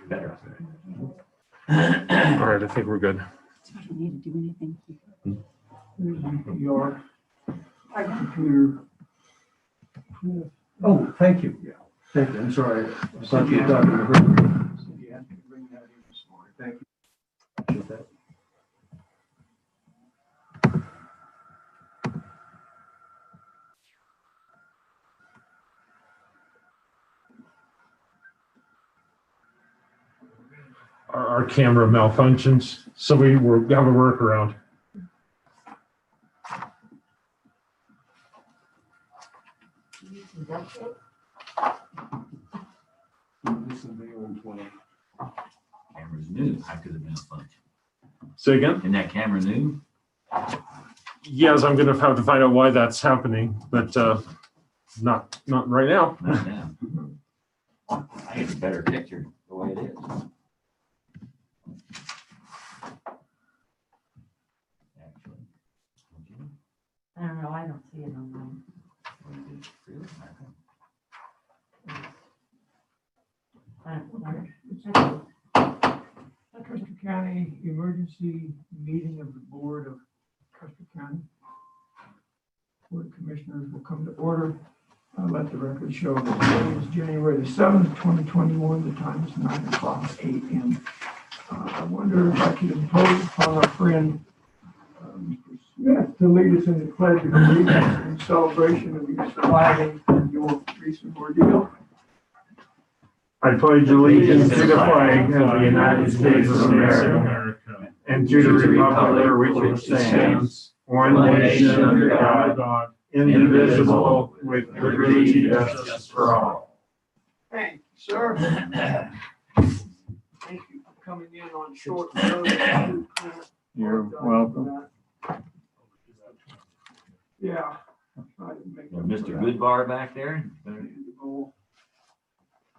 Better. All right, I think we're good. So I don't need to do anything here. There's your computer. Oh, thank you. Yeah, thank you. I'm sorry. I thought you were talking to her. You had to bring that in this morning. Thank you. Appreciate that. Our camera malfunctions, so we have a workaround. This is the old one. Camera's new. How could it have been a function? Say again? Isn't that camera new? Yes, I'm gonna have to find out why that's happening, but not right now. Not now. I get a better picture the way it is. Actually. Okay. I don't know, I don't see it online. Really? I don't know. Custer County Emergency Meeting of the Board of Custer County. Board of Commissioners will come to order. Let the record show that today is January the 7th, 2021. The time is 9:00 a.m. I wonder if I could impose upon our friend, Mr. Smith, to lead us in the pledge of allegiance in celebration of you surviving your recent ordeal. I pledge allegiance to the flag of the United States of America and to the republic for which it stands, one nation under God, indivisible, with liberty and justice for all. Thank you, sir. Thank you for coming in on short notice. You're welcome. Yeah. I didn't make up Mr. for that. Goodbar back there?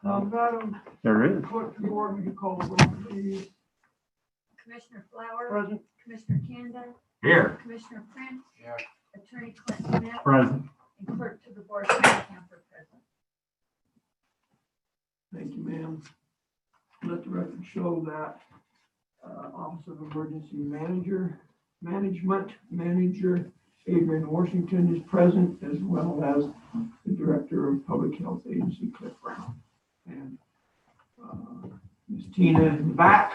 Madam There is. Clerk of the Board, would you call the roll, please? Commissioner Flower, Present. Commissioner Kanda, Here. Commissioner Prince, Here. Attorney Clint Smith, Present. and Clerk to the Board, Frank Camper present. Thank you, ma'am. Let the record show that Office of Emergency Management Manager Adrian Washington is present, as well as the Director of Public Health Agency, Cliff Brown. And Ms. Tina in the back,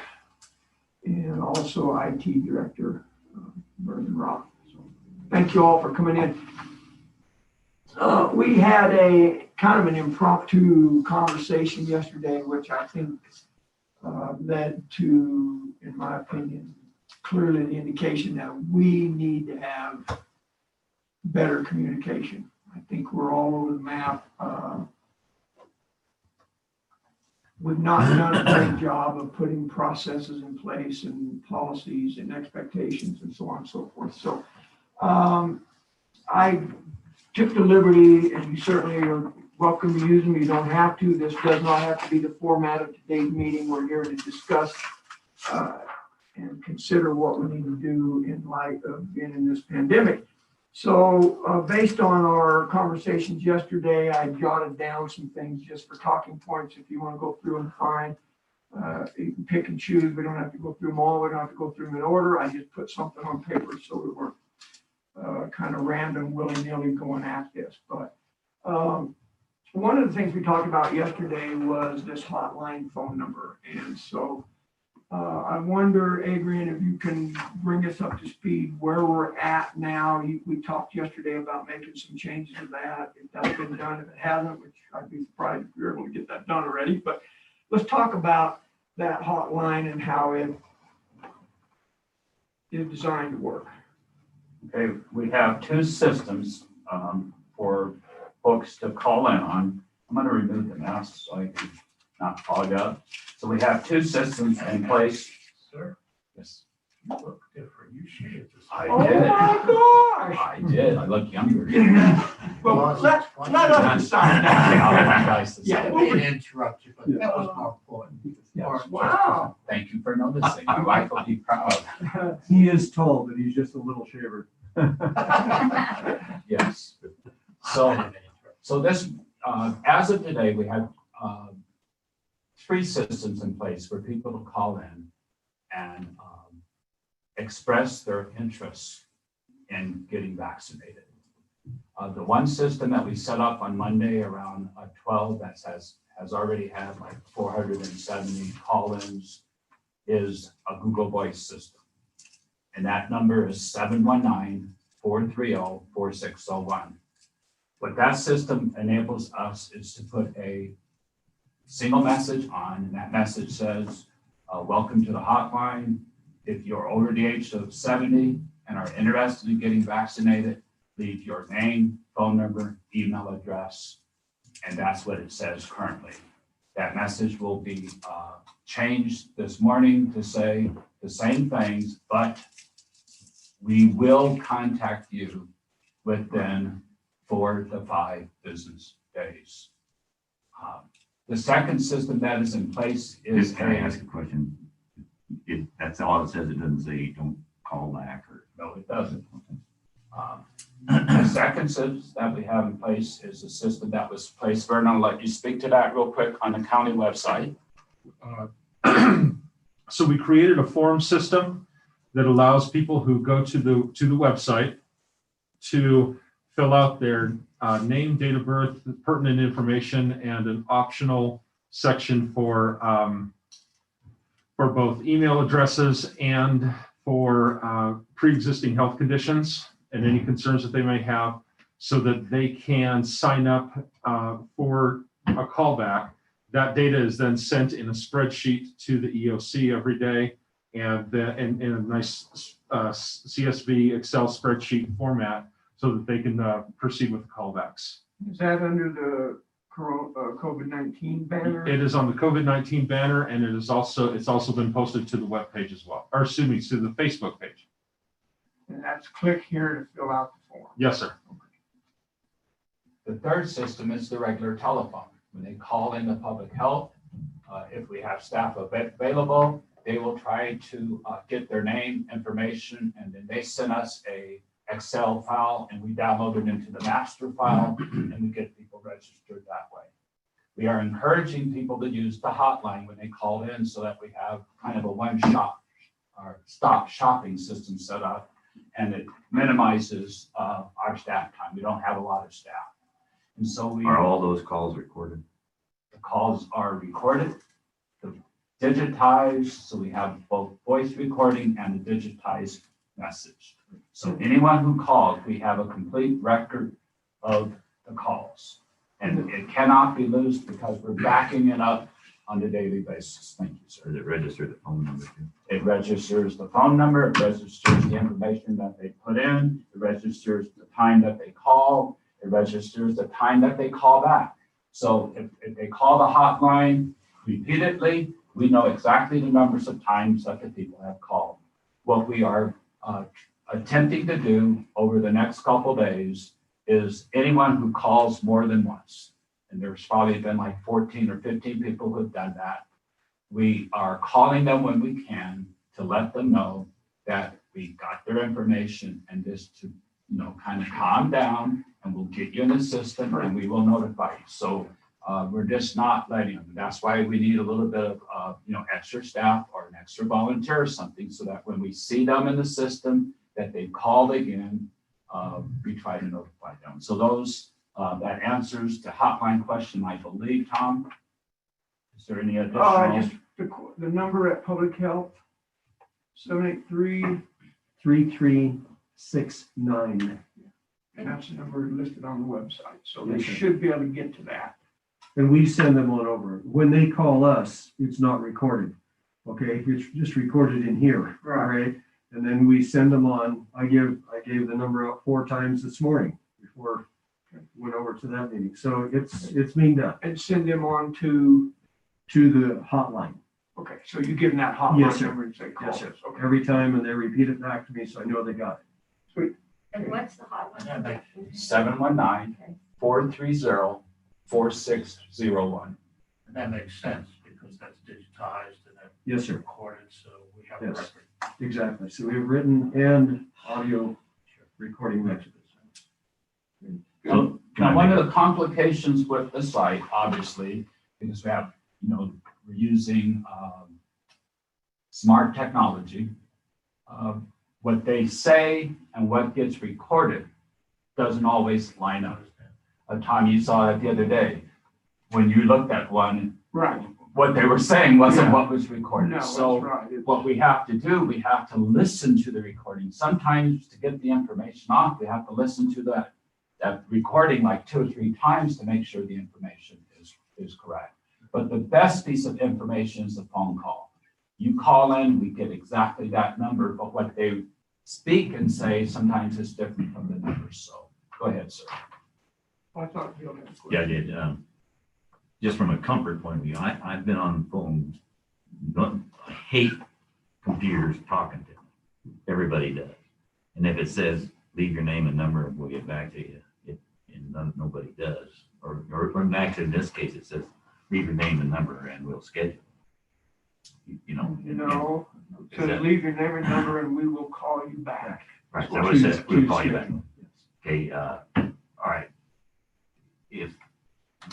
and also IT Director, Vernon Rock. So thank you all for coming in. We had a kind of an impromptu conversation yesterday, which I think led to, in my opinion, clearly the indication that we need to have better communication. I think we're all over the map. We've not done a great job of putting processes in place and policies and expectations and so on and so forth. So I took the liberty, and you certainly are welcome to use them. You don't have to. This does not have to be the format of today's meeting. We're here to discuss and consider what we need to do in light of being in this pandemic. So based on our conversations yesterday, I jotted down some things just for talking points. If you want to go through them, fine. You can pick and choose. We don't have to go through them all. We don't have to go through them in order. I just put something on paper so we weren't kind of random, willy-nilly going at this. But one of the things we talked about yesterday was this hotline phone number. And so I wonder, Adrian, if you can bring us up to speed where we're at now. We talked yesterday about making some changes to that. If that's been done, if it hasn't, which I'd be surprised if you're able to get that done already. But let's talk about that hotline and how it is designed to work. Okay, we have two systems for folks to call in on. I'm going to remove the mouse so I can not fog up. So we have two systems in place. Sir, Yes, you look different. You should. I Oh did. my gosh. I did. I look younger. Well, let us decide that. Yeah. I didn't interrupt you, but that was more important. Yes. Wow. Thank you for noticing. My wife will be proud. He is tall, but he's just a little shaver. Yes. So this, as of today, we have three systems in place for people to call in and express their interest in getting vaccinated. The one system that we set up on Monday around 12 that has already had like 470 call-ins is a Google Voice system. And that number is 719-430-4601. What that system enables us is to put a single message on, and that message says, welcome to the hotline. If you're over the age of 70 and are interested in getting vaccinated, leave your name, phone number, email address, and that's what it says currently. That message will be changed this morning to say the same things, but we will contact you within 4 to 5 business days. The second system that is in place is Can I ask a question? That's all it says. It doesn't say don't call back or. no, it doesn't. The second system that we have in place is a system that was placed. Vernon, I'll let you speak to that real quick on the county website. So we created a form system that allows people who go to the website to fill out their name, date of birth, pertinent information, and an optional section for both email addresses and for pre-existing health conditions and any concerns that they may have, so that they can sign up for a callback. That data is then sent in a spreadsheet to the EOC every day, and in a nice CSV Excel spreadsheet format, so that they can proceed with the callbacks. Is that under the COVID-19 banner? It is on the COVID-19 banner, and it's also been posted to the web page as well, or excuse me, to the Facebook page. And that's click here to fill out the form. Yes, sir. The third system is the regular telephone. When they call in the public health, if we have staff available, they will try to get their name, information, and then they send us a Excel file, and we download it into the master file, and we get people registered that way. We are encouraging people to use the hotline when they call in, so that we have kind of a stop shopping system set up, and it minimizes our staff time. We don't have a lot of staff. And so Are all those calls recorded? the calls are recorded, digitized, so we have both voice recording and a digitized message. So anyone who called, we have a complete record of the calls. And it cannot be lost because we're backing it up on a daily basis. Thank you, sir. Does it register the phone number too? It registers the phone number, it registers the information that they put in, it registers the time that they call, it registers the time that they call back. So if they call the hotline repeatedly, we know exactly the numbers of times that the people have called. What we are attempting to do over the next couple days is anyone who calls more than once, and there's probably been like 14 or 15 people who have done that. We are calling them when we can to let them know that we got their information, and just to, kind of calm down, and we'll get you in the system and we will notify you. So we're just not letting them. That's why we need a little bit of, extra staff or an extra volunteer or something, so that when we see them in the system that they called again, we try to notify them. So that answers the hotline question, I believe, Tom. Is there any additional? Just the number at Public Health, 783-3369. and that's the number listed on the website. So they Yes, sir. should be able to get to that. And we send them on over. When they call us, it's not recorded. Okay, it's just recorded in here. Right. And then we send them on. I gave the number out 4 times this morning before I went over to that meeting. So it's being done And send them on to, to the hotline. okay, so you give them that hotline Yes, sir. number and say, call Yes, sir. us. Okay. Every time, and they repeat it back to me, so I know they got it. And what's the hotline? 719-430-4601. And that makes sense because that's digitized and that's Yes, sir. recorded, so we have a Yes. record. Exactly. So we have written and audio recording records. Now, one of the complications with the site, obviously, because we have, we're using smart technology. What they say and what gets recorded doesn't always line up. Tom, you saw it the other day. When you looked at one, Right. what they were saying wasn't Yeah. what was recorded. No, that's So right. It's- what we have to do, we have to listen to the recording. Sometimes to get the information off, we have to listen to that recording like 2 or 3 times to make sure the information is correct. But the best piece of information is the phone call. You call in, we get exactly that number, but what they speak and say sometimes is different from the numbers. So go ahead, sir. I thought Bill had a question. Yeah, I did. Just from a comfort point of view, I've been on the phone. I hate computers talking to me. Everybody does. And if it says, leave your name and number and we'll get back to you, and nobody does. Or actually in this case, it says, leave your name and number and we'll schedule. You know. No, Is so that- leave your name and number and we will call you back. Right, so it says, we'll call you back. Okay, all right. If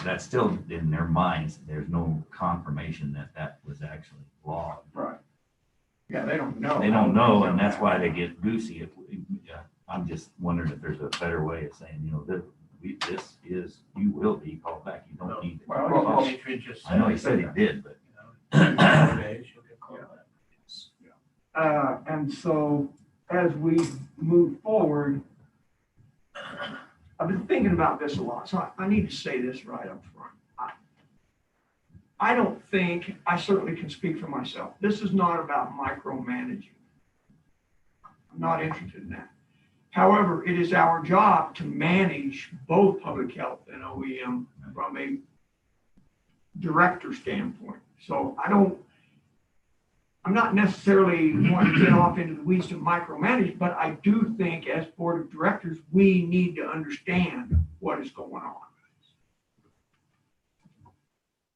that's still in their minds, there's no confirmation that was actually logged. Right. Yeah, they don't know. They don't know, and that's why they get goosey. I'm just wondering if there's a better way of saying, you will be called back. You don't need to. Well, Adrian just I know he said, said he did, but nowadays you'll get called back. And so as we move forward, I've been thinking about this a lot, so I need to say this right up front. I don't think, I certainly can speak for myself, this is not about micromanaging. I'm not interested in that. However, it is our job to manage both public health and OEM from a director standpoint. So I'm not necessarily wanting to get off into the weeds to micromanage, but I do think as board of directors, we need to understand what is going on.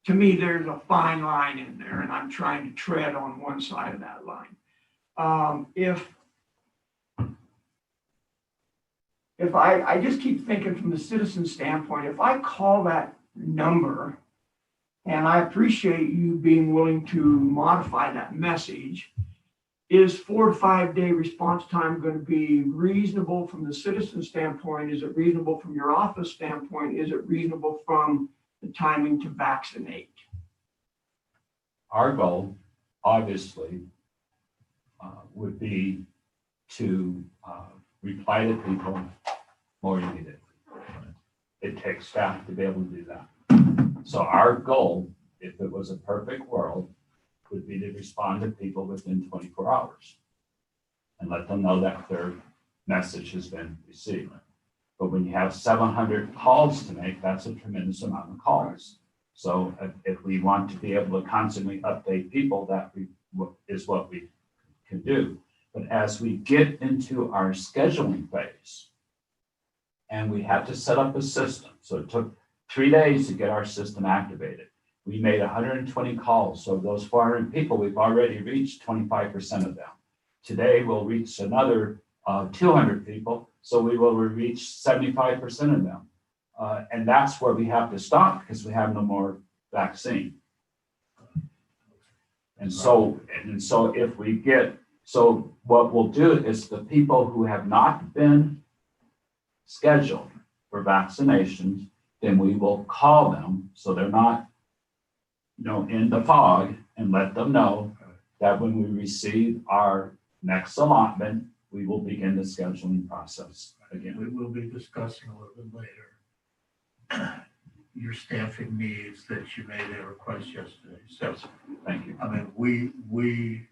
To me, there's a fine line in there, and I'm trying to tread on one side of that line. If I just keep thinking from the citizen standpoint, if I call that number, and I appreciate you being willing to modify that message, is 4 to 5 day response time going to be reasonable from the citizen standpoint? Is it reasonable from your office standpoint? Is it reasonable from the timing to vaccinate? Our goal, obviously, would be to reply to people more immediately. It takes staff to be able to do that. So our goal, if it was a perfect world, would be to respond to people within 24 hours and let them know that their message has been received. But when you have 700 calls to make, that's a tremendous amount of calls. So if we want to be able to constantly update people, that is what we can do. But as we get into our scheduling phase, and we had to set up a system, so it took 3 days to get our system activated. We made 120 calls. So those 400 people, we've already reached 25% of them. Today, we'll reach another 200 people. So we will reach 75% of them. And that's where we have to stop because we have no more vaccine. And so if we get, so what we'll do is the people who have not been scheduled for vaccinations, then we will call them so they're not, in the fog, and let them know that when we receive our next allotment, we will begin the scheduling process again. We will be discussing a little bit later your staffing needs that you made a request yesterday. So, Thank you. I mean, we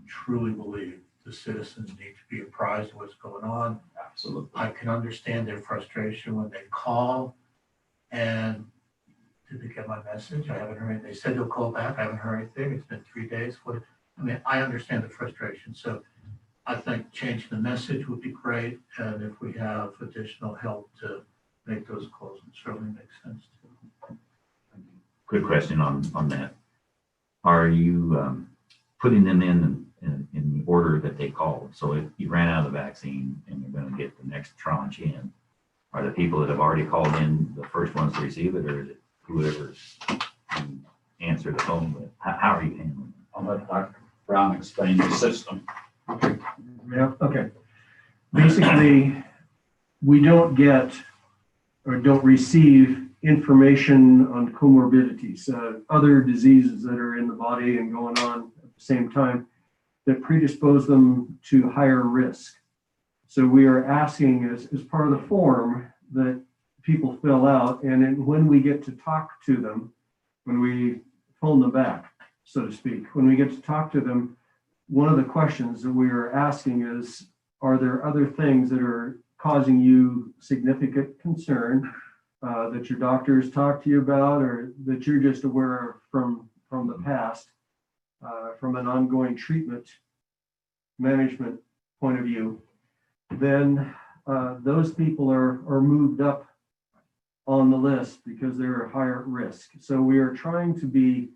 truly believe the citizens need to be apprised of what's going on. Absolutely. I can understand their frustration when they call and did they get my message? I haven't heard. They said they'll call back. I haven't heard anything. It's been 3 days. I understand the frustration. So I think changing the message would be great. And if we have additional help to make those calls, it certainly makes sense too. quick question on that. Are you putting them in the order that they called? So if you ran out of the vaccine and you're going to get the next tranche in, are the people that have already called in the first ones to receive it, or is it whoever's answer the phone, but how are you handling it? I'll let Dr. Brown explain the system. Yeah, okay. Basically, we don't get or don't receive information on comorbidities, other diseases that are in the body and going on at the same time that predispose them to higher risk. So we are asking as part of the form that people fill out, and then when we get to talk to them, when we phone them back, so to speak, when we get to talk to them, one of the questions that we are asking is, are there other things that are causing you significant concern that your doctors talk to you about, or that you're just aware of from the past, from an ongoing treatment management point of view? Then those people are moved up on the list because they're higher risk. So we are trying to be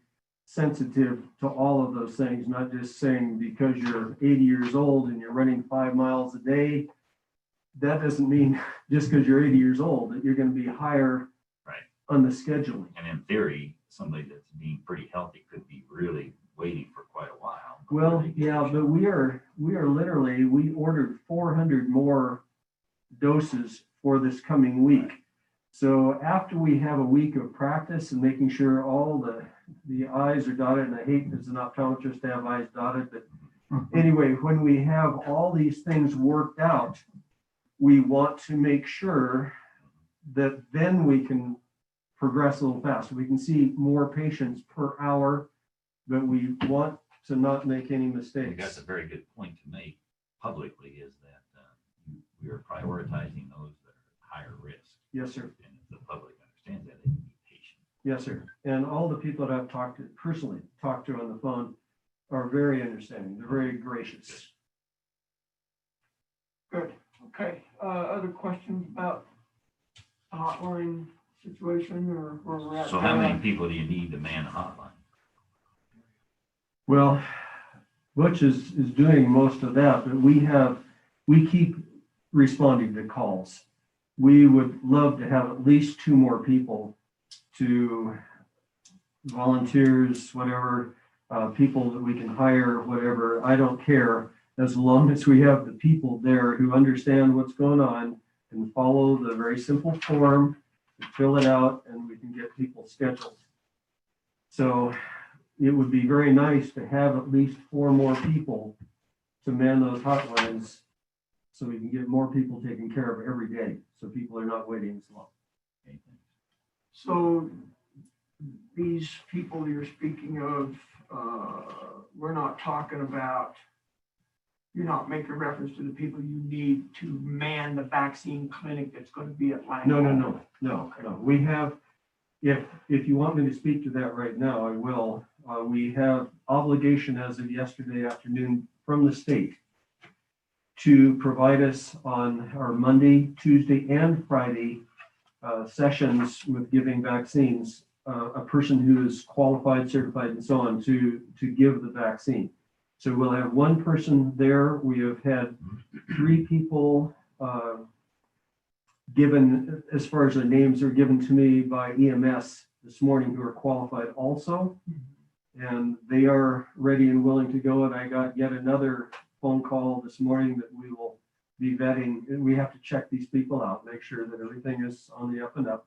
sensitive to all of those things, not just saying because you're 80 years old and you're running 5 miles a day, that doesn't mean just because you're 80 years old that you're going to be higher Right. on the scheduling. And in theory, somebody that's being pretty healthy could be really waiting for quite a while. Well, yeah, but we are literally, we ordered 400 more doses for this coming week. So after we have a week of practice and making sure all the I's are dotted, and I hate as an optometrist to have I's dotted, but anyway, when we have all these things worked out, we want to make sure that then we can progress a little faster. We can see more patients per hour, but we want to not make any I think mistakes. that's a very good point to make publicly, is that we are prioritizing those that are higher risk. Yes, sir. And if the public understands that, they can be patient. Yes, sir. And all the people that I've personally talked to on the phone are very understanding. They're very gracious. Good, okay. Other questions about the hotline situation or where we're at? So how many people do you need to man a hotline? Well, Butch is doing most of that, but we keep responding to calls. We would love to have at least 2 more people, to volunteers, whatever, people that we can hire, whatever. I don't care, as long as we have the people there who understand what's going on and follow the very simple form, fill it out, and we can get people scheduled. So it would be very nice to have at least 4 more people to man those hotlines, so we can get more people taken care of every day, so people are not waiting as long. So these people you're speaking of, we're not talking about, you're not making reference to the people you need to man the vaccine clinic that's going to be at Lang. No. We have, if you want me to speak to that right now, I will. We have obligation as of yesterday afternoon from the state to provide us on our Monday, Tuesday, and Friday sessions with giving vaccines, a person who is qualified, certified, and so on to give the vaccine. So we'll have 1 person there. We have had 3 people given, as far as their names are given to me by EMS this morning, who are qualified also. And they are ready and willing to go. And I got yet another phone call this morning that we will be vetting. And we have to check these people out, make sure that everything is on the up and up.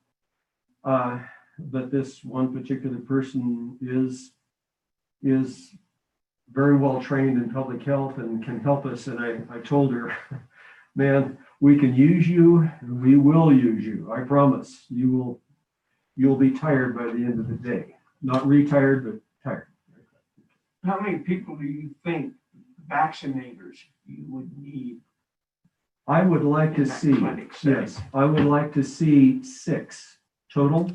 But this one particular person is very well trained in public health and can help us. And I told her, man, we can use you, and we will use you. I promise. You'll be tired by the end of the day. Not retired, but tired. How many people do you think, vaccinators, you would need? I would like to In that see, clinic setting. yes, I would like to see 6 total,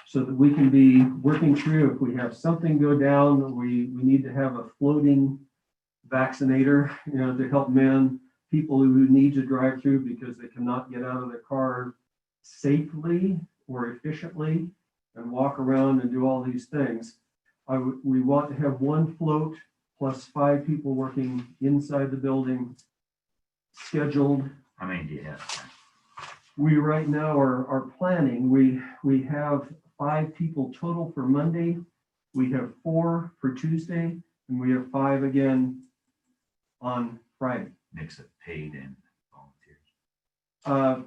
so that we can be working through, if we have something go down, we need to have a floating vaccinator, to help man people who need to drive through because they cannot get out of their car safely or efficiently and walk around and do all these things. We want to have 1 float plus 5 people working inside the building, scheduled. How many do you have? We right now are planning, we have 5 people total for Monday. We have 4 for Tuesday, and we have 5 again on Friday. Mix of paid and volunteers.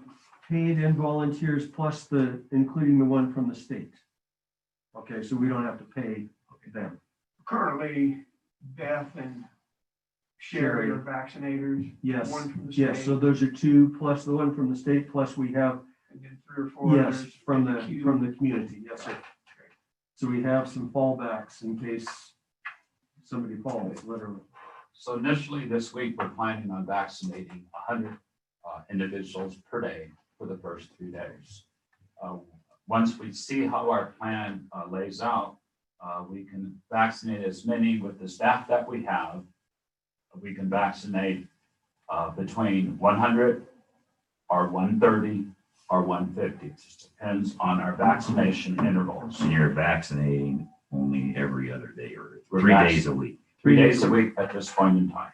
Paid and volunteers plus including the one from the state. Okay, so we don't have to pay them. Currently, Beth and Sherry are vaccinators. Yes, One from the yes, state, so those are 2 plus the one from the state, plus we have, and then 3 or 4 yes, others. from in the queue. community, yes, sir. So we have some fallbacks in case somebody falls, literally. So initially this week, we're planning on vaccinating 100 individuals per day for the first 3 days. Once we see how our plan lays out, we can vaccinate as many with the staff that we have. We can vaccinate between 100 or 130 or 150. It just depends on our vaccination intervals. And you're vaccinating only every other day or We're 3 vac- days a week. 3 days a week at this point in time.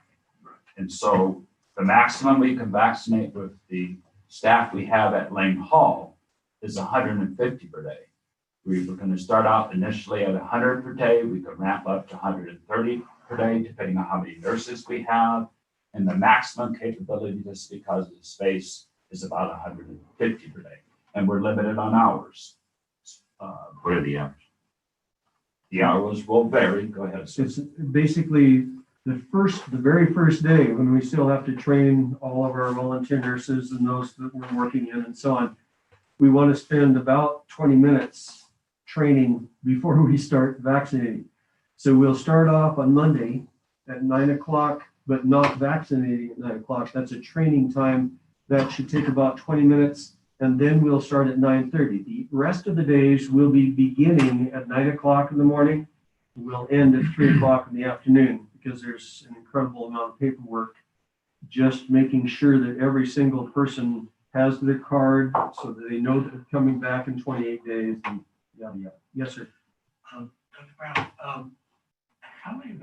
And so the maximum we can vaccinate with the staff we have at Lane Hall is 150 per day. We were going to start out initially at 100 per day. We could ramp up to 130 per day, depending on how many nurses we have. And the maximum capability, just because of the space, is about 150 per day. And we're limited on hours. What are the hours? The hours will vary. Go ahead, sir. It's basically the very first day when we still have to train all of our volunteer nurses and those that we're working in and so on. We want to spend about 20 minutes training before we start vaccinating. So we'll start off on Monday at 9 o'clock, but not vaccinating at 9 o'clock. That's a training time. That should take about 20 minutes, and then we'll start at 9:30. The rest of the days will be beginning at 9 o'clock in the morning. We'll end at 3 o'clock in the afternoon because there's an incredible amount of paperwork. Just making sure that every single person has their card so that they know that they're coming back in 28 days and yada, yada. Yes, sir. Dr. Brown, how many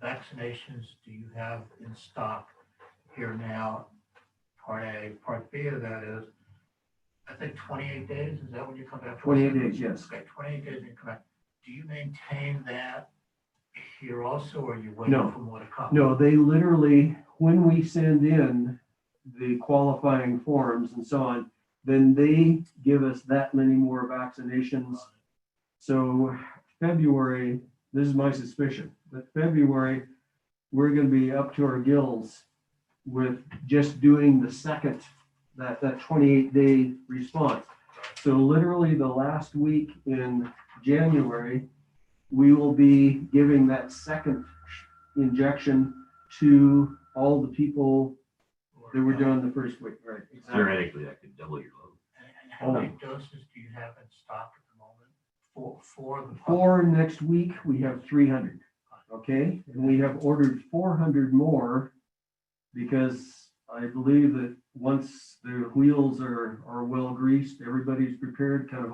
vaccinations do you have in stock here now? Part A, part B of that is, I think 28 days, is that when you come back? 28 days, yes. Okay, 28 days and you come back. Do you maintain that here also, or are you waiting No. for more to come? No, they literally, when we send in the qualifying forms and so on, then they give us that many more vaccinations. So February, this is my suspicion, but February, we're going to be up to our gills with just doing the second, that 28-day response. So literally the last week in January, we will be giving that second injection to all the people that were doing the first week, right? Exactly. Theoretically, that could double your load. And how many doses do you have in stock at the moment? For the. For next week, we have 300, okay? And we have ordered 400 more because I believe that once the wheels are well greased, everybody's prepared, kind of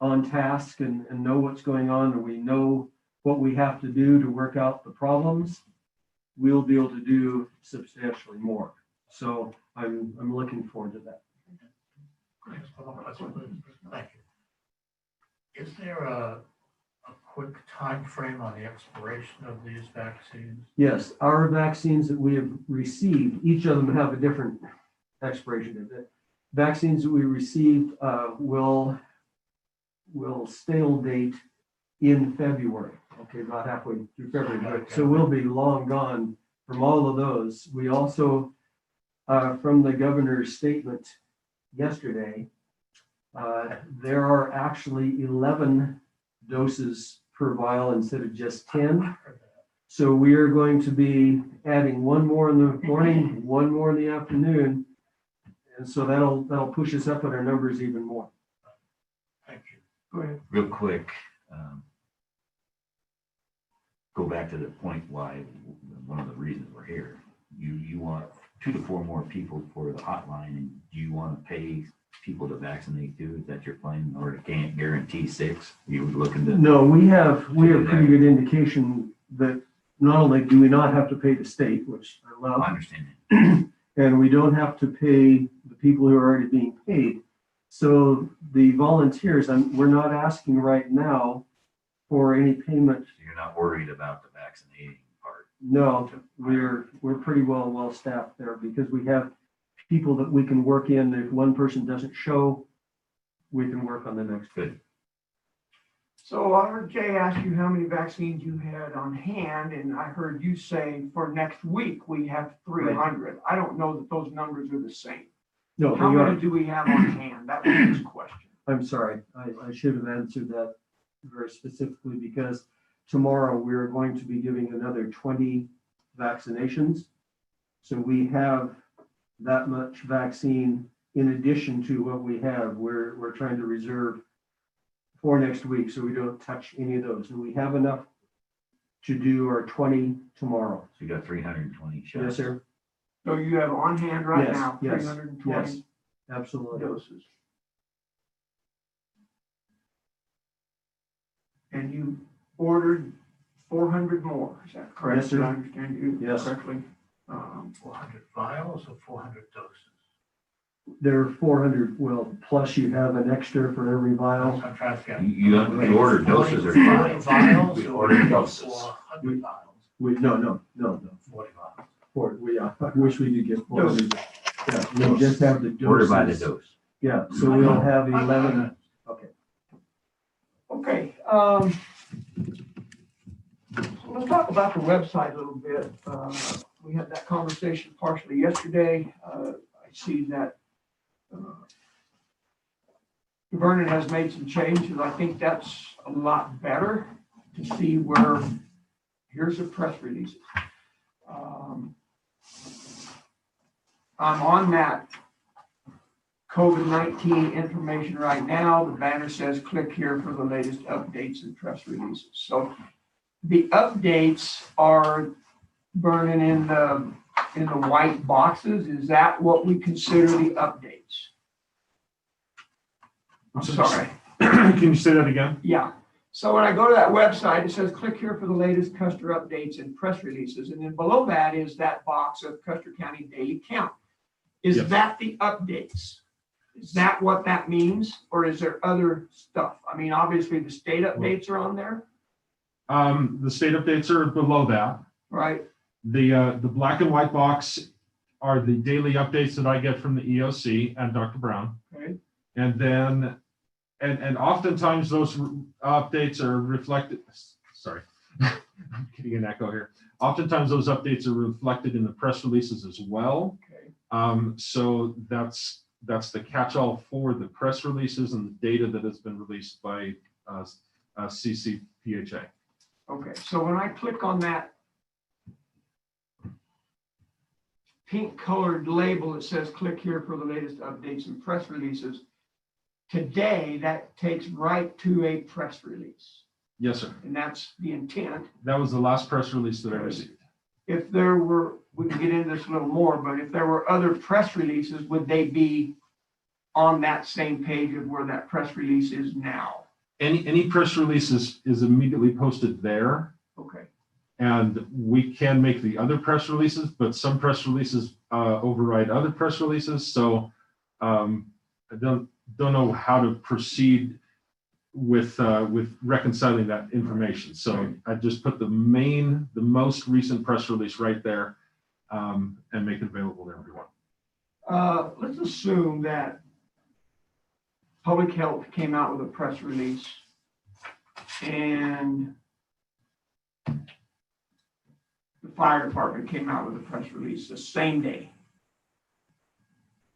on task and know what's going on, and we know what we have to do to work out the problems, we'll be able to do substantially more. So I'm looking forward to that. Thank you. Is there a quick time frame on the expiration of these vaccines? Yes, our vaccines that we have received, each of them have a different expiration date. Vaccines that we received will stale date in February. Okay, about halfway through February. So we'll be long gone from all of those. We also, from the governor's statement yesterday, there are actually 11 doses per vial instead of just 10. So we are going to be adding one more in the morning, one more in the afternoon. And so that'll push us up at our numbers even more. Thank you. Go ahead. Real quick, go back to the point why, one of the reasons we're here. You want 2 to 4 more people for the hotline, and do you want to pay people to vaccinate too? Is that your plan, or can't guarantee 6? You were looking to? No, we have pretty good indication that not only do we not have to pay the state, which I love, I understand that. and we don't have to pay the people who are already being paid. So the volunteers, we're not asking right now for any payment. So you're not worried about the vaccinating part. No, we're pretty well staffed there because we have people that we can work in. If one person doesn't show, we can work on the next. Good. So I heard Jay ask you how many vaccines you had on hand, and I heard you say for next week, we have 300. I don't know that those numbers are the same. No, How we many are. do we have on hand? That was his question. I'm sorry. I should have answered that very specifically because tomorrow we're going to be giving another 20 vaccinations. So we have that much vaccine in addition to what we have. We're trying to reserve for next week so we don't touch any of those. And we have enough to do our 20 tomorrow. So you got 320 shots. Yes, sir. So you have on hand right Yes, now, yes, 320 yes. Absolutely. doses. And you ordered 400 more, is that correct? Yes, sir. Did I understand you Yes. correctly? 400 vials or 400 doses? There are 400, well, plus you have an extra for every vial. I'm trying to get. You ordered doses or 40 vials? vials? We ordered doses. 400 vials, No. 40 vials. I wish we could get 400. Yeah, we just have the doses. Ordered by the dose. Yeah, so we'll have 11. Okay, let's talk about the website a little bit. We had that conversation partially yesterday. I see that Vernon has made some changes. I think that's a lot better to see where, here's the press releases. I'm on that COVID-19 information right now. The banner says, click here for the latest updates and press releases. So the updates are burning in the white boxes. Is that what we consider the updates? I'm sorry. Can you say that again? Yeah. So when I go to that website, it says, click here for the latest Custer updates and press releases. And then below that is that box of Custer County Daily Count. Is Yes. that the updates? Is that what that means? Or is there other stuff? I mean, obviously the state updates are on there, The state updates are below that. right? The black and white box are the daily updates that I get from the EOC and Dr. Brown. Okay. And then, and oftentimes those updates are reflected, sorry, I'm getting an echo here. Oftentimes those updates are reflected in the press releases as well. Okay. So that's the catch-all for the press releases and the data that has been released by CCPHA. Okay. So when I click on that pink colored label that says click here for the latest updates and press releases, today that takes right to a press release. Yes, sir. And that's the intent. That was the last press release that I received. If there were, we can get into this a little more, but if there were other press releases, would they be on that same page of where that press release is now? Any press release is immediately posted there. Okay. And we can make the other press releases, but some press releases override other press releases. So I don't know how to proceed with reconciling that information. So I just put the most recent press release right there and make it available to everyone. Let's assume that Public Health came out with a press release and the fire department came out with a press release the same day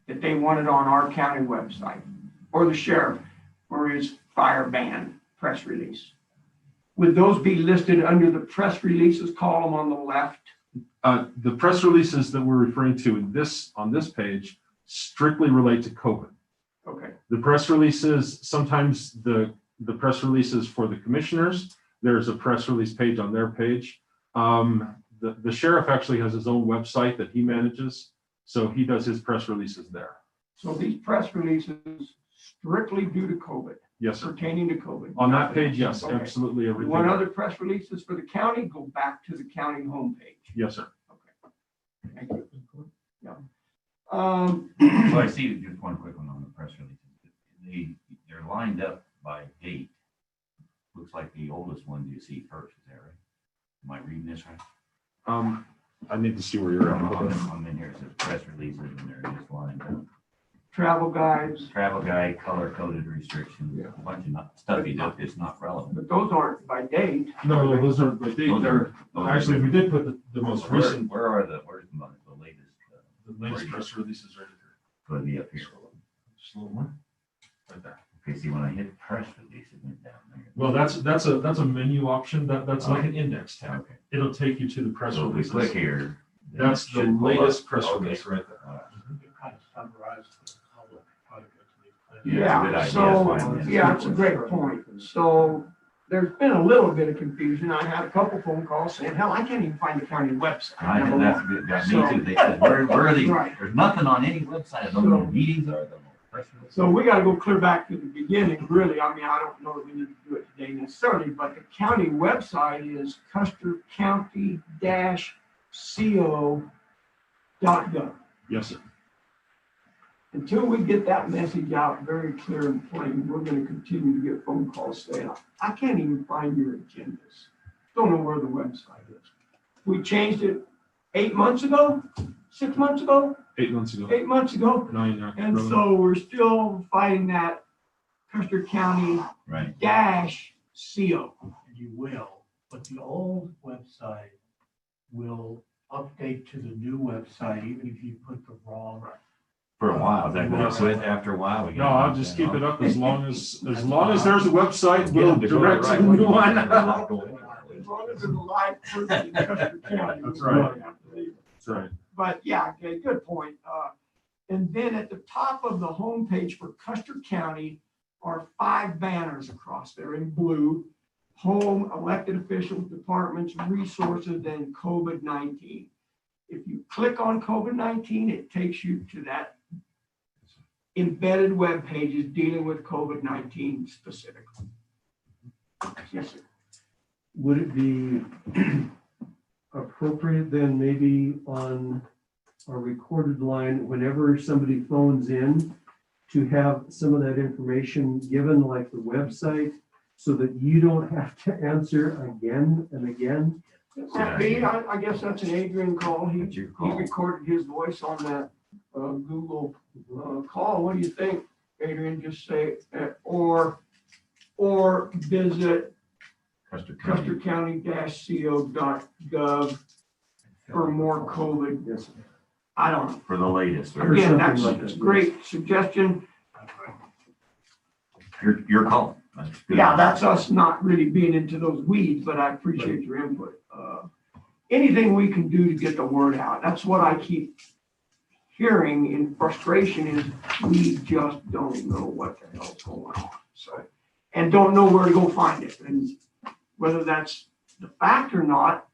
that they wanted on our county website, or the sheriff for his fire ban press release. Would those be listed under the press releases column on the left? The press releases that we're referring to on this page strictly relate to COVID. Okay. The press releases, sometimes the press releases for the commissioners, there's a press release page on their page. The sheriff actually has his own website that he manages, so he does his press releases there. So these press releases strictly due to COVID, Yes, sir. pertaining to COVID. On that page, yes, Okay. absolutely You everything. want other press releases for the county, go back to the county homepage. Yes, sir. Thank you. Yeah. So I see just one quick one on the press release. they're lined up by date. Looks like the oldest one you see first, is that right? Am I reading this right? I need to see where you're at. I'm in here, it says press releases, and they're just lined up. Travel guides, Travel guide, color coded restrictions, Yeah. a bunch of stuff you do, it's not relevant. but those aren't by date. No, those aren't, but Those are- actually, we did put the most recent, Where are where's the latest? the latest press releases right here. Going to be up here. Just a little more. Right there. Okay, see, when I hit press release, it went down there. Well, that's a menu option. That's like an index tab. Okay. It'll take you to the press So if we releases. click here. then That's it the should pull up. latest press Okay. release right there. All right. It kind of summarizes the public, how to get to these. Yeah, it's a good idea. So, Fine, yeah, it's a great point. So there's been a little bit of confusion. I had a couple phone calls saying, hell, I can't even find the county website. I know, that's good, got me too. They said, where are these? Right. There's nothing on any website, I don't know what meetings are, the press release. So we gotta go clear back to the beginning, really. I mean, I don't know that we need to do it today necessarily, but the county website is custercounty-co.gov. Yes, sir. Until we get that message out very clear and plain, we're gonna continue to get phone calls saying, I can't even find your agendas. Don't know where the website is. We changed it 8 months ago, 6 months ago, 8 months ago. 8 months ago. 9. And so we're still fighting that Custer County Right. -CO. And you will, but the old website will update to the new website, even if you put the wrong. For a while, is that gonna switch after a while? We No, gotta I'll knock just that keep off. it up as long as there's a website, Get we'll them to go direct right to the way. new one. As long as there's a live person in Custer County. That's we right. don't have to leave it. That's right. But yeah, okay, good point. And then at the top of the homepage for Custer County are 5 banners across there in blue: home, elected officials, departments, resources, and COVID-19. If you click on COVID-19, it takes you to that embedded web pages dealing with COVID-19 specifically. Yes, sir. Would it be appropriate then maybe on a recorded line, whenever somebody phones in, to have some of that information given, like the website, so that you don't have to answer again and again? It might be. I guess that's an Adrian call. He That's your call. recorded his voice on that Google call. What do you think, Adrian? Just say, or visit Custer County. custercounty-co.gov for more COVID. Yes. I don't know. For the latest. Or Again, something like that's a that. great suggestion. Your call. That's good. Yeah, that's us not really being into those weeds, but I appreciate your input. Anything we can do to get the word out, that's what I keep hearing in frustration is we just don't know what the hell's going on. So, and don't know where to go find it. And whether that's the fact or not,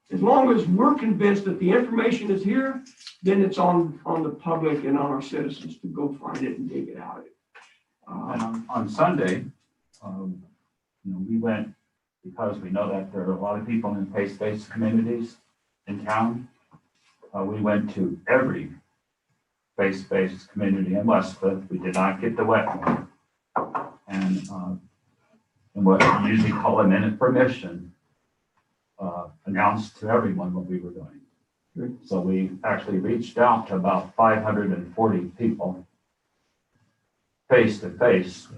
as long as we're convinced that the information is here, then it's on the public and on our citizens to go find it and dig it out. And on Sunday, we went, because we know that there are a lot of people in faith-based communities in town. We went to every faith-based community in Westcliff. We did not get the wet one. And what we usually call a minute permission, announced to everyone what we were doing. So we actually reached out to about 540 people face to face,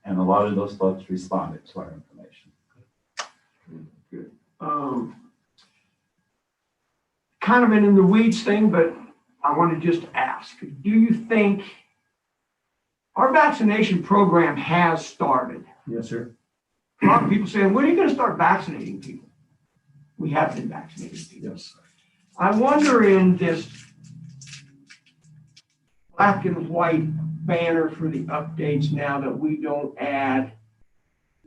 and a lot of those folks responded to our information. Good. Kind of in the weeds thing, but I want to just ask, do you think our vaccination program has started? Yes, sir. A lot of people saying, when are you going to start vaccinating people? We have been vaccinating people. Yes. I wonder in this black and white banner for the updates now that we don't add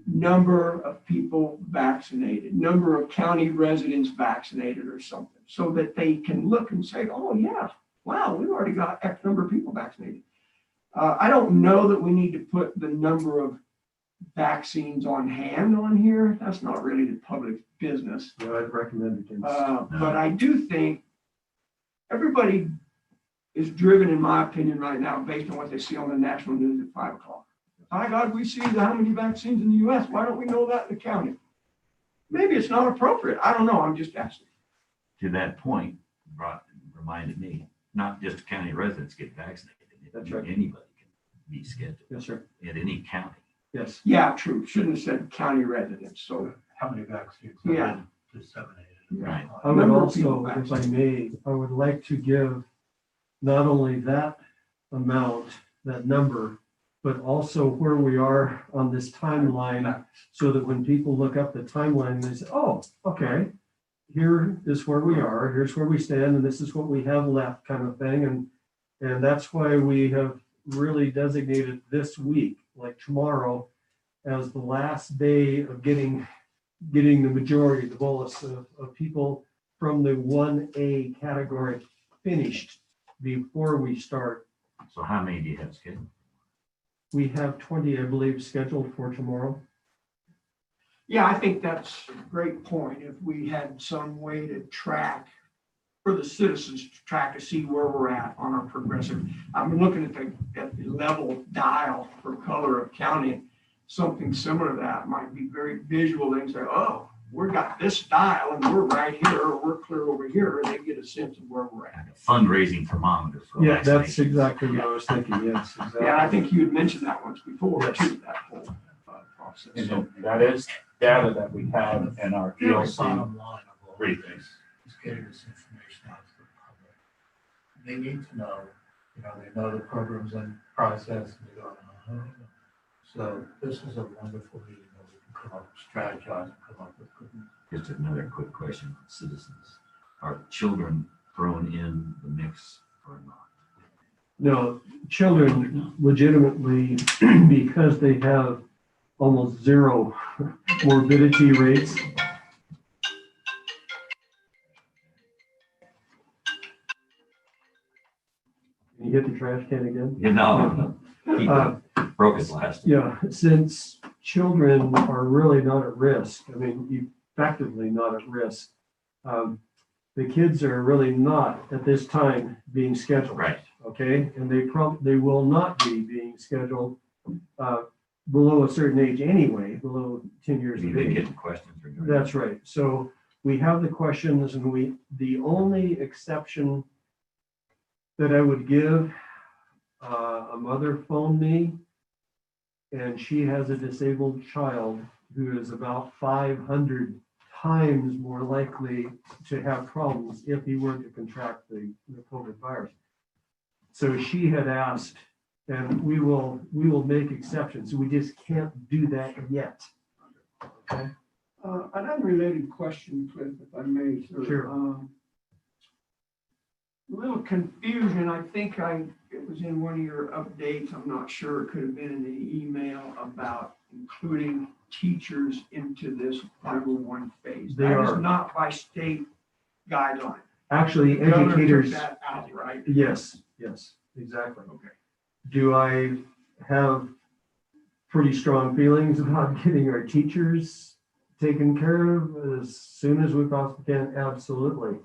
number of people vaccinated, number of county residents vaccinated or something, so that they can look and say, oh yeah, wow, we've already got X number of people vaccinated. I don't know that we need to put the number of vaccines on hand on here. That's not really the public business. Yeah, I'd recommend it. But I do think everybody is driven, in my opinion, right now, based on what they see on the national news at 5 o'clock. My God, we see how many vaccines in the US. Why don't we know that in the county? Maybe it's not appropriate. I don't know. I'm just asking. To that point, reminded me, not just county residents get vaccinated. That's right. Anybody can be scheduled Yes, sir. at any county. Yes. Yeah, true. Shouldn't have said county residents. So, How many vaccines have Yeah. been disseminated? Right. I would Number of also, people if I may, I would like to give not only that amount, that number, but also where we are on this timeline, so that when people look up the timeline, they say, oh, okay, here is where we are, here's where we stand, and this is what we have left, kind of thing. And that's why we have really designated this week, like tomorrow, as the last day of getting the majority, the bolus of people from the 1A category finished before we start. So how many do you have scheduled? We have 20, I believe, scheduled for tomorrow. yeah, I think that's a great point. If we had some way to track, for the citizens to track to see where we're at on our progressive. I'm looking at the level dial for color of county. Something similar to that might be very visual. They can say, oh, we've got this dial and we're right here, or we're clear over here. And they get a sense of where we're at. Like a fundraising thermometer for Yeah, that's vaccinations. exactly what I was thinking, yes, exactly. Yeah, I think you had mentioned that once before, Yes. too, that whole process. And So, that is data that we have in our The PLC bottom line of all briefings. this is getting this information out to the public. They need to know, they know the program's in process, and they go, uh-huh. So this is a wonderful meeting that we can come up, strategize, and come up with good. Just another quick question for citizens. Are children thrown in the mix or not? No, children legitimately, because they have almost zero morbidity rates. Can you hit the trash can again? You know, he Uh, broke his last. Yeah, since children are really not at risk, I mean, effectively not at risk, the kids are really not at this time being scheduled. Right. Okay, and they will not be being scheduled below a certain age anyway, below 10 years You've of been age. getting questions regarding. That's right. So we have the questions, and the only exception that I would give, a mother phoned me, and she has a disabled child who is about 500 times more likely to have problems if he were to contract the COVID virus. So she had asked, and we will make exceptions. We just can't do that yet. Okay. an unrelated question, Cliff, if I may, sir. Sure. A little confusion. I think it was in one of your updates. I'm not sure. It could have been in the email about including teachers into this number one phase. They That is are. not by state guideline. Actually, The governor took educators. that out, right? Yes, exactly. Okay. Do I have pretty strong feelings about getting our teachers taken care of as soon as we possibly can? Absolutely.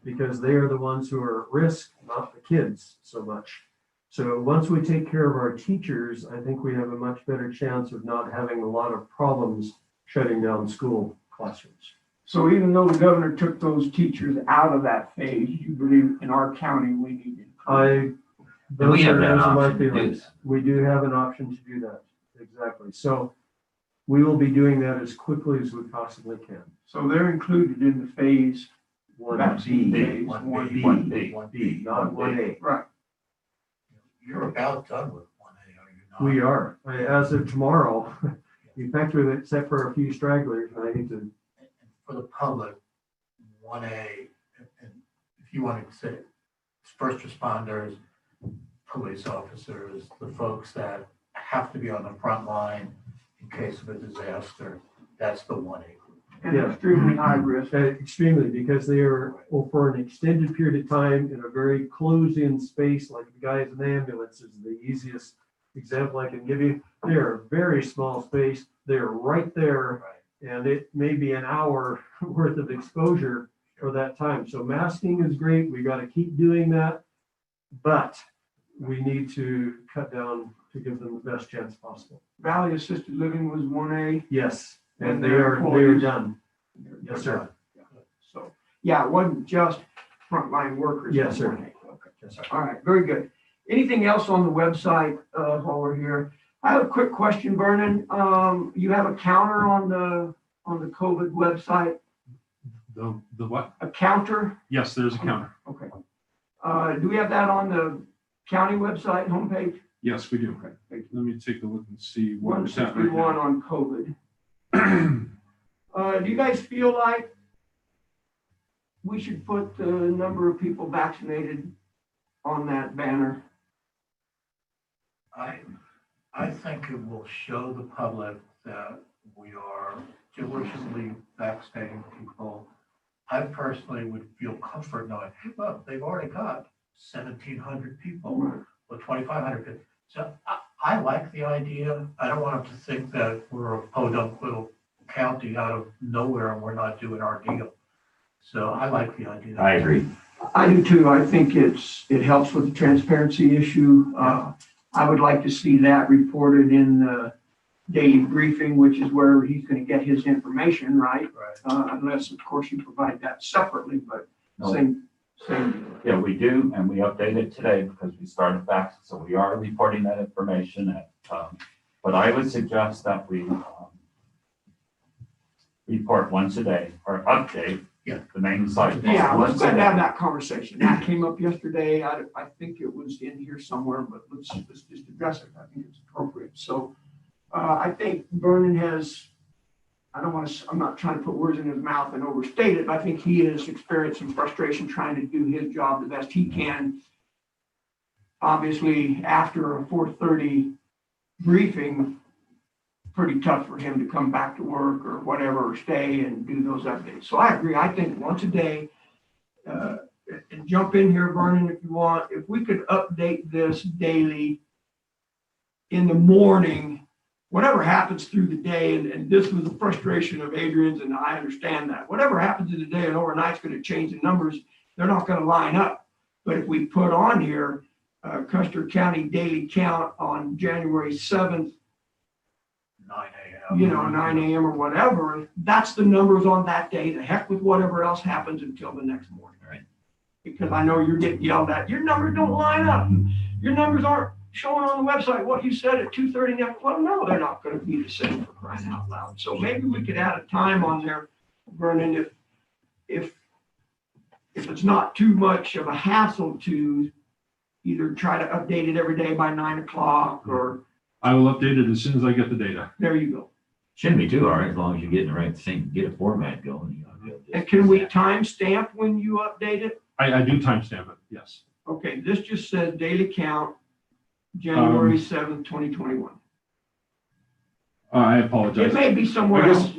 Because they are the ones who are at risk, not the kids so much. So once we take care of our teachers, I think we have a much better chance of not having a lot of problems shutting down school classrooms. So even though the governor took those teachers out of that phase, you believe in our county, we need to include And we have that those are my option to do feelings. that. We do have an option to do that, exactly. So we will be doing that as quickly as we possibly can. So they're included in the phase, 1B, phase, 1B, 1B, 1B, not 1A. right? You're about done with 1A, are you not? We are, as of tomorrow, effectively, except for a few stragglers, and I need to, And for the public, 1A, and if you want to say, first responders, police officers, the folks that have to be on the front line in case of a disaster, that's the 1A group. And Yeah. extremely high risk. extremely, because they are, for an extended period of time in a very closed-in space, like the guys in the ambulance is the easiest example I can give you. They're a very small space, they're right there, and it may be an hour worth of exposure for that time. So masking is great, we got to keep doing that. but we need to cut down to give them the best chance possible. Valley Assisted Living was 1A. Yes, and And they their are employees. done. Yes, sir. So, yeah, it wasn't just frontline workers. Yes, sir. 1A. Okay. Yes, sir. All right, very good. Anything else on the website while we're here? I have a quick question, Vernon. You have a counter on the COVID website? The what? A counter? Yes, there's a counter. Okay. Do we have that on the county website homepage? Yes, we do. Thank Let me take a look and see what it's at right 161 now. on COVID. Do you guys feel like we should put the number of people vaccinated on that banner? I think it will show the public that we are diligently vaccinating people. I personally would feel comfort knowing, well, they've already got 1,700 people or 2,500 people. So I like the idea. I don't want them to think that we're a podunk little county out of nowhere and we're not doing our deal. So I like the idea. I agree. I do too. I think it helps with the transparency issue. I would like to see that reported in the daily briefing, which is where he's going to get his information, right? Right. Unless, of course, you provide that separately, but No. same. Yeah, we do, and we update it today because we started back, so we are reporting that information at, but I would suggest that we report once a day or update the main site. Yeah, let's Once go a ahead and day. have that conversation. That came up yesterday. I think it was in here somewhere, but let's just address it. I think it's appropriate. So I think Vernon has, I'm not trying to put words in his mouth and overstate it, but I think he has experienced some frustration trying to do his job the best he can. Obviously, after a 4:30 briefing, pretty tough for him to come back to work or whatever, or stay and do those updates. So I agree. I think once a day, and jump in here, Vernon, if you want, if we could update this daily in the morning, whatever happens through the day, and this was the frustration of Adrian's, and I understand that. Whatever happens in the day and overnight's going to change the numbers. They're not going to line up. But if we put on here, Custer County daily count on January 7th, 9 a.m. 9 a.m. or whatever, that's the numbers on that day. The heck with whatever else happens until the next morning. Right. Because I know you're getting yelled at. Your numbers don't line up. Your numbers aren't showing on the website what you said at 2:30. Well, no, they're not going to be the same, for crying out loud. So maybe we could add a time on there, Vernon, if it's not too much of a hassle to either try to update it every day by 9 o'clock, or I will update it as soon as I get the data. there you go. Shouldn't be too hard as long as you're getting the right thing, get a format going. You know, just- And can we timestamp when you update it? I do timestamp it, yes. Okay, this just says daily count, January 7th, 2021. I It apologize. may be somewhere I else.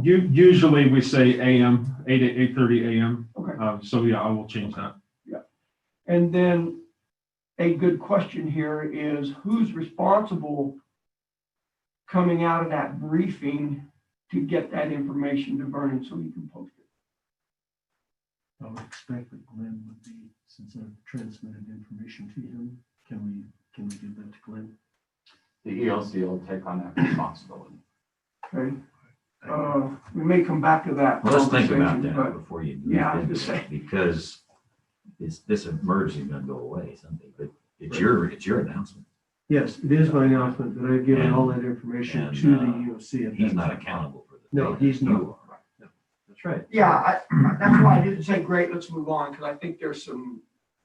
guess, usually we say AM, 8 to 8:30 AM. Okay. So yeah, I will change that. And then a good question here is, who's responsible coming out of that briefing to get that information to Vernon so he can post it? I would expect that Glenn would be, since I've transmitted information to him, can we give that to Glenn? The ELC will take on that responsibility. Okay. We may come back to that. Well, let's think about conversation, that but before you. yeah, I was move gonna say. into it, because this emergency is gonna go away someday, but it's your announcement. Yes, it is my announcement that I've given all that information And, to the EOC. at He's that not time. accountable for the. No, data. he's not. You are. No, That's right. Yeah, that's why I didn't say, great, let's move on, because I think there's some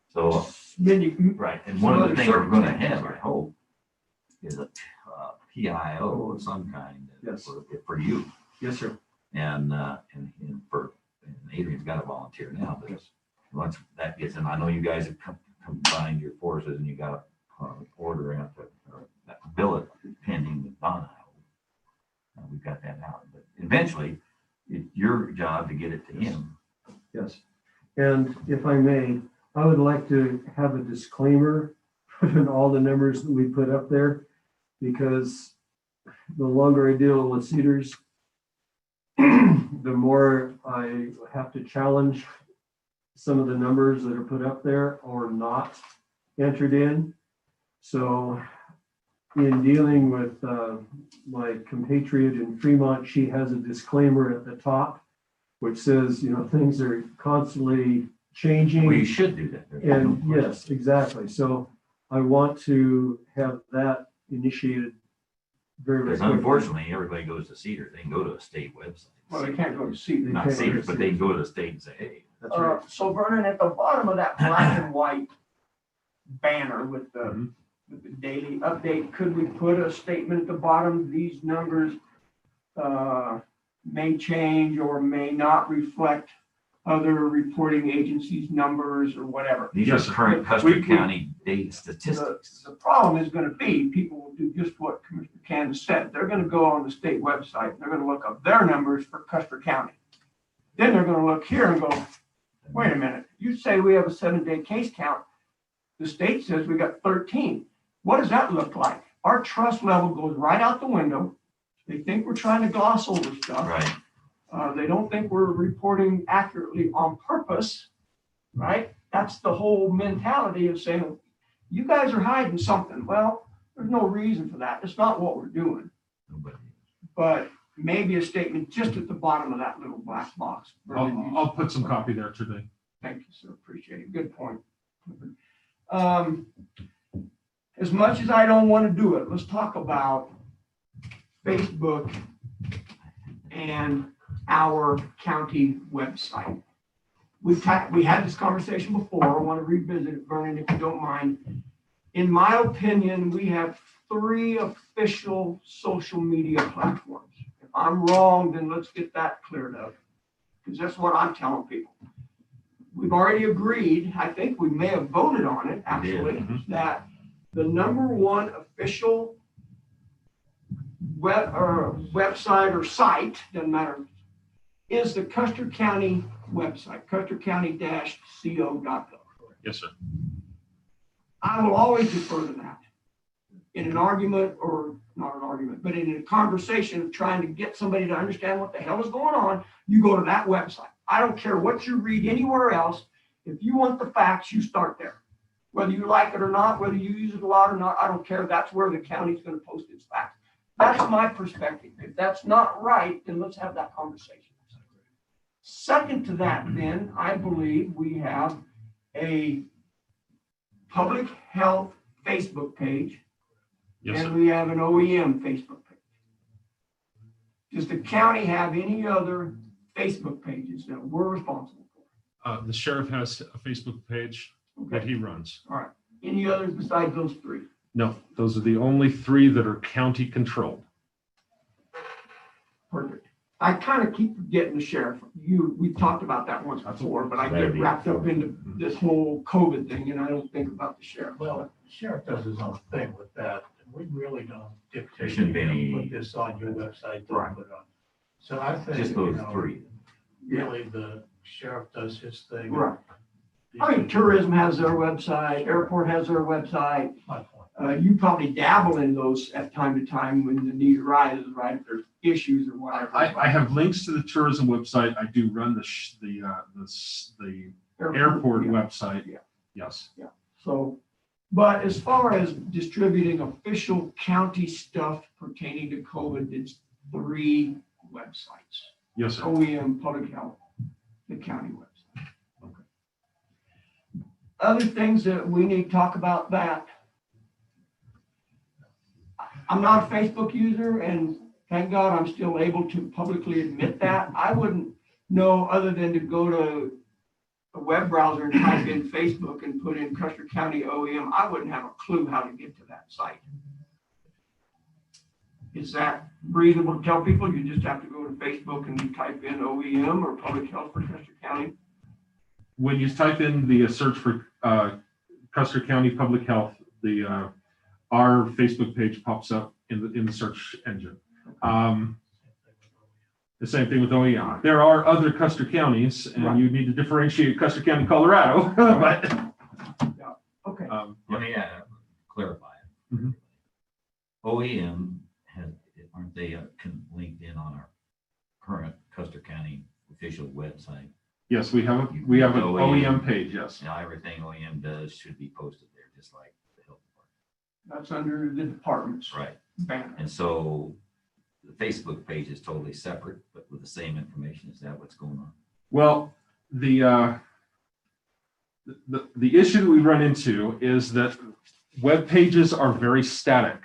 So, many. right, and one of the Some things we're gonna circumstances. have, I hope, is a PIO of some kind. Yes. For you, Yes, sir. and Adrian's got a volunteer now, but once that gets in, I know you guys have combined your forces and you got order out that bill it pending with Donna. We've got that out, but eventually it's your job to get it to him. Yes. And if I may, I would like to have a disclaimer in all the numbers that we put up there, because the longer I deal with Cedars, the more I have to challenge some of the numbers that are put up there are not entered in. So in dealing with my compatriot in Fremont, she has a disclaimer at the top, which says, things are constantly changing. Well, you should do that. There's no And question. yes, exactly. So I want to have that initiated very, very Because quickly. unfortunately, everybody goes to Cedar, they can go to a state website. Well, they can't go to see. They Not can't go to Cedar, but they can go to the state and say, hey, That's right. So Vernon, at the bottom of that black and white banner with Mhm. the daily update, could we put a statement at the bottom? These numbers may change or may not reflect other reporting agencies' numbers or whatever. these Yes, are sir. current Custer We- County data statistics. The problem is gonna be, people will do just what Commissioner Candace said. They're gonna go on the state website, they're gonna look up their numbers for Custer County. Then they're gonna look here and go, wait a minute, you say we have a 7-day case count. The state says we got 13. What does that look like? Our trust level goes right out the window. They think we're trying to gloss over stuff. Right. They don't think we're reporting accurately on purpose, right? That's the whole mentality of saying, you guys are hiding something. Well, there's no reason for that. It's not what we're doing. Nobody. But maybe a statement just at the bottom of that little black box. I'll put some copy there today. Thank you, sir. Appreciate it. Good point. As much as I don't want to do it, let's talk about Facebook and our county website. We had this conversation before. I want to revisit it, Vernon, if you don't mind. In my opinion, we have 3 official social media platforms. If I'm wrong, then let's get that cleared up, because that's what I'm telling people. We've already agreed, I think we may have voted on it, actually, Mhm. that the #1 official website or site, doesn't matter, is the Custer County website, custercounty-co.gov. Yes, sir. I will always defer to that. In an argument, or not an argument, but in a conversation of trying to get somebody to understand what the hell is going on, you go to that website. I don't care what you read anywhere else. If you want the facts, you start there. Whether you like it or not, whether you use it a lot or not, I don't care. That's where the county's going to post its facts. That's my perspective. If that's not right, then let's have that conversation. Second to that, then, I believe we have a public health Facebook page, Yes, sir. and we have an OEM Facebook page. Does the county have any other Facebook pages that we're responsible for? The sheriff has a Facebook page that Okay, he runs. all right. Any others besides those 3? No, those are the only 3 that are county controlled. Perfect. I kind of keep forgetting the sheriff. We talked about that once before, but I get wrapped up into this whole COVID thing and I don't think about the sheriff. Well, the sheriff does his own thing with that. We really don't There dictate, shouldn't be you know, any- put this on your website, Right. don't put it on. So I think, Just you those know, 3. really the sheriff does his thing. Right. I mean, tourism has their website, airport has their website. My point. You probably dabble in those at time to time when the need arises, right? If there's issues or whatever. I have links to the tourism website. I do run the airport Yeah. website. Yeah. Yes. So, but as far as distributing official county stuff pertaining to COVID, it's 3 websites. Yes, sir. OEM, Public Health, the county website. Okay. Other things that we need to talk about that. I'm not a Facebook user, and thank God I'm still able to publicly admit that. I wouldn't know other than to go to a web browser and type in Facebook and put in Custer County OEM. I wouldn't have a clue how to get to that site. Is that reasonable to tell people? You just have to go to Facebook and you type in OEM or Public Health for Custer County? When you type in the search for Custer County Public Health, our Facebook page pops up in the search engine. The same thing with OEM. There are other Custer counties, and Right. you need to differentiate Custer County, Colorado. But Okay, Let me clarify it. Mhm. OEM aren't they linked in on our current Custer County official website? Yes, we have an OEM page, yes. Now, everything OEM does should be posted there, just like the health department. That's under the department's Right. banner. And so the Facebook page is totally separate, but with the same information. Is that what's going on? Well, the issue that we run into is that web pages are very static.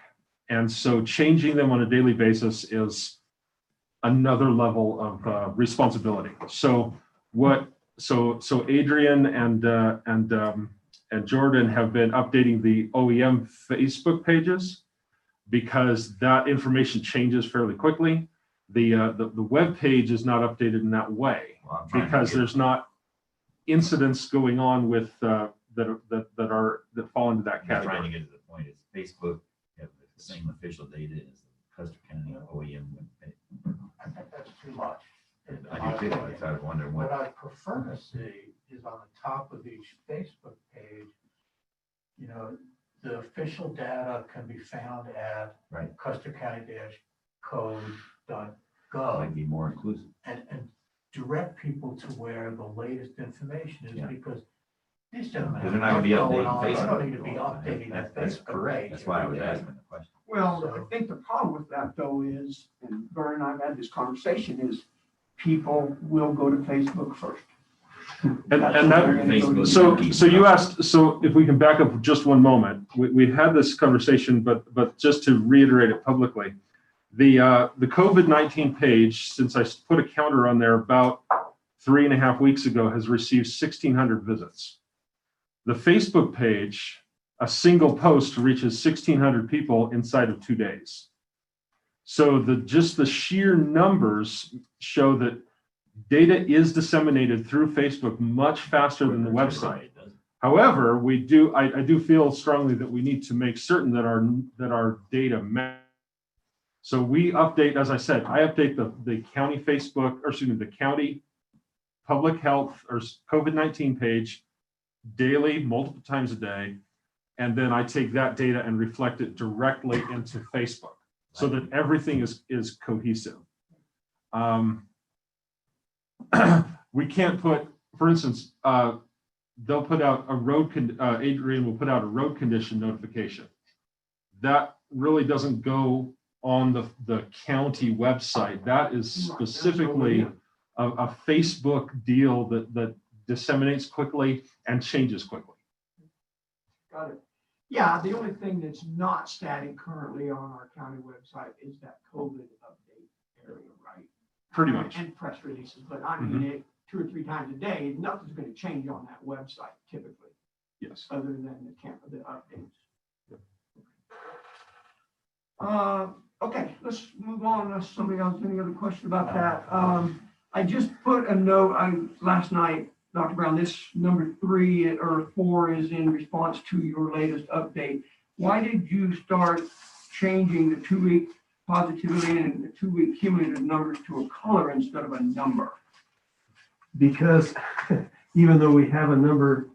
And so changing them on a daily basis is another level of responsibility. So Adrian and Jordan have been updating the OEM Facebook pages because that information changes fairly quickly. The web page is not updated in that way Well, I'm trying to because get- there's not incidents going on with that fall into that I'm trying to category. get to the point, is Facebook have the same official data as the Custer County OEM webpage? I think that's too much. in I my do too, opinion. I was wondering What what, I prefer to see is on the top of each Facebook page, you know, the official data can be found at Right. custercounty-code.gov might be more inclusive. and direct people to where the latest information is, Yeah. because these gentlemen. Because they're not gonna be updating They don't Facebook. need to be updating that That's Facebook correct. page That's why I every was day. asking the question. Well, I think the problem with that though is, and Vern and I've had this conversation, is people will go to Facebook first. And That's that, where they're gonna go to. so you asked, so if we can back up just one moment, we had this conversation, but just to reiterate it publicly, the COVID-19 page, since I put a counter on there about 3.5 weeks ago, has received 1,600 visits. The Facebook page, a single post reaches 1,600 people inside of 2 days. So just the sheer numbers show that data is disseminated through Facebook much faster than the website. However, I do feel strongly that we need to make certain that our data match. So we update, as I said, I update the county Facebook, or excuse me, the county public health or COVID-19 page daily, multiple times a day. And then I take that data and reflect it directly into Facebook so that everything is cohesive. We can't put, for instance, they'll put out Adrian will put out a road condition notification. That really doesn't go on the county website. That is specifically a Facebook deal that disseminates quickly and changes quickly. Got it. Yeah, the only thing that's not static currently on our county website is that COVID update area, right? Pretty much. And press releases, but I mean, it 2 or 3 times a day, nothing's gonna change on that website typically, Yes. other than the updates. Okay, let's move on, unless somebody else, any other question about that? I just put a note, last night, Dr. Brown, this number 3 or 4 is in response to your latest update. Why did you start changing the 2-week positivity and the 2-week cumulative numbers to a color instead of a number? Because even though we have a number,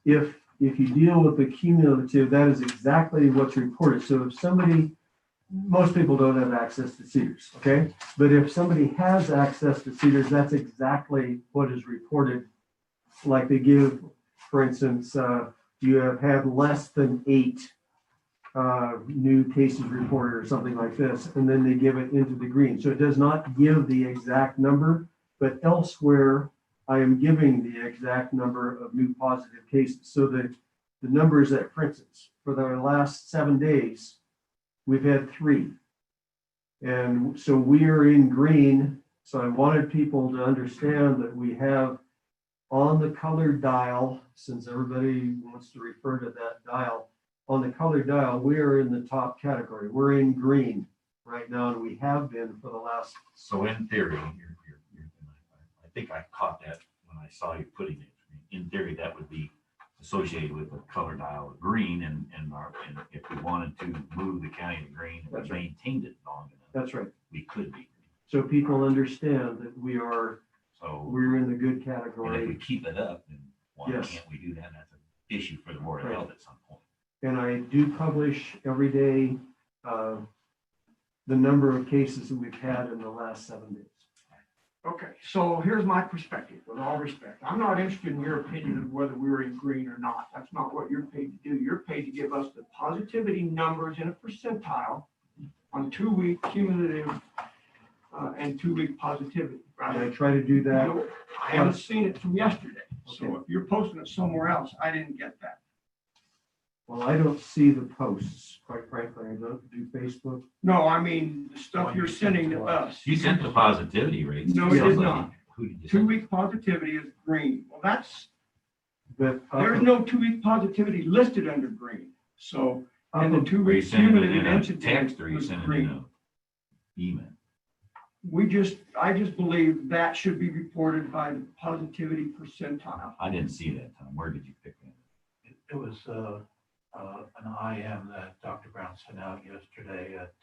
if you deal with the cumulative, that is exactly what's reported. So if most people don't have access to Cedars, okay? But if somebody has access to Cedars, that's exactly what is reported. Like they give, for instance, you have had less than 8 new cases reported or something like this, and then they give it into the green. So it does not give the exact number, but elsewhere I am giving the exact number of new positive cases. So that the numbers that, for instance, for the last 7 days, we've had 3. And so we are in green. So I wanted people to understand that we have on the colored dial, since everybody wants to refer to that dial, on the colored dial, we are in the top category. We're in green right now, and we have been for the last. So in theory, I think I caught that when I saw you putting it. In theory, that would be associated with the color dial of green, and if we wanted to move the county to green and That's right. maintained it long enough, That's right. we could be. So people understand that we're in the good And if we category. keep it up, then why Yes. can't we do that? That's an issue for the Board of Right. Health at some point. And I do publish every day the number of cases that we've had in the last 7 days. Okay, so here's my perspective, with all respect. I'm not interested in your opinion of whether we're in green or not. That's not what you're paid to do. You're paid to give us the positivity numbers in a percentile on 2-week cumulative and 2-week positivity, And I right? try to do that. I haven't seen it from yesterday, so Okay. if you're posting it somewhere else, I didn't get that. Well, I don't see the posts, quite frankly. I don't do Facebook. No, I mean, the stuff you're sending to us. You sent the positivity rates. No, we did Sounds like- not. Who did you send? 2-week positivity is green. Well, But there's no 2-week positivity listed under green. So, and the up- Are you 2-week sending it cumulative in a incident text or are you was sending it green. in a email? I just believe that should be reported by the positivity percentile. I didn't see that, Tom. Where did you pick that? It was an IM that Dr. Brown sent out yesterday at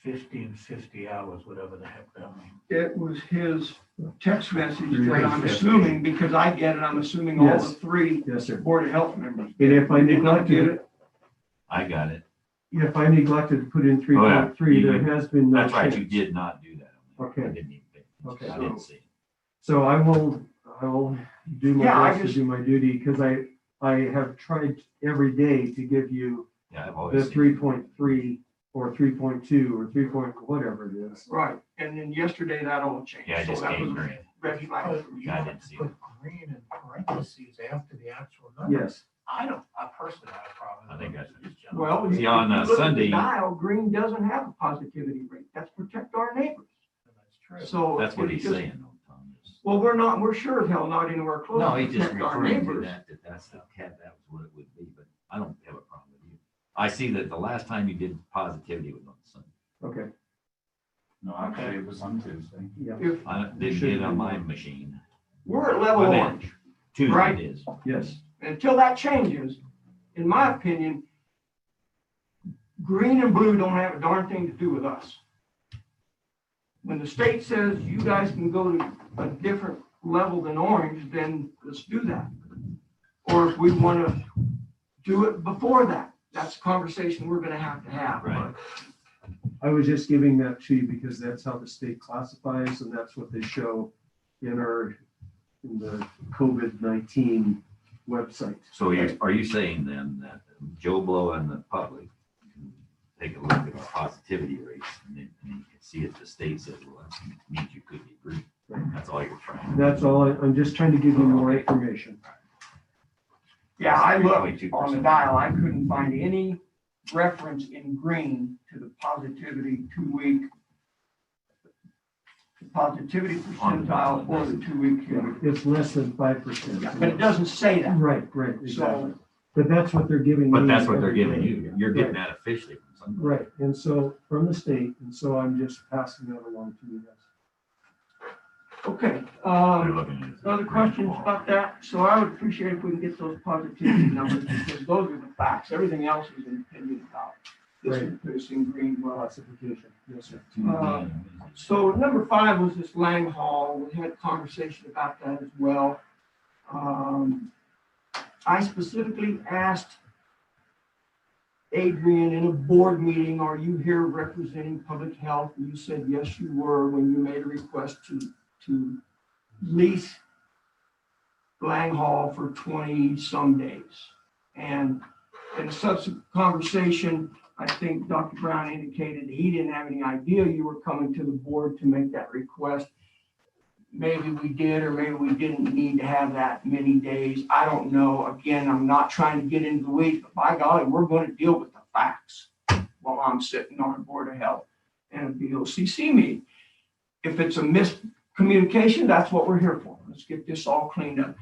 1550 hours, whatever the heck that means. It was his text message that I'm 350. assuming, because I get it, I'm assuming all the Yes. 3 Yes, sir. Board of Health members. And if I You did not get neglected, it, I got it. if I neglected to put in Oh, yeah. 3.3, there You- has been no That's right. You change. did not do that. Okay. I didn't even pick. Okay. I didn't see it. So I will do my Yeah, I best to just- do my duty because I have tried every day to give you Yeah, I've the always. seen it. 3.3 or 3.2 or 3 whatever it is. right, and then yesterday that all changed. Yeah, I So just that came was a green. red flag. You I have didn't to see put green in parentheses after the actual number. Yes. I personally have a problem. I think that's- Well, See, if on, you look at the Sunday- dial, green doesn't have a positivity rate. That's protect our neighbors. That's true. So. That's what it's he's just- saying, though, Tom. is- Well, we're sure as hell not anywhere close No, to he's just protect our referring to neighbors. that's the cat, that was what it would be, but I don't have a problem with you. I see that the last time you did positivity was on Sunday. Okay. No, actually, it was on Tuesday. Yeah. If I didn't get it on my machine. we're at level Well, then- orange, Tuesday Right. it is. Yes. until that changes, in my opinion, green and blue don't have a darn thing to do with us. When the state says you guys can go to a different level than orange, then let's do that. Or if we want to do it before that, that's a conversation we're going to have. Right. I was just giving that to you because that's how the state classifies and that's what they show in the COVID-19 website. So are you saying then that Joe Blow and the public can take a look at our positivity rates and then you can see if the state says, well, that means you could be green. That's all you're trying. to do. That's all. I'm just trying to give you more information. Yeah, I looked 3.2%. on the dial, I couldn't find any reference in green to the positivity 2-week positivity percentile or the 2-week. It's less than 5%. Yeah, but it doesn't say that. Right, exactly. So, But that's what they're giving me. But that's what they're every giving day. you. You're getting that officially from somebody. Right, and so from the state, and so I'm just passing that along to you guys. okay, They're looking at it. other questions about that? So I would appreciate if we can get those positivity numbers, because those are the facts. Everything else is an opinion about this Right. would put us in green. Well, Classification, yes, sir. so number 5 was this Lang Hall. We had a conversation about that as well. I specifically asked Adrian in a board meeting, are you here representing public health? And you said, yes, you were, when you made a request to lease Lang Hall for 20 some days. And in a subsequent conversation, I think Dr. Brown indicated he didn't have any idea you were coming to the board to make that request. Maybe we did, or maybe we didn't need to have that many days. I don't know. Again, I'm not trying to get into the weeds, but by golly, we're going to deal with the facts while I'm sitting on a Board of Health and a BOCC meeting. If it's a miscommunication, that's what we're here for. Let's get this all cleaned up.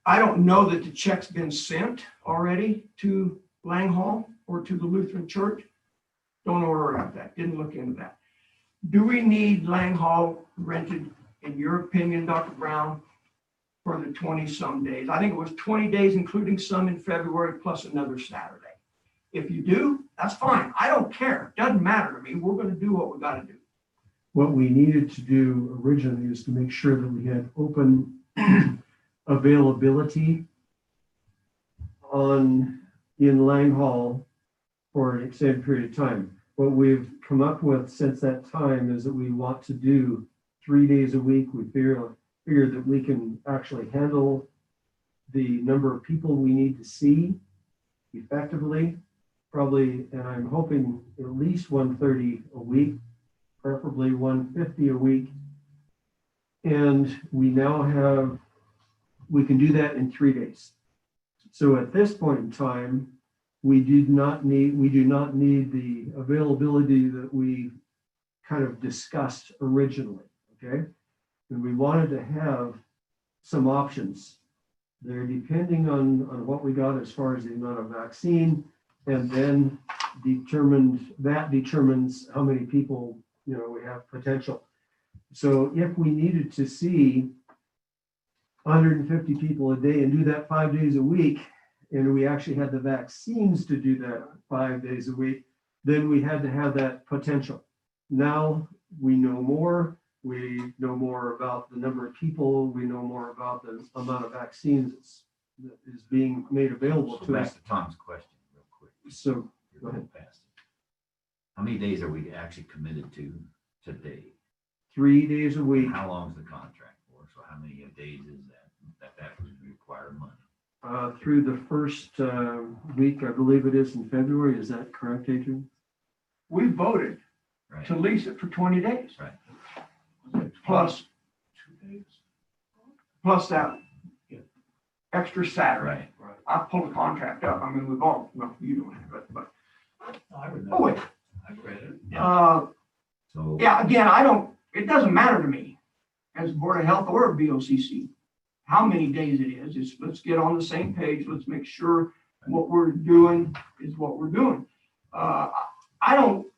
I don't know that the check's been sent already to Lang Hall or to the Lutheran Church. Don't know where we're at that. Didn't look into that. Do we need Lang Hall rented, in your opinion, Dr. Brown, for the 20-some days? I think it was 20 days, including some in February, plus another Saturday. If you do, that's fine. I don't care. Doesn't matter to me. We're going to do what we got to do. What we needed to do originally is to make sure that we had open availability in Lang Hall for an extended period of time. what we've come up with since that time is that we want to do 3 days a week. We figure that we can actually handle the number of people we need to see effectively, probably, and I'm hoping at least 130 a week, preferably 150 a week. And we can do that in 3 days. So at this point in time, we do not need the availability that we kind of discussed originally, okay? And we wanted to have some options there depending on what we got as far as the amount of vaccine, and then determines how many people, we have potential. So if we needed to see 150 people a day and do that 5 days a week, and we actually had the vaccines to do that 5 days a week, then we had to have that potential. Now we know more. We know more about the number of people. We know more about the amount of vaccines that is being made available So to back us. to Tom's question real quick. So You're go ahead. going past it. How many days are we actually committed to today? 3 days a week, How long is the contract for? So how many days is that would require money? through the first week, I believe it is in February. Is that correct, Adrian? We voted Right, to lease it for 20 days. right. Plus 2 days? plus that extra Saturday. Right. I pulled the contract up. I mean, we've all, no, you don't have it, but, I remember. oh, wait. I read it. So. Yeah, again, it doesn't matter to me as Board of Health or BOCC, how many days it is. It's, let's get on the same page. Let's make sure what we're doing is what we're doing.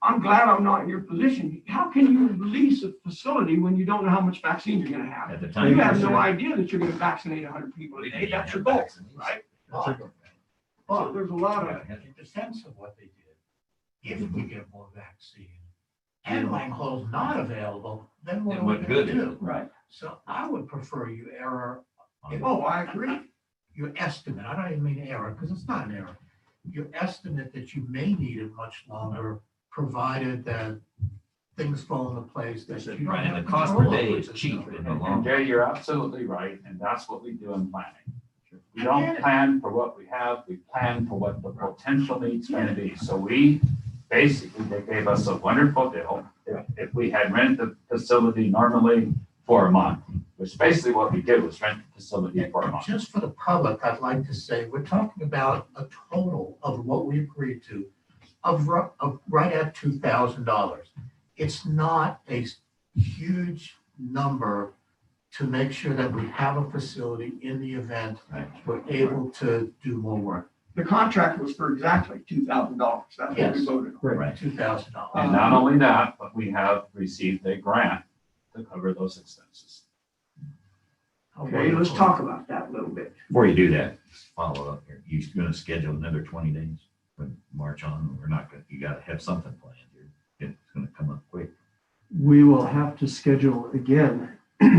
I'm glad I'm not in your position. How can you lease a facility when you don't know how much vaccine you're gonna have? At the time. You have no idea that you're gonna vaccinate 100 people a day. That's your goal, right? So there's a lot of, In defense of what they did, if we get more vaccine and Langhall's not available, then what Then are we what gonna good is do? it? right. So I would prefer you error, Oh, I agree. your estimate, I don't even mean error, because it's not an error. Your estimate that you may need it much longer, provided that things fall into place that you don't Right, and have the cost per control day over. is cheap in the And long Jay, run. you're absolutely right, and that's what we do in planning. We don't plan for what we have, we plan for what the potential needs going to be. So they gave us a wonderful deal. If we had rented the facility normally for a month, which basically what we did was rent the facility for a month. Just for the public, I'd like to say, we're talking about a total of what we agreed to of right at $2,000. It's not a huge number to make sure that we have a facility in the event Right. we're able to do more work. The contract was for exactly $2,000. That's what we Yes. voted on. Right. $2,000. And not only that, but we have received a grant to cover those expenses. Okay, let's talk about that a little bit. Before you do that, just follow up here. You gonna schedule another 20 days from March on? We're not gonna, you gotta have something planned here. It's gonna come up quick. We will have to schedule again,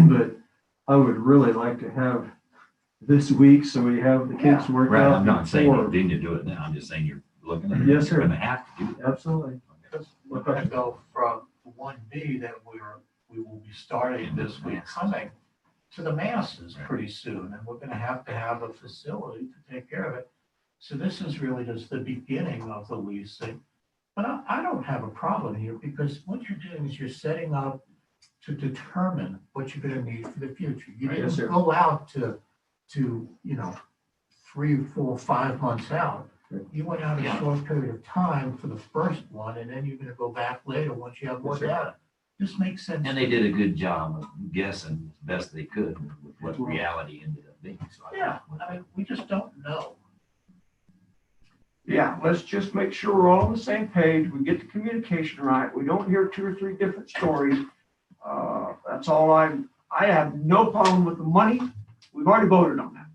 but I would really like to have this week so we have the kinks worked Right, out. I'm not saying before. you need to do it now. I'm just saying you're looking at it. Yes, sir. You're gonna have to do that. Absolutely. Because we're gonna go from 1B that we will be starting this week coming to the masses pretty soon, and we're gonna have a facility to take care of it. So this is really just the beginning of the leasing. But I don't have a problem here, because what you're doing is you're setting up to determine what you're gonna need for the future. You Yes, didn't sir. go out to 3, 4, 5 months out. You went out a Yeah. short period of time for the first one, and then you're gonna go back later once you have more Yes, sir. data. This makes sense. And they did a good job of guessing as best they could with what reality ended up being. So Yeah, I mean, we just don't know. Yeah, let's just make sure we're all on the same page. We get the communication right. We don't hear 2 or 3 different stories. That's all I have no problem with the money. We've already voted on that.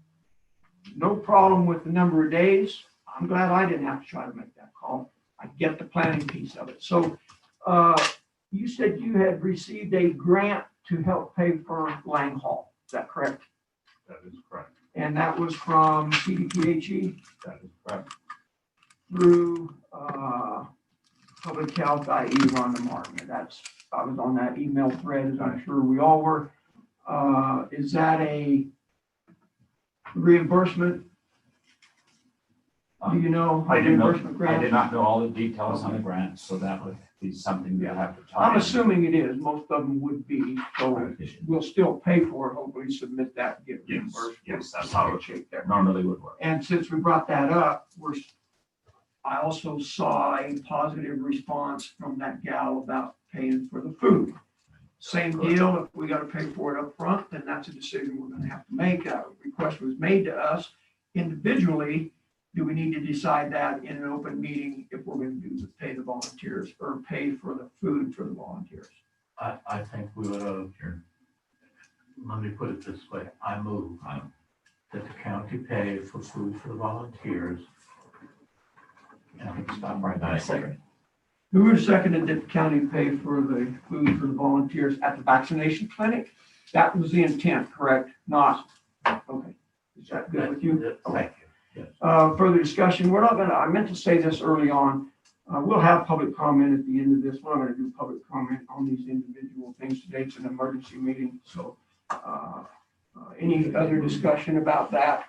No problem with the number of days. I'm glad I didn't have to try to make that call. I get the planning piece of it. So, you said you had received a grant to help pay for Lang Hall. Is that correct? That is correct. And that was from CDPHE That is correct. through, Public Health, i.e. Rhonda Martin. I was on that email thread, as I'm sure we all were. Is that a reimbursement? Do you know? I did reimbursement grant? not know all the details on the grant, so that would be something we'll have to talk. I'm assuming it is. Most of them would be, so we'll still pay for it, hopefully submit that, get reimbursed. Yes, that's how it Shape there. normally would work. And since we brought that up, I also saw a positive response from that gal about paying for the food. Same deal, if we gotta pay for it up front, then that's a decision we're gonna have to make. A request was made to us individually. Do we need to decide that in an open meeting if we're gonna pay the volunteers or pay for the food for the volunteers? I think we would have, let me put it this way, I move that the county pay for food for the volunteers. And I can stop right I there. second. Who seconded that the county pay for the food for the volunteers at the vaccination clinic? That was the intent, correct? Not, okay. Is that good with you? Thank you. Further discussion, we're not gonna, I meant to say this early on, we'll have public comment at the end of this. We're not gonna do public comment on these individual things today. It's an emergency meeting, so, any other discussion about that?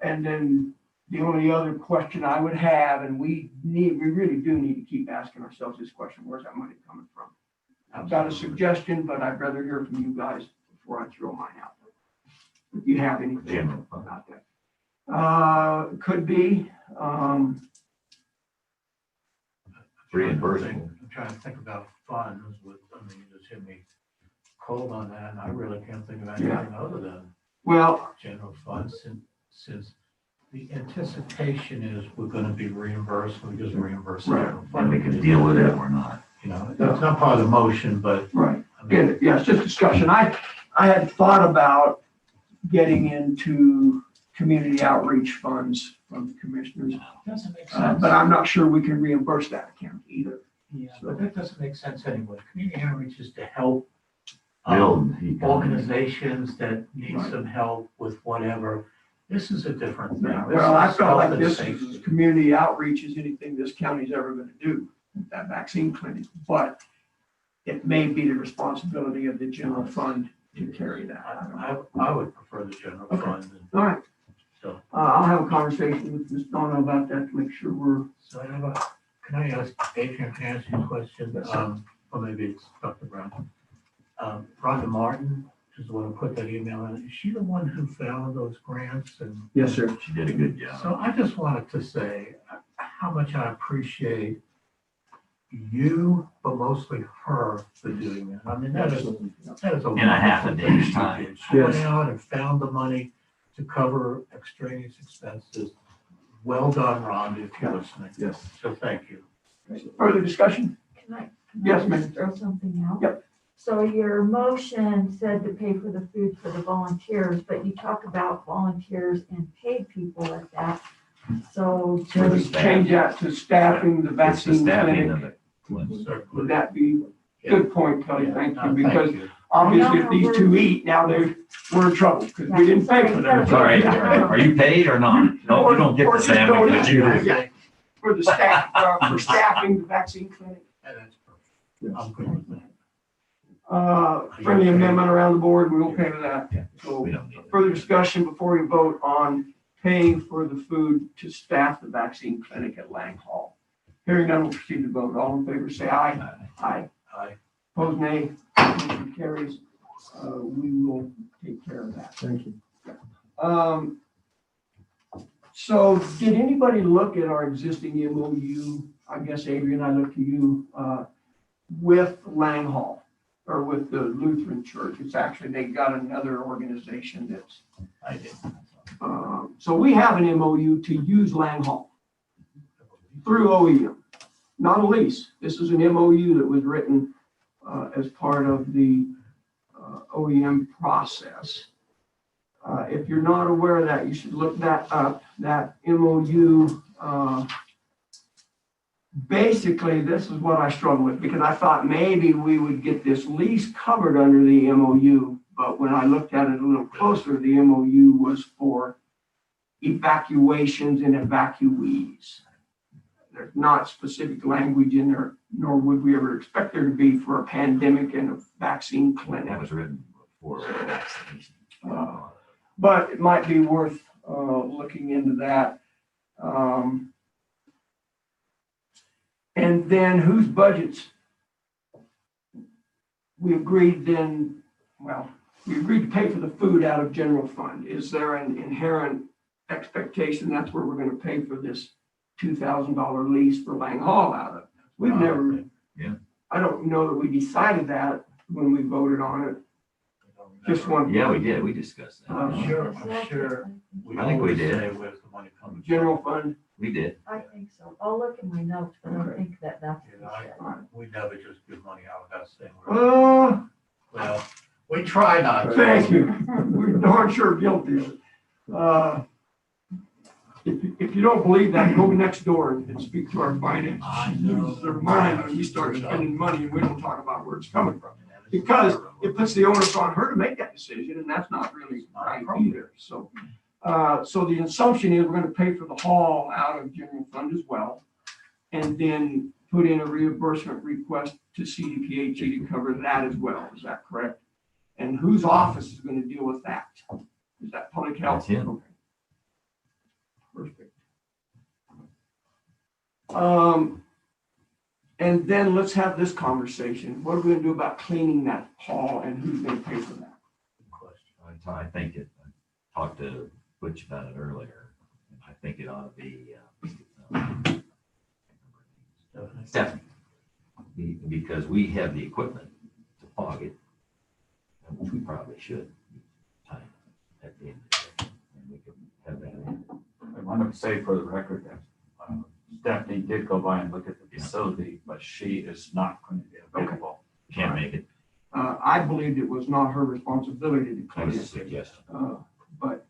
And then the only other question I would have, and we really do need to keep asking ourselves this question, where's that money coming from? I've got a suggestion, but I'd rather hear from you guys before I throw mine out there. If you have anything General fund. about that. Could be, Reimbursement. I'm trying to think about funds with, I mean, you just hit me cold on that, and I really can't think of anything other than well, general funds, since the anticipation is we're gonna be reimbursed, we just reimburse. the Right. general And fund. we can deal with it or not. You know, it's not part of the motion, but. right, I mean, get it, yeah, it's just discussion. I had thought about getting into community outreach funds from the commissioners, Doesn't make sense. but I'm not sure we can reimburse that account either. Yeah, but that doesn't make sense anyway. Community outreach is to help Build the economy. organizations that need Right. some help with whatever. This is a different thing. This Well, I is felt like health and this safety. is community outreach is anything this county's ever gonna do, with that vaccine clinic, but it may be the responsibility of the general fund to carry that. I don't know. I would prefer the general Okay. fund. and All right, So, I'll have a conversation with Ms. Donna about that to make sure we're, so I have a, can I ask, Adrian, can I ask you a question? Yes, sir. Or maybe it's Dr. Brown. Rhonda Martin is the one who put that email in. Is she the one who found those grants? And Yes, sir. She did a good job. so I just wanted to say how much I appreciate you, but mostly her for doing that. I mean, that is a. In a half a day's wonderful time. thing. She went Yes. out and found the money to cover extraneous expenses. Well done, Rhonda, if you're listening. Yes. So thank you. further discussion? Can I Yes, just ma'am. throw something out? Yep. So your motion said to pay for the food for the volunteers, but you talk about volunteers and paid people at that. So For the Just staff. change that to staffing the It's the vaccine staffing clinic. of the clinic. Would that be, good point, Kelly, thank you, because you. obviously if these two eat, now we're in trouble, because we didn't pay for them. All right, are you paid or not? No, you don't get Or the just don't sandwich. eat. You do. Okay. For the staff, for staffing the vaccine clinic. And that's perfect. I'm good with that. Friendly amendment around the board, we're okay with that. So We don't need it. further discussion before we vote on paying for the food to staff the vaccine clinic at Lang Hall. Hearing none, we'll proceed to vote. All in favor, say aye. Aye. Aye. Opposed, nay. Motion carries. We will take care of that. Thank you. So did anybody look at our existing MOU? I guess Adrian, I look to you, with Lang Hall or with the Lutheran Church. It's actually, they got another organization that's, I did. so we have an MOU to use Lang Hall through OEM, not a lease. This is an MOU that was written as part of the OEM process. If you're not aware of that, you should look that up. That MOU, basically, this is what I struggle with, because I thought maybe we would get this lease covered under the MOU, but when I looked at it a little closer, the MOU was for evacuations and evacuees. there's not specific language in there, nor would we ever expect there to be for a pandemic and a vaccine clinic. That was written before vaccination. But it might be worth looking into that. And then whose budgets? We agreed then, well, we agreed to pay for the food out of general fund. Is there an inherent expectation that's where we're gonna pay for this $2,000 lease for Lang Hall out of? We've never, Yeah. I don't know that we decided that when we voted on it. Just one. Yeah, we did. We discussed that. I'm sure. Is that- I think we always did. say where's the money coming from. General fund. We did. I think so. I'll look in my notes, but I don't Okay. think that that's. You know, what it said. We never just give money out without saying. Well, we try not to. Thank you. We're darn sure guilty of it. If you don't believe that, go next door and speak to our finance. I know. Lose their mind when you start spending money and we don't talk about where it's coming from. Because it puts the onus on her to make that decision, and that's not really right either. So, so the assumption is we're gonna pay for the hall out of general fund as well. And then put in a reimbursement request to CDPHE to cover that as well. Is that correct? And whose office is gonna deal with that? Is that public health? That's him. Okay. Perfect. And then let's have this conversation. What are we gonna do about cleaning that hall and who's gonna pay for that? I think it, I talked to Butch about it earlier. I think it ought to be Stephanie. Because we have the equipment to fog it, which we probably should time at the end of the day. And we can have that in. I want to say for the record that Stephanie did go by and look at the facility, but she is not going to be available. Can't make it. I believed it was not her responsibility to That clean was a it. suggestion. But,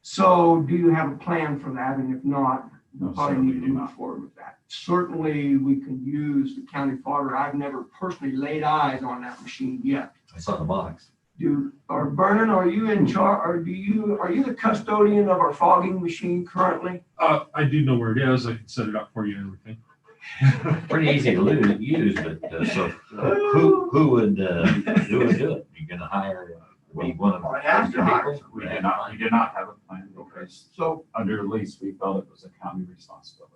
so do you have a plan for that? And if not, we No, probably certainly need to do move not. forward with that. Certainly, we can use the county fogger. I've never personally laid eyes on that machine yet. I saw the box. Vernon, are you in charge, or are you the custodian of our fogging machine currently? I do know where it is. I can set it up for you and everything. Pretty easy to use, but so who would do it? You're gonna hire be one of I have to hire people? We did not have a plan because So under lease, we felt it was a county responsibility.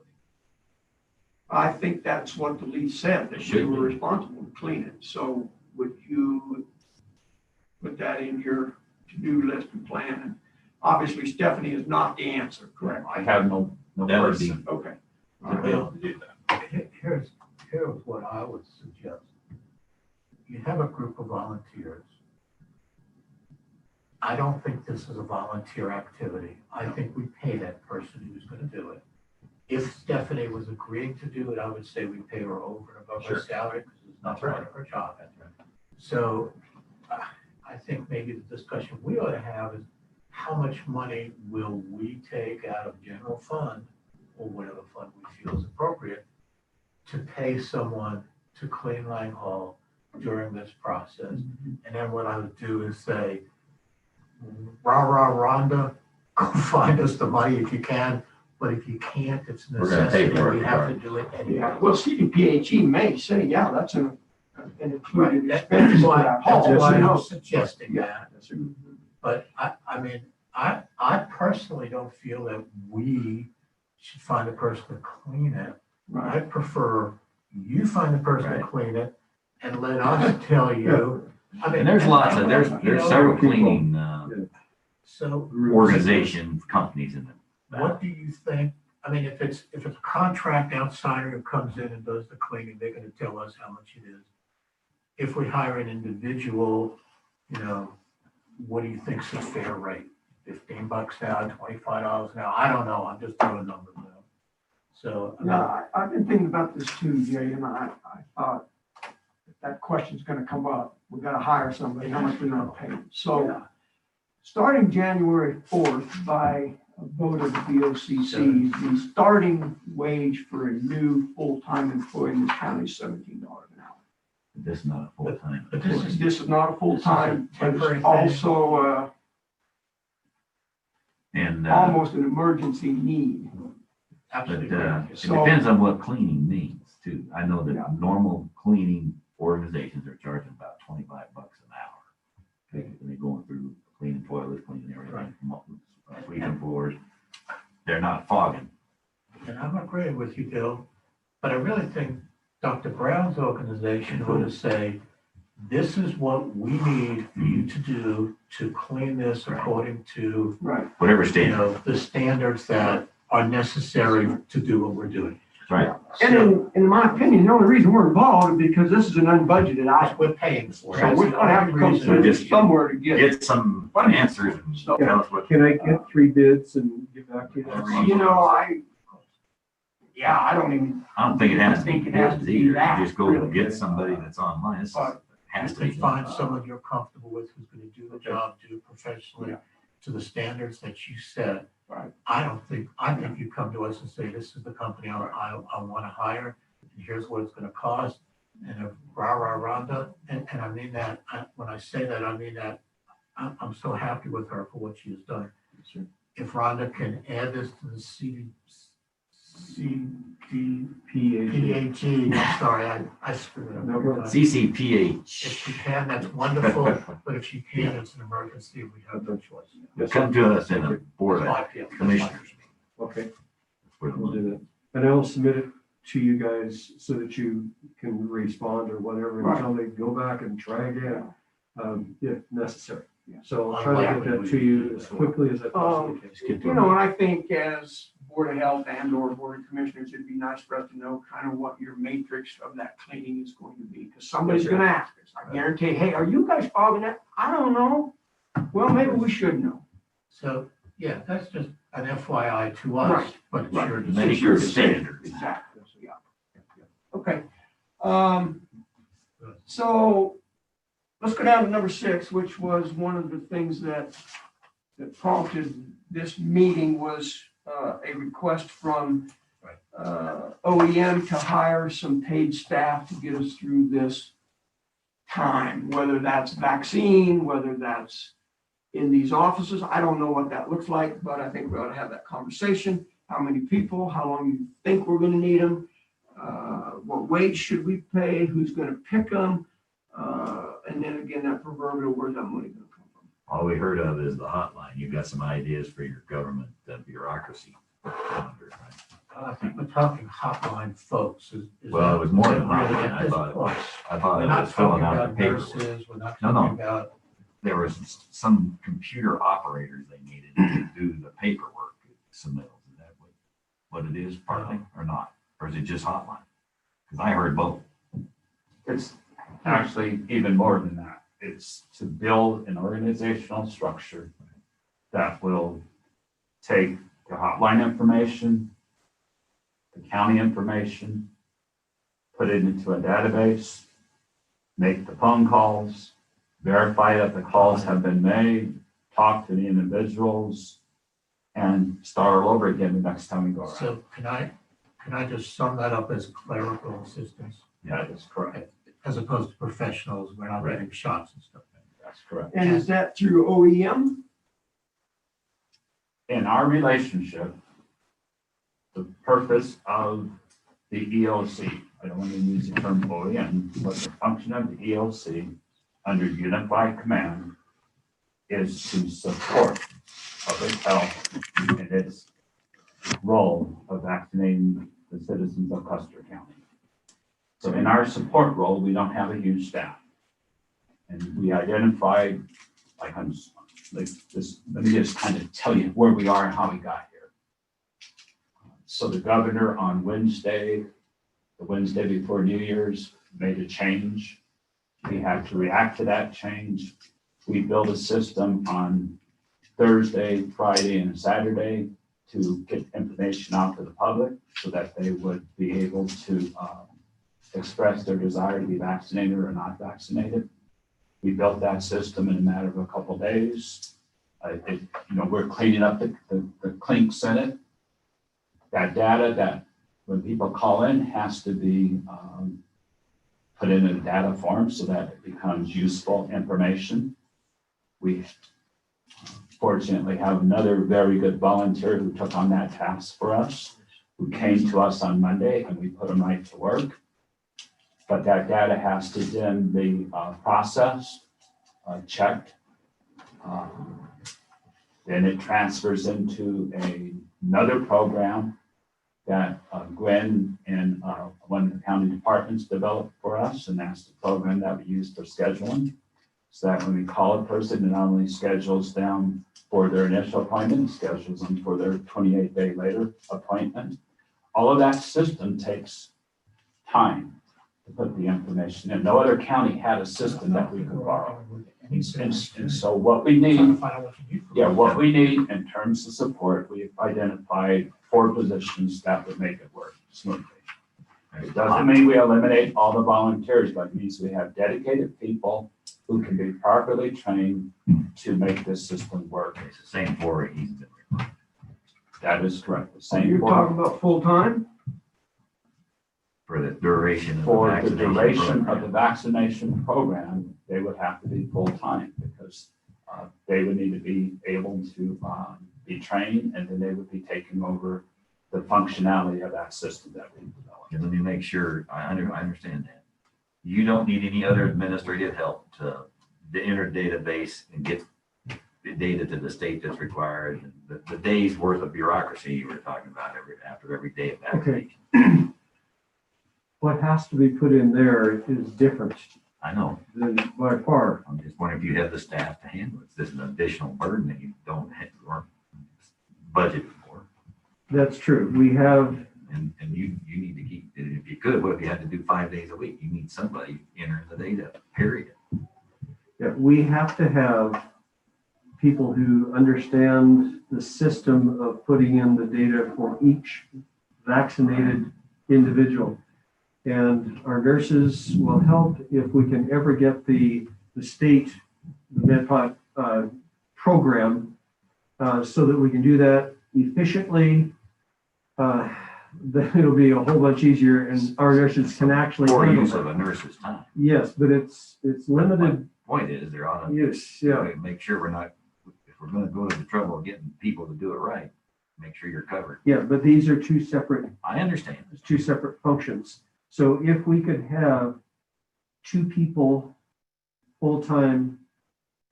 I think that's what the lease said, that we Should were be. responsible to clean it. So would you put that in your to-do list and plan? And obviously Stephanie is not the answer, correct? I have no That would be- person. Okay. To be able to do that. Here's what I would suggest. You have a group of volunteers. I don't think this is a volunteer activity. I think we pay that person who's gonna do it. If Stephanie was agreeing to do it, I would say we pay her over and above her Sure. salary because it's not That's right. part of her job. So I think maybe the discussion we ought to have is how much money will we take out of general fund or whatever fund we feel is appropriate to pay someone to clean Lang Hall during this process. And then what I would do is say, rah, rah, Rhonda, go find us the money if you can, but if you can't, it's a We're gonna pay necessity, for it, we have to right. do it Yeah, anyway. well, CDPHE may say, yeah, that's an included That's expense for why, that that's hall. why you I'm know. suggesting Yeah. that. But I mean, I personally don't feel that we should find a person to clean it. Right. I prefer you find the person to clean it and let us tell you. I mean, And there's lots of, you there's know, several cleaning So organization companies in it. what do you think? I mean, if it's a contract outsider who comes in and does the cleaning, they're gonna tell us how much it is. If we hire an individual, what do you think's a fair rate? $15 an hour, $25 an hour? I don't know. I'm just throwing numbers out. So. Yeah, I've been thinking about this too, Jay, and I thought if that question's gonna come up, we gotta hire somebody, how much we gonna pay them? So, starting January 4th, by a vote of the BOCC, the starting wage for a new full-time employee in this county is $17 an hour. This is not a full-time. But this is, This is not a full-time, This is a but temporary it's thing. also And almost an emergency need. Absolutely. But agree. it So- depends on what cleaning means too. I know that normal cleaning organizations are charging about $25 an hour. They're going through cleaning toilets, cleaning everything, sweeping floors. They're not fogging. And I'm agreeing with you, Bill, but I really think Dr. Brown's organization ought to say, this is what we need for you to do to clean this according to, Right. Whatever you standard. know, the standards that are necessary to do what we're doing. That's right. And in my opinion, the only reason we're involved is because this is an unbudgeted item. We're paying for it. So we're gonna have to come through somewhere to get it. Get some answers and tell us what. Can I get 3 bids and get back to you? You know, I don't even, I don't think it has to be I think it has to bids be either. that, You just go and really. get somebody that's online. This But has If to they be. find someone you're comfortable with who's gonna do the job, do it professionally, Yeah. to the standards that you set. Right. I think you come to us and say, this is the company I wanna hire, and here's what it's gonna cost. And if Rhonda, and I mean that, when I say that, I mean that, I'm so happy with her for what she has done. If Rhonda can add this to the PAG, I'm sorry, I screwed it up. No problem. If CCPH. she can, that's wonderful, but if she can't, it's an emergency, we have no choice. Come to us in a board It's of 5 p.m. commissioners. Okay, We're the we'll ones. do that. And I'll submit it to you guys so that you can respond or whatever until they go back and try again, if necessary. Yeah. So I'll try to get that to you as quickly as I possibly can. Just get to you know, and I think as Board of Health and or Board of Commissioners, it'd be nice for us to know kind of what your matrix of that cleaning is going to be. Because somebody's gonna ask us, I guarantee, hey, are you guys fogging that? I don't know. Well, maybe we should know. So, yeah, that's just an FYI to us, Right, but it's right. your Make decision. your standards. Exactly, so, yeah. Okay. So let's go down to number 6, which was one of the things that prompted this meeting was a request from OEM to hire some paid staff to get us through this time, whether that's vaccine, whether that's in these offices. I don't know what that looks like, but I think we ought to have that conversation. How many people, how long you think we're gonna need them? What wage should we pay? Who's gonna pick them? And then again, that proverbial, where's that money gonna come from? All we heard of is the hotline. You've got some ideas for your government bureaucracy. I think we're talking hotline folks. Is Well, it was more than really hotline. at I this thought it point? I thought We're it not was filling talking out the about paperwork. nurses, we're not No, talking about, There was some computer operators they needed to do the paperwork submittals. Is that what it is partly or not? Or is it just hotline? Because I heard both. It's actually even more than that. It's to build an organizational structure that will take the hotline information, the county information, put it into a database, make the phone calls, verify that the calls have been made, talk to the individuals, and start all over again the next time we go around. so can I just sum that up as clerical assistance? That is correct. As opposed to professionals, we're not getting shots and stuff. That's correct. And is that through OEM? In our relationship, the purpose of the EOC, I don't want to use the term OEM, but the function of the EOC under unified command is to support public health in its role of vaccinating the citizens of Custer County. So in our support role, we don't have a huge staff. And we identified, like let me just kind of tell you where we are and how we got here. So the governor on Wednesday, the Wednesday before New Year's, made a change. We had to react to that change. We built a system on Thursday, Friday, and Saturday to get information out to the public so that they would be able to express their desire to be vaccinated or not vaccinated. We built that system in a matter of a couple of days. We're cleaning up the clinks in it. That data that when people call in has to be put in a data form so that it becomes useful information. We fortunately have another very good volunteer who took on that task for us. who came to us on Monday and we put them right to work. But that data has to then be processed, checked. Then it transfers into another program that Gwen and one of the county departments developed for us, and that's the program that we use for scheduling. So that when we call a person, it not only schedules them for their initial appointment, it schedules them for their 28-day later appointment. All of that system takes time to put the information in. No other county had a system that we could borrow. And so what we need, what we need in terms of support, we've identified 4 positions that would make it work smoothly. It doesn't mean we eliminate all the volunteers, but it means we have dedicated people who can be properly trained to make this system work. It's the same 4 he's been required. That is correct. The So same you're talking about full-time? For the duration of the for the vaccination duration of program. the vaccination program, they would have to be full-time because they would need to be able to be trained, and then they would be taking over the functionality of that system that we developed. And let me make sure, I understand that. You don't need any other administrative help to enter database and get the data to the state that's required. The day's worth of bureaucracy you were talking about after every day of vaccination. What has to be put in there is different I know. than by far. I'm just wondering if you have the staff to handle it. This is an additional burden that you don't have or budget for. That's true. We have, And you need to keep, if you could, what if you had to do 5 days a week? You need somebody entering the data, period. we have to have people who understand the system of putting in the data for each vaccinated individual. And our nurses will help if we can ever get the state, the MedPod program, so that we can do that efficiently. Then it'll be a whole bunch easier and our nurses can actually For handle use of it. a nurse's time. Yes, but it's limited Point is, there ought to use, yeah. make sure we're not, if we're gonna go to the trouble of getting people to do it right, make sure you're covered. Yeah, but these are two separate functions. So if we could have 2 people full-time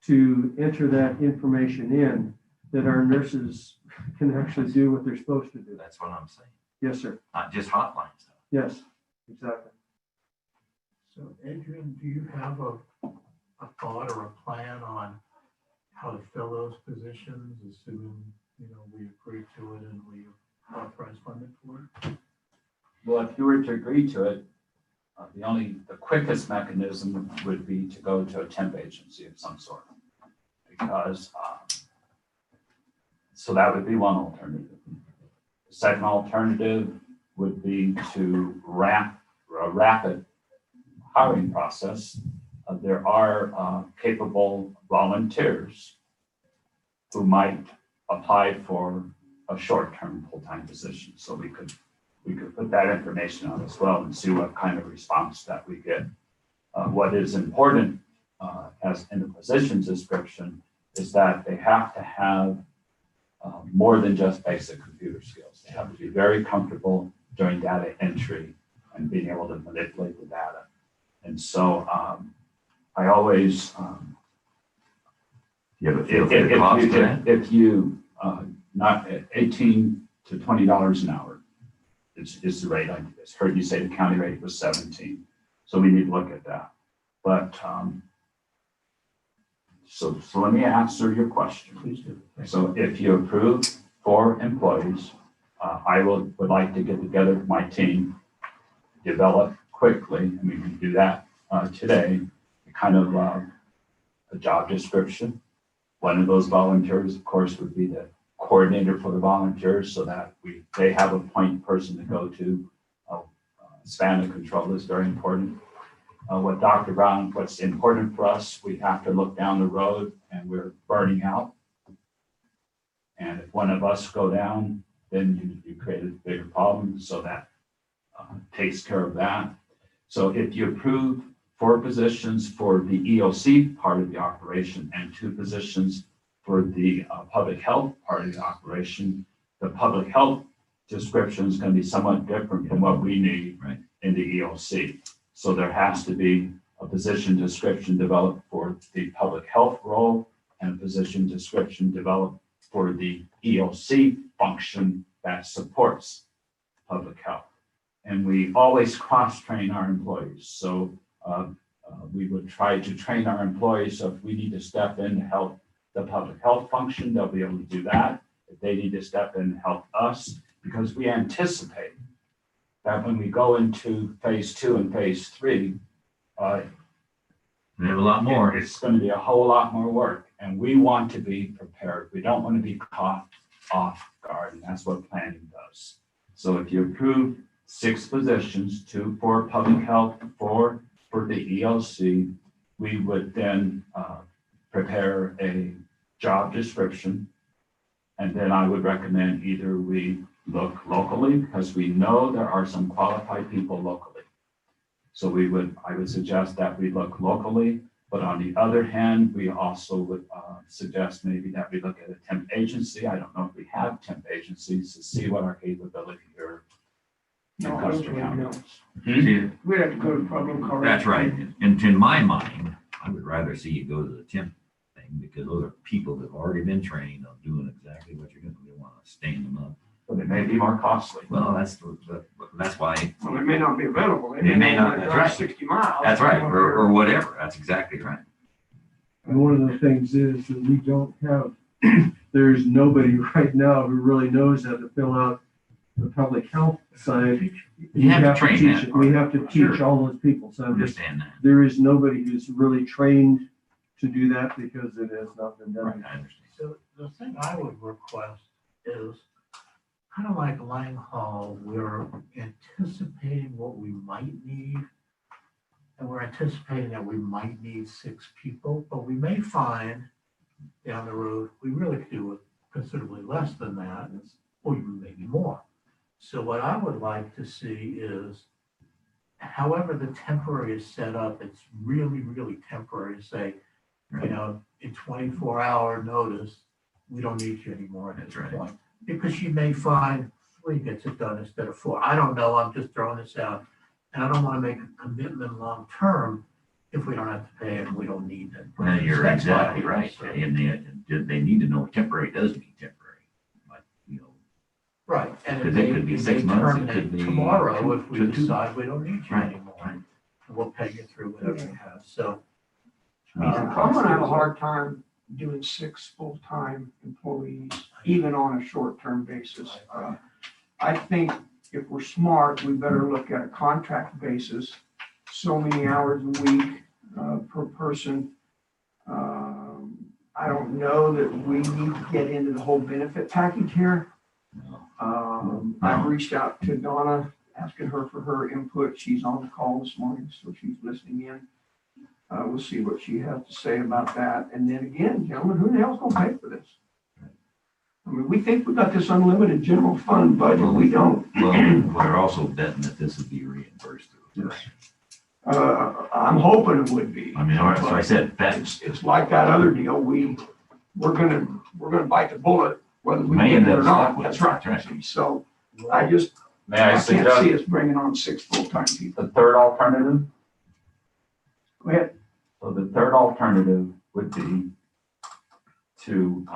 to enter that information in, that our nurses can actually do what they're supposed to do. That's what I'm saying. Yes, sir. Not just hotline stuff. Yes, exactly. So Adrian, do you have a thought or a plan on how to fill those positions, assuming, we agree to it and we authorize funding for it? Well, if you were to agree to it, the quickest mechanism would be to go to a temp agency of some sort. Because, so that would be one alternative. The second alternative would be to a rapid hiring process. There are capable volunteers who might apply for a short-term full-time position. So we could put that information on as well and see what kind of response that we get. What is important as in the position description is that they have to have more than just basic computer skills. They have to be very comfortable doing data entry and being able to manipulate the data. And so I always, You have a feel for the cost of that? if you, not $18 to $20 an hour is the rate. I heard you say the county rate was 17. So we need to look at that. But so let me answer your question. Please do. So if you approve 4 employees, I would like to get together with my team, develop quickly, and we can do that today, kind of a job description. One of those volunteers, of course, would be the coordinator for the volunteers so that they have a point person to go to. Span of control is very important. What Dr. Brown, what's important for us, we have to look down the road and we're burning out. And if one of us go down, then you create a bigger problem. So that takes care of that. So if you approve 4 positions for the EOC part of the operation and 2 positions for the public health part of the operation, the public health description is going to be somewhat different from what we need Right. in the EOC. So there has to be a position description developed for the public health role and a position description developed for the EOC function that supports public health. And we always cross-train our employees. So we would try to train our employees. So if we need to step in to help the public health function, they'll be able to do that. If they need to step in and help us, because we anticipate that when we go into phase 2 and phase 3, We have a lot more. it's going to be a whole lot more work, and we want to be prepared. We don't want to be caught off guard, and that's what planning does. So if you approve 6 positions, 2 for public health, 4 for the ELC, we would then prepare a job description. And then I would recommend either we look locally, because we know there are some qualified people locally. So I would suggest that we look locally, but on the other hand, we also would suggest maybe that we look at a temp agency. I don't know if we have temp agencies to see what our capability here in No, Custer absolutely County no. is. See, We'd have to go to public comment. that's right. And in my mind, I would rather see you go to the temp thing, because those are people that have already been trained on doing exactly what you're gonna do. Want to stand them up. But it may be more costly. Well, that's why, Well, it may not be available. It may not, only that's drive right. 60 miles. that's right, or whatever. That's exactly right. And one of the things is that we don't have, there's nobody right now who really knows how to fill out the public health side. You have to train teach that it. We part. have to teach Sure. all those people. So Understand that. there is nobody who's really trained to do that because it has not been done. I understand. So the thing I would request is kind of like Lang Hall, we're anticipating what we might need. And we're anticipating that we might need 6 people, but we may find down the road, we really could do with considerably less than that, or even maybe more. So what I would like to see is, however the temporary is set up, it's really, really temporary to say, you know, in 24-hour notice, we don't need you anymore at That's this right. point. Because you may find 3 gets it done instead of 4. I don't know, I'm just throwing this out. And I don't want to make a commitment long-term if we don't have to pay and we don't need it. Well, you're That's why exactly I right. also- And they need to know temporary does mean temporary. But, Right, and Because it it may, could be it 6 may months, it could terminate be tomorrow if we two- decide we don't need you Right, anymore. right. And we'll pay you through whatever you have, so. I'm gonna have a hard time doing 6 full-time employees, even on a short-term basis. I think if we're smart, we better look at a contract basis, so many hours a week per person. I don't know that we need to get into the whole benefit package here. I've reached out to Donna, asking her for her input. She's on the call this morning, so she's listening in. We'll see what she has to say about that. And then again, gentlemen, who the hell's gonna pay for this? I mean, we think we got this unlimited general fund budget. We don't. Well, we're also betting that this would be reimbursed. I'm hoping it would be. I mean, so I said bet. It's like that other deal. We're gonna bite the bullet whether we May get end it up or stuck not. with That's it. right. That's right. So I May I can't suggest see us bringing on 6 full-time people. the third alternative? Go ahead. So the third alternative would be to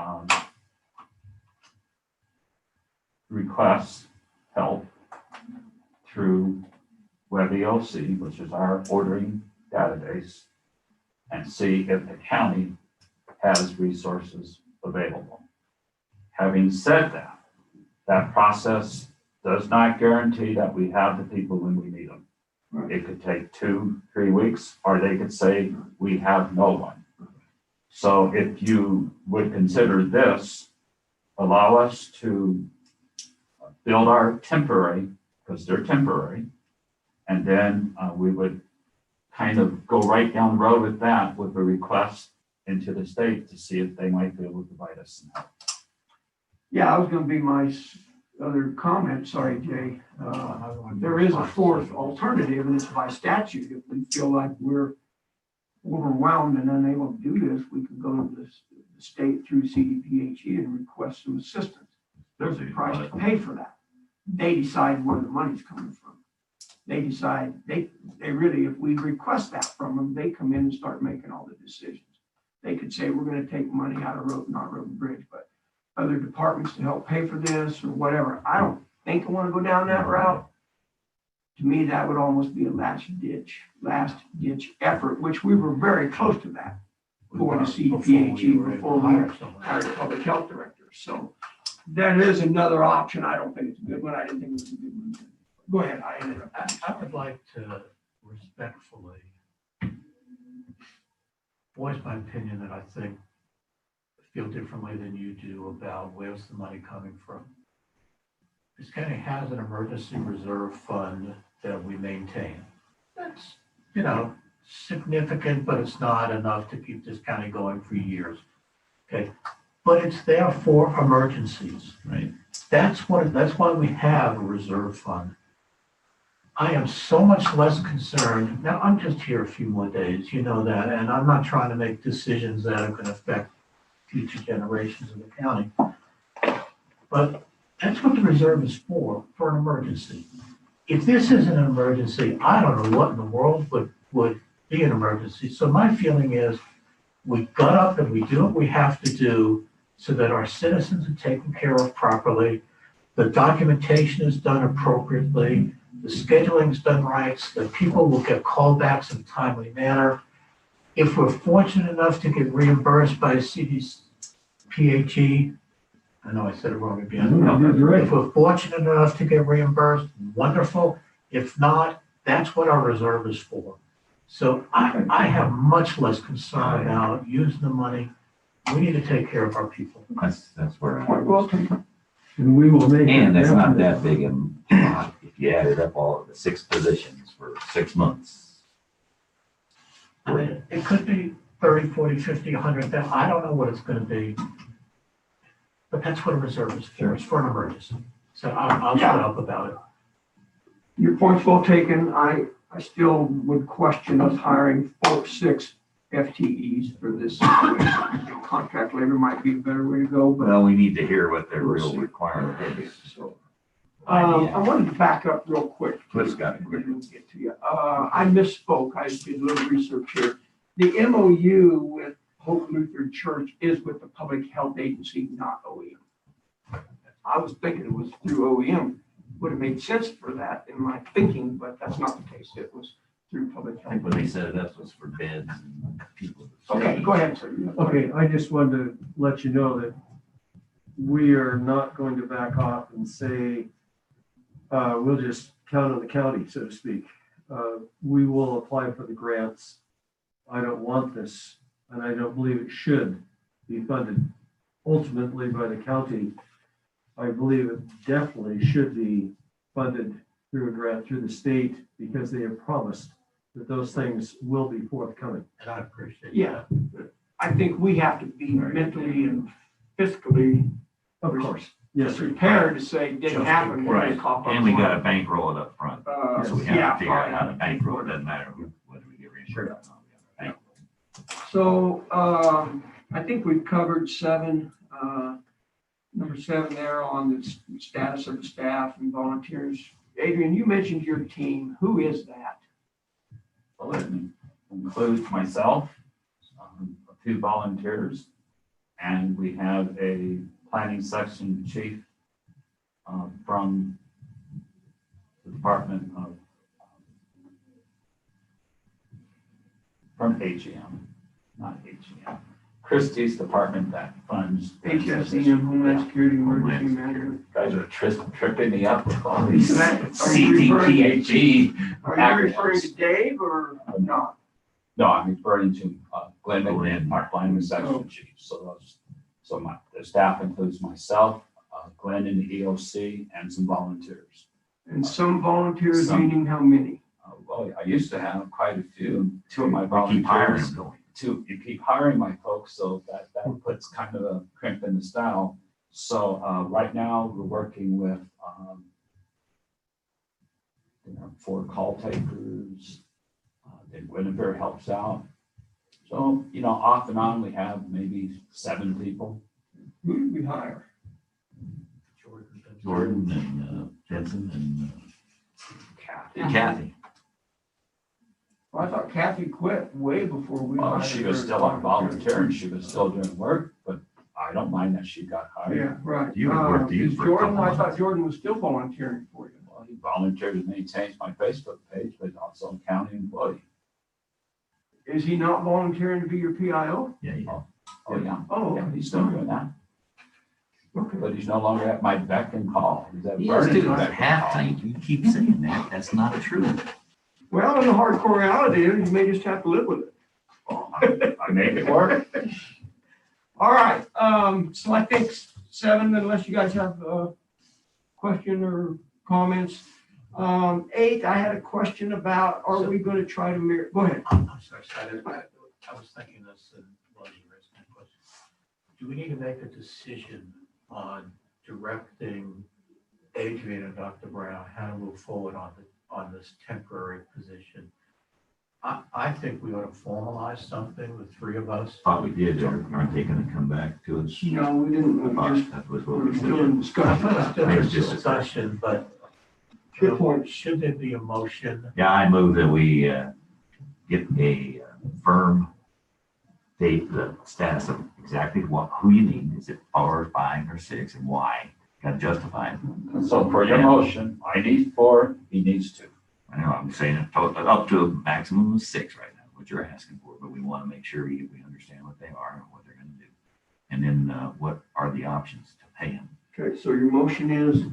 request help through WebELC, which is our ordering database, and see if the county has resources available. Having said that, that process does not guarantee that we have the people when we need them. It could take 2-3 weeks, or they could say, we have no one. So if you would consider this, allow us to build our temporary, because they're temporary, and then we would kind of go right down the road with that with a request into the state to see if they might be able to provide us some help. Yeah, I was gonna be my other comment. Sorry, Jay. There is a 4th alternative, and it's by statute. If we feel like we're overwhelmed and unable to do this, we could go to the state through CDPHE and request some assistance. There's a price to pay for that. they decide where the money's coming from. They decide, they really, if we request that from them, they come in and start making all the decisions. They could say, we're gonna take money out of road, not road and bridge, but other departments to help pay for this or whatever. I don't think I wanna go down that route. To me, that would almost be a last ditch effort, which we were very close to that for the CPHE before we hired a public health director. So that is another option. I don't think it's a good one. I didn't think it was a good one. Go ahead. I ended up. I would like to respectfully voice my opinion that I feel differently than you do about where's the money coming from. This county has an emergency reserve fund that we maintain. That's, significant, but it's not enough to keep this county going for years. Okay, but it's there for emergencies. Right. That's why we have a reserve fund. I am so much less concerned. Now, I'm just here a few more days, you know that, and I'm not trying to make decisions that are going to affect future generations of the county. But that's what the reserve is for an emergency. If this isn't an emergency, I don't know what in the world would be an emergency. So my feeling is we gut up and we do what we have to do so that our citizens are taken care of properly. The documentation is done appropriately. The scheduling is done right, so that people will get callbacks in a timely manner. If we're fortunate enough to get reimbursed by CDPHE, I know I said it wrong again. If we're fortunate enough to get reimbursed, wonderful. If not, that's what our reserve is for. So I have much less concern about using the money. We need to take care of our people. That's where I Point well taken. And we will make. And that's not definite- that big if you added up all of the 6 positions for 6 months. I mean, it could be 30, 40, 50, 100, I don't know what it's going to be. But that's what a reserve is for. It's for an emergency. So I'll shut up about it. Your point's well taken. I still would question us hiring 6 FTEs for this situation. Contract labor might be a better way to go, but Well, we need to hear what their real requirement is. So, I wanted to back up real quick. Cliff's got it. Get to you. I misspoke. I did a little research here. The MOU with Hope Lutheran Church is with the Public Health Agency, not OEM. I was thinking it was through OEM. Would have made sense for that in my thinking, but that's not the case. It was through Public I Health. think when they set it up was for beds and people. Okay, go ahead, sir. Okay, I just wanted to let you know that we are not going to back off and say, we'll just count on the county, so to speak. We will apply for the grants. I don't want this, and I don't believe it should be funded ultimately by the county. I believe it definitely should be funded through a grant through the state because they have promised that those things will be forthcoming. And I appreciate that. Yeah, I think we have to be mentally and fiscally Of course, yes, sir. prepared to say it didn't happen. we're gonna Right, cough up and we money. got to bankroll it up front. So we have Yeah, to figure out how to fine. bankroll. It doesn't matter whether we get reimbursed or not. We gotta bankroll. So, I think we've covered 7, number 7 there on the status of the staff and volunteers. Adrian, you mentioned your team. Who is that? Well, it includes myself, 2 volunteers, and we have a planning section chief from the Department of, from HEM, not HEM. Christie's department that funds. HSEM, Homeland Security Emergency Management. Guys are tripping me up with all these Are you CDPHE. Are you referring to Dave or not? No, I'm referring to Glenn Glenn. McLean, our planning section chief. So the staff includes myself, Glenn in the EOC, and some volunteers. And some volunteers, Some. meaning how many? Well, I used to have quite a few. 2 of my We keep hiring volunteers. them, don't we? You keep hiring my folks, so that puts kind of a crimp in the style. So right now, we're working with 4 call takers. Then Guinevere helps out. So, off and on, we have maybe 7 people. Who did we hire? Jordan and Jensen and Kathy. Kathy. Well, I thought Kathy quit way before we. Well, hired she was her. still on volunteer and she was still doing work, but I don't mind that she got hired. Yeah, right. You had worked you Is for a Jordan, couple I thought months. Jordan was still volunteering for you. Well, he volunteered to maintain my Facebook page, but also a county employee. Is he not volunteering to be your PIO? Yeah, yeah. Oh, yeah. Oh, Yeah, he's still doing that, okay. but he's no longer at my beck and call. He's at He is Vernon's too, beck but and half call. time, you keep saying that, that's not true. Well, and the hardcore reality is you may just have to live with it. Well, I make it work. All right, so I think 7, unless you guys have a question or comments. 8, I had a question about, are we going to try to mirror, go ahead. I'm sorry, I was thinking this and while you raised my question. Do we need to make a decision on directing Adrian and Dr. Brown how to move forward on this temporary position? I think we ought to formalize something, the 3 of us. Thought we did, aren't they gonna come back to us? No, we didn't, I we thought just, that was we what were we still in said. discussion. Still It in was just a discussion, but Good point. should there be a motion? Yeah, I move that we get a firm date, the status of exactly who you need. Is it 4, 5, or 6, and why? Gotta justify it. So for your motion, I need 4, he needs 2. I know, I'm saying up to a maximum of 6 right now, what you're asking for, but we want to make sure we understand what they are and what they're gonna do. And then what are the options to pay them? Okay, so your motion is,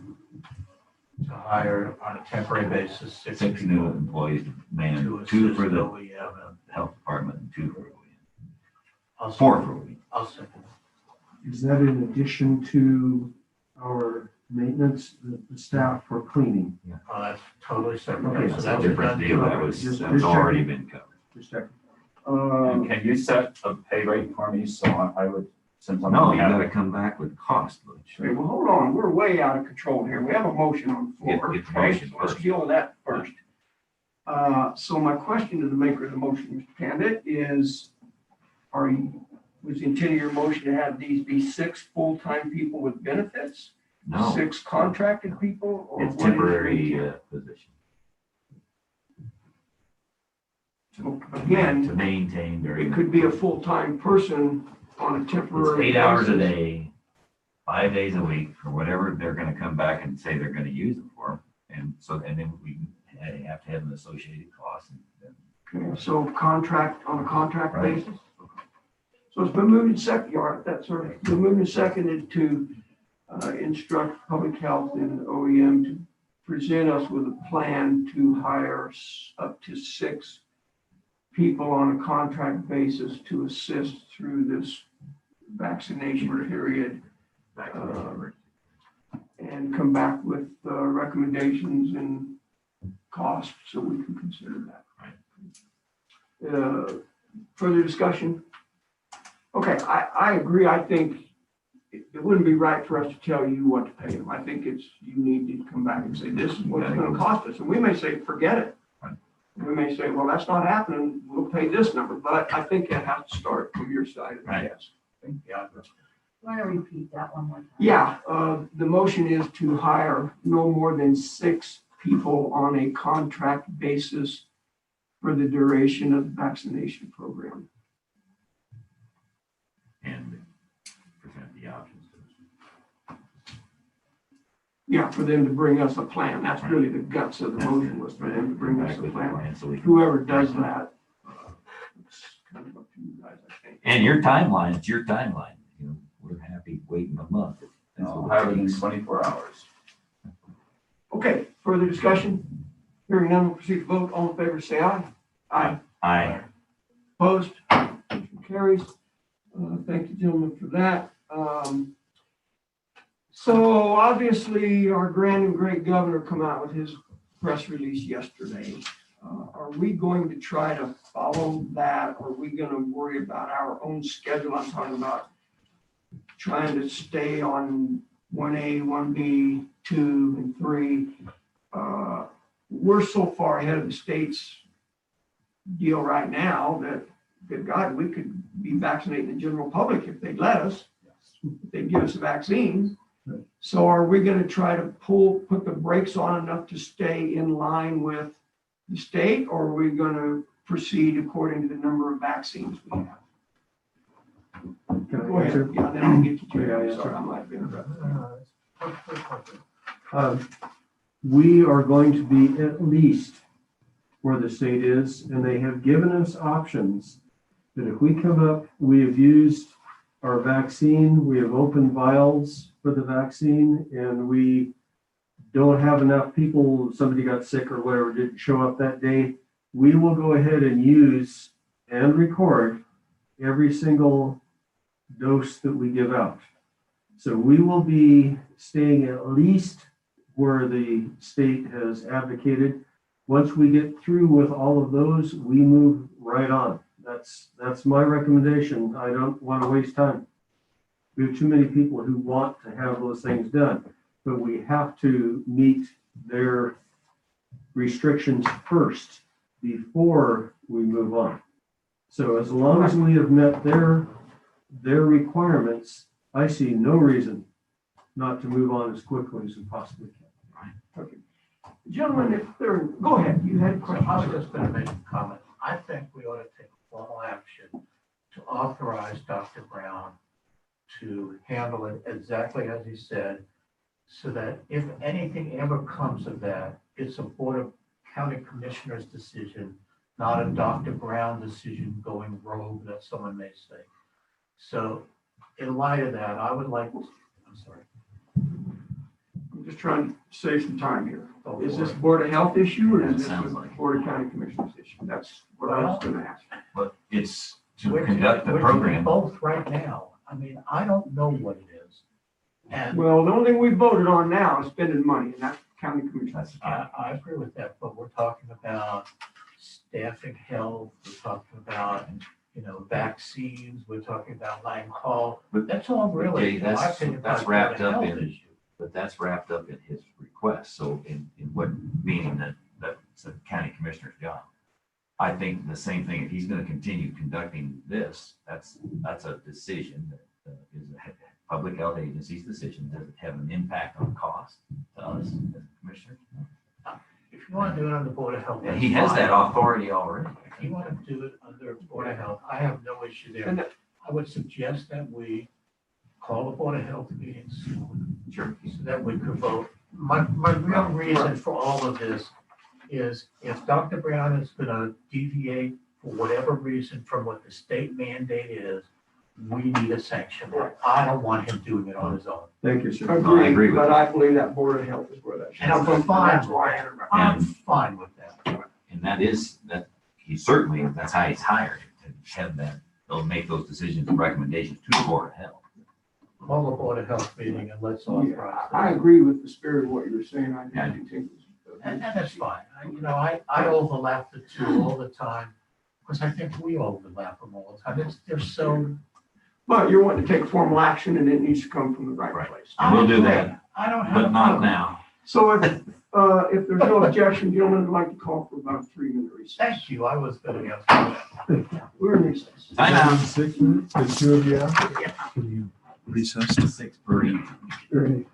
To hire on a temporary basis, 6 6 new people employees to man, to 2 assist for the OEM. health department and 2 for OEM. I'll 4 second- for OEM. I'll second. Is that in addition to our maintenance, the staff for cleaning? Oh, that's totally separate. Okay, So That's that's a different done deal, too. that was, Just- that's just already checking. been covered. Just a second. And can you set a pay rate for me? So I would, since I'm. No, gonna you have- gotta come back with cost, Butch. okay, well, hold on, we're way out of control here. We have a motion on the floor. Get the Okay, motion so let's first. deal with that first. So my question to the maker of the motion, Mr. Pandit, is, was the intent of your motion to have these be 6 full-time people with benefits? No, 6 contracted people? or it's what is your temporary intent? position. So again, To maintain very. it could be a full-time person on a It's temporary. 8 hours a basis. day, 5 days a week, or whatever they're gonna come back and say they're gonna use them for. And so, and then we have to have an associated cost. Okay, so contract, on a contract Right. basis? So it's been moved and seconded, that's sort of, been moved and seconded to instruct public health and OEM to present us with a plan to hire up to 6 people on a contract basis to assist through this vaccination period. And come back with recommendations and costs so we can consider that. Further discussion? Okay, I agree. I think it wouldn't be right for us to tell you what to pay them. I think you need to come back and say, this is what it's gonna cost us. And we may say, forget it. Right. We may say, well, that's not happening. We'll pay this number. But I think it has to start from your side of the Right. desk. Yeah. Want to repeat that one more time? Yeah, the motion is to hire no more than 6 people on a contract basis for the duration of the vaccination program. And present the options. Yeah, for them to bring us a plan. That's really the guts of the motion, was for them to bring us Back a with the plan. plan so we can- Whoever does that, it's kind of up to you guys, I think. And your timeline, it's your timeline, you know, we're happy waiting a month. That's I'll what have it in takes. 24 hours. Okay, further discussion? Hearing none, we'll proceed to vote. All in favor, say aye. Aye. Aye. Opposed? Motion carries. Thank you, gentlemen, for that. So obviously, our grand and great governor come out with his press release yesterday. Are we going to try to follow that? Or are we going to worry about our own schedule? I'm talking about trying to stay on 1A, 1B, 2, and 3. We're so far ahead of the state's deal right now that, good God, we could be vaccinating the general public if they'd let us. If they'd give us a vaccine. So are we gonna try to put the brakes on enough to stay in line with the state, or are we gonna proceed according to the number of vaccines we have? Can I Go ahead, answer? yeah, then I'll get to Yeah, you, yeah. sorry, I'm like, We are going to be at least where the state is, and they have given us options that if we come up, we have used our vaccine, we have opened vials for the vaccine, and we don't have enough people, somebody got sick or whatever, didn't show up that day, we will go ahead and use and record every single dose that we give out. So we will be staying at least where the state has advocated. Once we get through with all of those, we move right on. That's my recommendation. I don't want to waste time. We have too many people who want to have those things done, but we have to meet their restrictions first before we move on. So as long as we have met their requirements, I see no reason not to move on as quickly as we possibly can. Gentlemen, if there, go ahead, you had a So question. I was just gonna make a comment. I think we ought to take formal action to authorize Dr. Brown to handle it exactly as he said, so that if anything ever comes of that, it's a Board of County Commissioners decision, not a Dr. Brown decision going rogue that someone may say. So in light of that, I would like, I'm sorry. I'm just trying to save some time here. Go Is for this it. Board of Health issue, or That is this sounds a like it. Board of County Commissioners issue? That's what I was gonna ask. But it's to We're doing- conduct the we're doing program. both right now. I mean, I don't know what it is. And Well, the only thing we voted on now is spending money, and that's county commissioners. That's the I agree with that, but we're talking about staffing health, we're talking about, vaccines, we're talking about line call. But- That's all really, Okay, in my that's opinion, that's about wrapped the up health in, issue. but that's wrapped up in his request. So in what, meaning that that's the county commissioner's job. I think the same thing, if he's gonna continue conducting this, that's a decision that is a public health agency's decision. Does it have an impact on cost to us as commissioners? If you want to do it on the Board of Health. And he that's has that fine. authority already. If you want to do it under Board of Health, I have no issue And there. I would suggest that we call the Board of Health meeting soon, Sure. so that we could vote. My real reason for all of this is if Dr. Brown is gonna deviate for whatever reason from what the state mandate is, we need a sanction. I don't want him doing it on his own. Thank you, sir. I agree Agreed, with but you. I believe that Board of Health is where that should And come I'm from. fine That's with why I that. interrupted. I'm fine with that. And that he certainly, that's how he's hired, to have that, they'll make those decisions and recommendations to the Board of Health. Call the Board of Health meeting and let's Yeah, authorize I it. agree with the spirit of what you were saying. I Yeah. do think. And that's fine. I overlap the two all the time, because I think we overlap them all the time. They're so. But you're wanting to take formal action, and it needs to come from the right Right. place. And we'll do that, I don't have a but not problem. now. So if there's no objection, gentlemen, I'd like to call for about a 3-minute recess. Thank you. I was going to ask that. We're in recess. Time out. 6 minutes, the two of you out? Can you recess? 6:30. Great.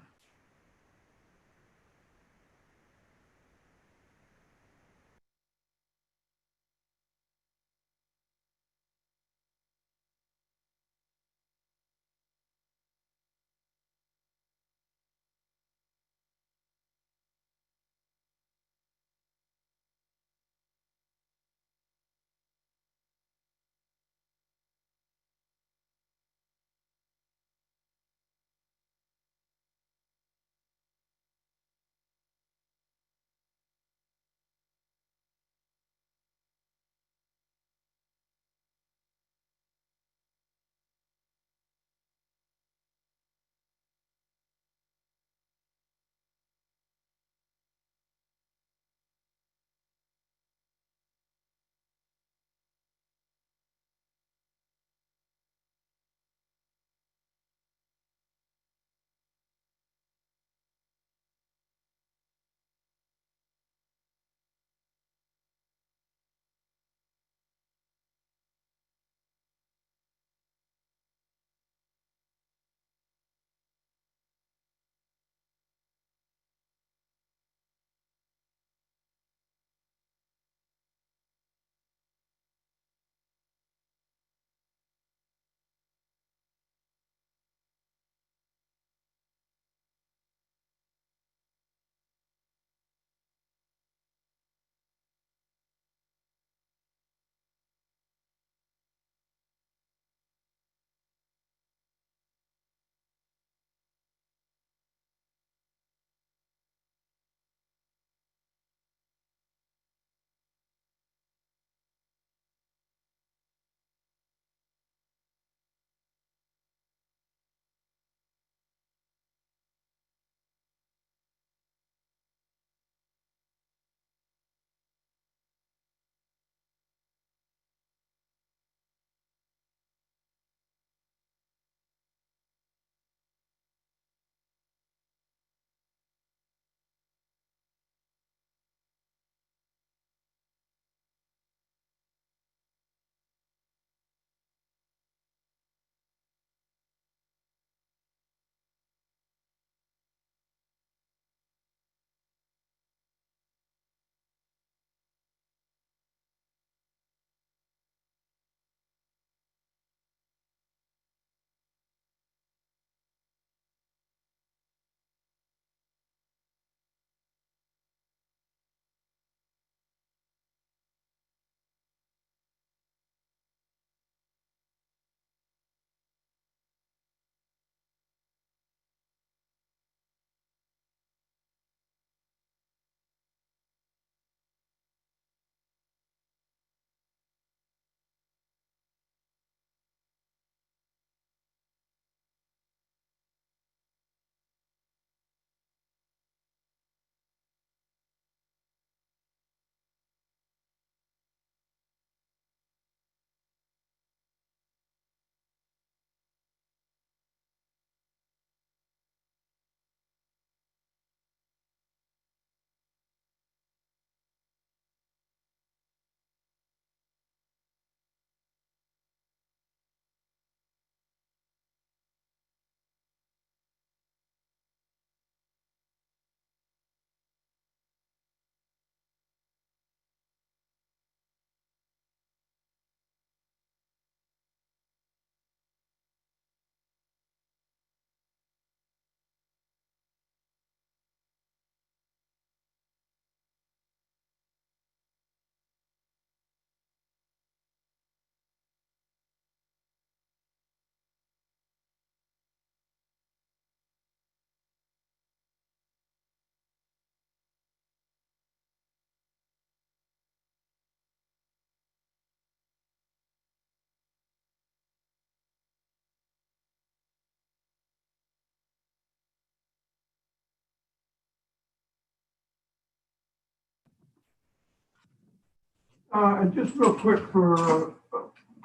And just real quick for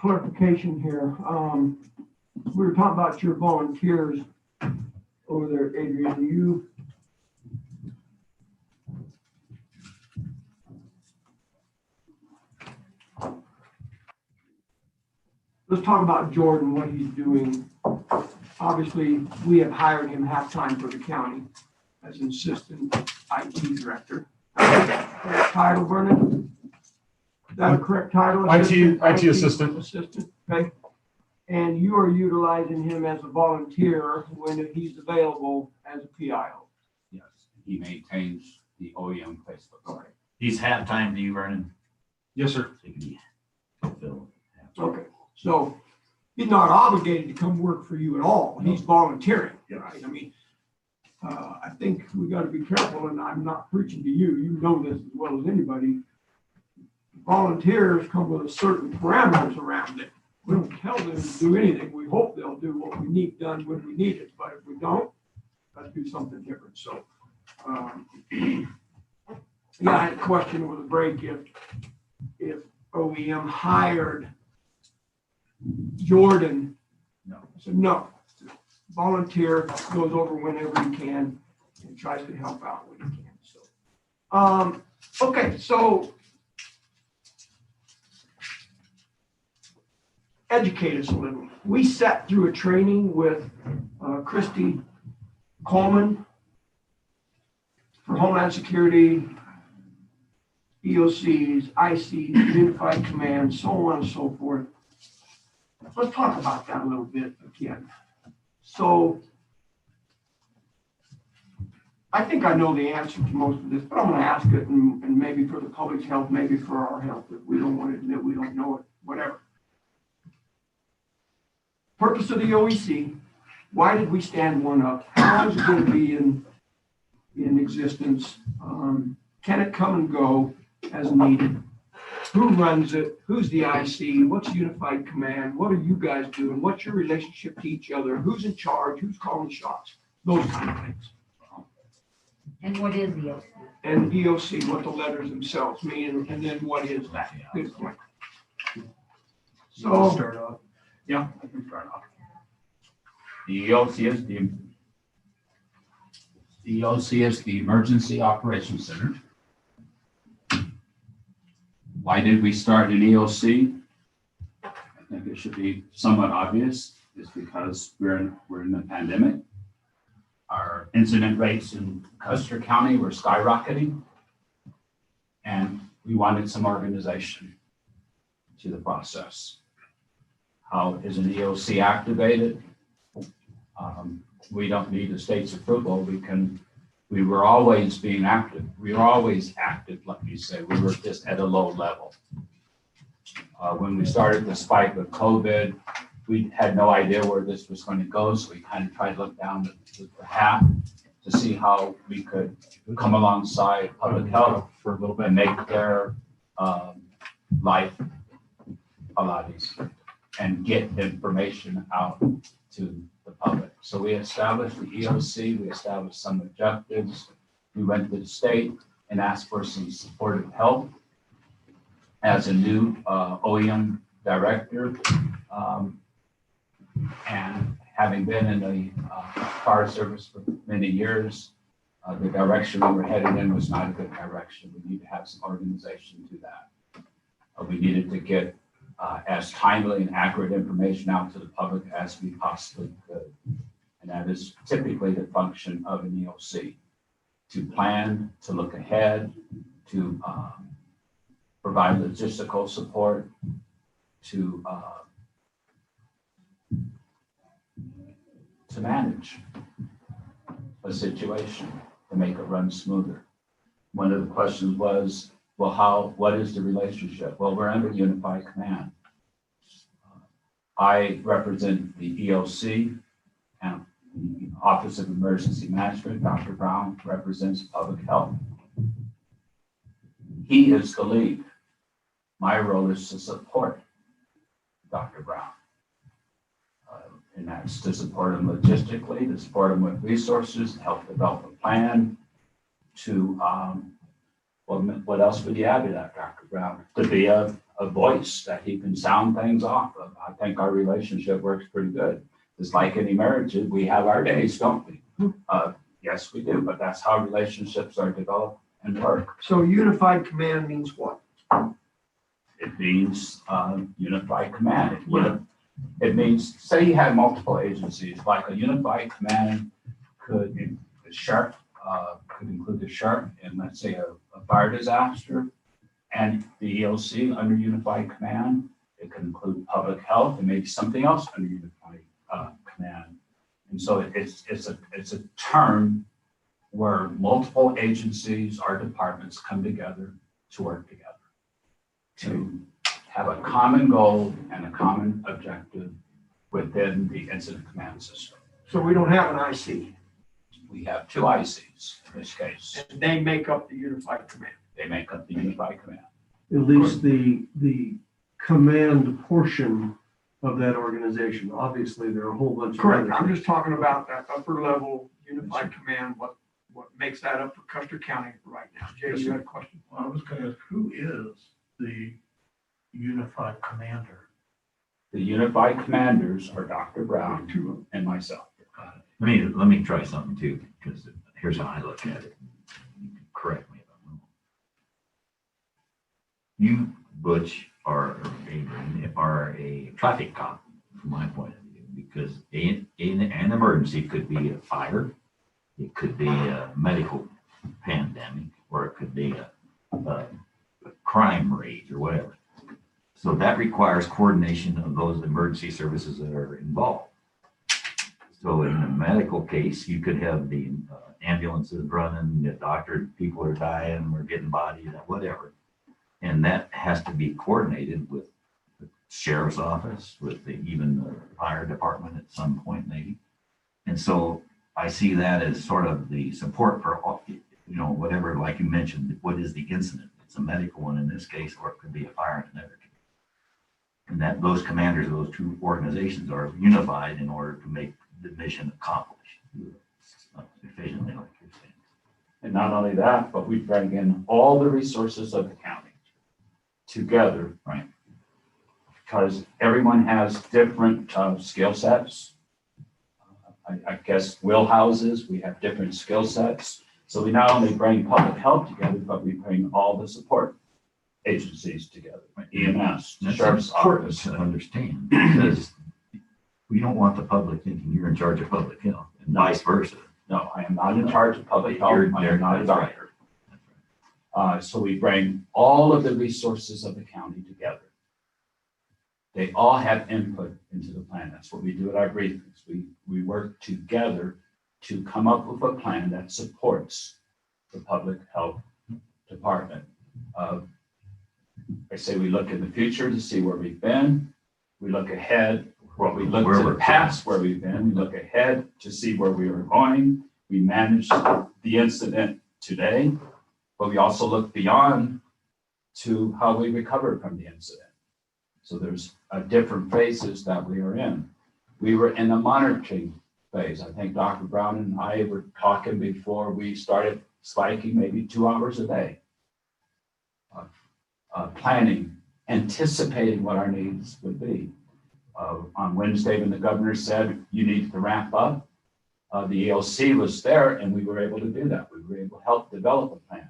clarification here, we were talking about your volunteers over there, Adrian. Let's talk about Jordan, what he's doing. Obviously, we have hired him half-time for the county as an assistant IT director. Correct title, Vernon? Is that a correct title? IT assistant. Assistant, okay. And you are utilizing him as a volunteer when he's available as a PIO. Yes, he maintains the OEM Facebook site. He's half-time to you, Vernon? Yes, sir. So he can fulfill half-time. Okay, so he's not obligated to come work for you at all. He's volunteering, right? I mean, I think we gotta be careful, and I'm not preaching to you. You know this as well as anybody. Volunteers come with a certain parameters around it. We don't tell them to do anything. We hope they'll do what we need done when we need it, but if we don't, let's do something different. So, yeah, I had a question over the break if OEM hired Jordan. No. I said, no. Volunteer, goes over whenever he can and tries to help out when he can. So, okay, so educate us a little. We sat through a training with Christy Coleman for Homeland Security, EOCs, ICs, Unified Command, so on and so forth. Let's talk about that a little bit again. So I think I know the answer to most of this, but I'm going to ask it, and maybe for the public's health, maybe for our health, if we don't want to admit we don't know it, whatever. Purpose of the OEC, why did we stand one up? How long is it going to be in existence? Can it come and go as needed? Who runs it? Who's the IC? What's Unified Command? What are you guys doing? What's your relationship to each other? Who's in charge? Who's calling shots? Those kind of things. And what is the OC? And EOC, what the letters themselves mean, and then what is that? Good point. So, Start off. Yeah, I can start off. The EOC is the Emergency Operations Center. Why did we start an EOC? I think it should be somewhat obvious. It's because we're in a pandemic. Our incident rates in Custer County were skyrocketing, and we wanted some organization to the process. How is an EOC activated? We don't need the state's approval. We were always being active. We were always active, let me say. We were just at a low level. When we started the spike with COVID, we had no idea where this was going to go. So we kind of tried to look down the path to see how we could come alongside public health for a little bit and make their life a lot easier and get information out to the public. So we established the EOC, we established some objectives. We went to the state and asked for some supportive help. As a new OEM director, and having been in the fire service for many years, the direction we were headed in was not a good direction. We need to have some organization to that. We needed to get as timely and accurate information out to the public as we possibly could. And that is typically the function of an EOC, to plan, to look ahead, to provide logistical support, to manage a situation, to make it run smoother. One of the questions was, well, what is the relationship? Well, we're under Unified Command. I represent the EOC and the Office of Emergency Management. Dr. Brown represents Public Health. He is the lead. My role is to support Dr. Brown. And that's to support him logistically, to support him with resources, to help develop a plan, to What else would you add to that, Dr. Brown? To be a voice that he can sound things off of. I think our relationship works pretty good. It's like any marriage, we have our days, don't we? Yes, we do, but that's how relationships are developed and work. So unified command means what? It means unified command. It means, say you had multiple agencies, like a unified command could include the sheriff in, let's say, a fire disaster, and the EOC under unified command. It could include public health and maybe something else under unified command. And so it's a term where multiple agencies or departments come together to work together, to have a common goal and a common objective within the incident command system. So we don't have an IC, We have two ICs in this case. and they make up the unified command. They make up the unified command. At least the command portion of that organization. Obviously, there are a whole bunch of. Correct, others. I'm just talking about that upper level unified command, what makes that up for Custer County right now. Jay, you had a question? Well, I was gonna ask, who is the unified commander? The unified commanders are Dr. Brown Two and myself. Let me try something too, because here's how I look at it. You can correct me if I'm wrong. You, Butch, are a traffic cop from my point of view, because in an emergency could be a fire, it could be a medical pandemic, or it could be a crime rate or whatever. So that requires coordination of those emergency services that are involved. So in a medical case, you could have the ambulances running, the doctor, people are dying, we're getting bodies, whatever. And that has to be coordinated with the sheriff's office, with even the fire department at some point maybe. And so I see that as sort of the support for, whatever, like you mentioned, what is the incident? It's a medical one in this case, or it could be a fire in another case. And that those commanders of those two organizations are unified in order to make the mission accomplished efficiently, like you're saying. And not only that, but we bring in all the resources of the county together, right? Because everyone has different skill sets. I guess wheelhouses, we have different skill sets. So we not only bring public health together, but we bring all the support agencies together, EMS, That's sheriff's important office. to understand, because we don't want the public thinking you're in charge of public health and vice versa. No, I am not in charge of public health. I am not a That's right. doctor. So we bring all of the resources of the county together. They all have input into the plan. That's what we do at our briefings. We work together to come up with a plan that supports the public health department. I say we look in the future to see where we've been. We look ahead. We look to the past where we've been. We look ahead to see where we are going. We manage the incident today, but we also look beyond to how we recover from the incident. So there's different phases that we are in. We were in a monitoring phase. I think Dr. Brown and I were talking before we started spiking maybe 2 hours a day. Planning, anticipating what our needs would be. On Wednesday, when the governor said you need to ramp up, the EOC was there and we were able to do that. We were able to help develop a plan.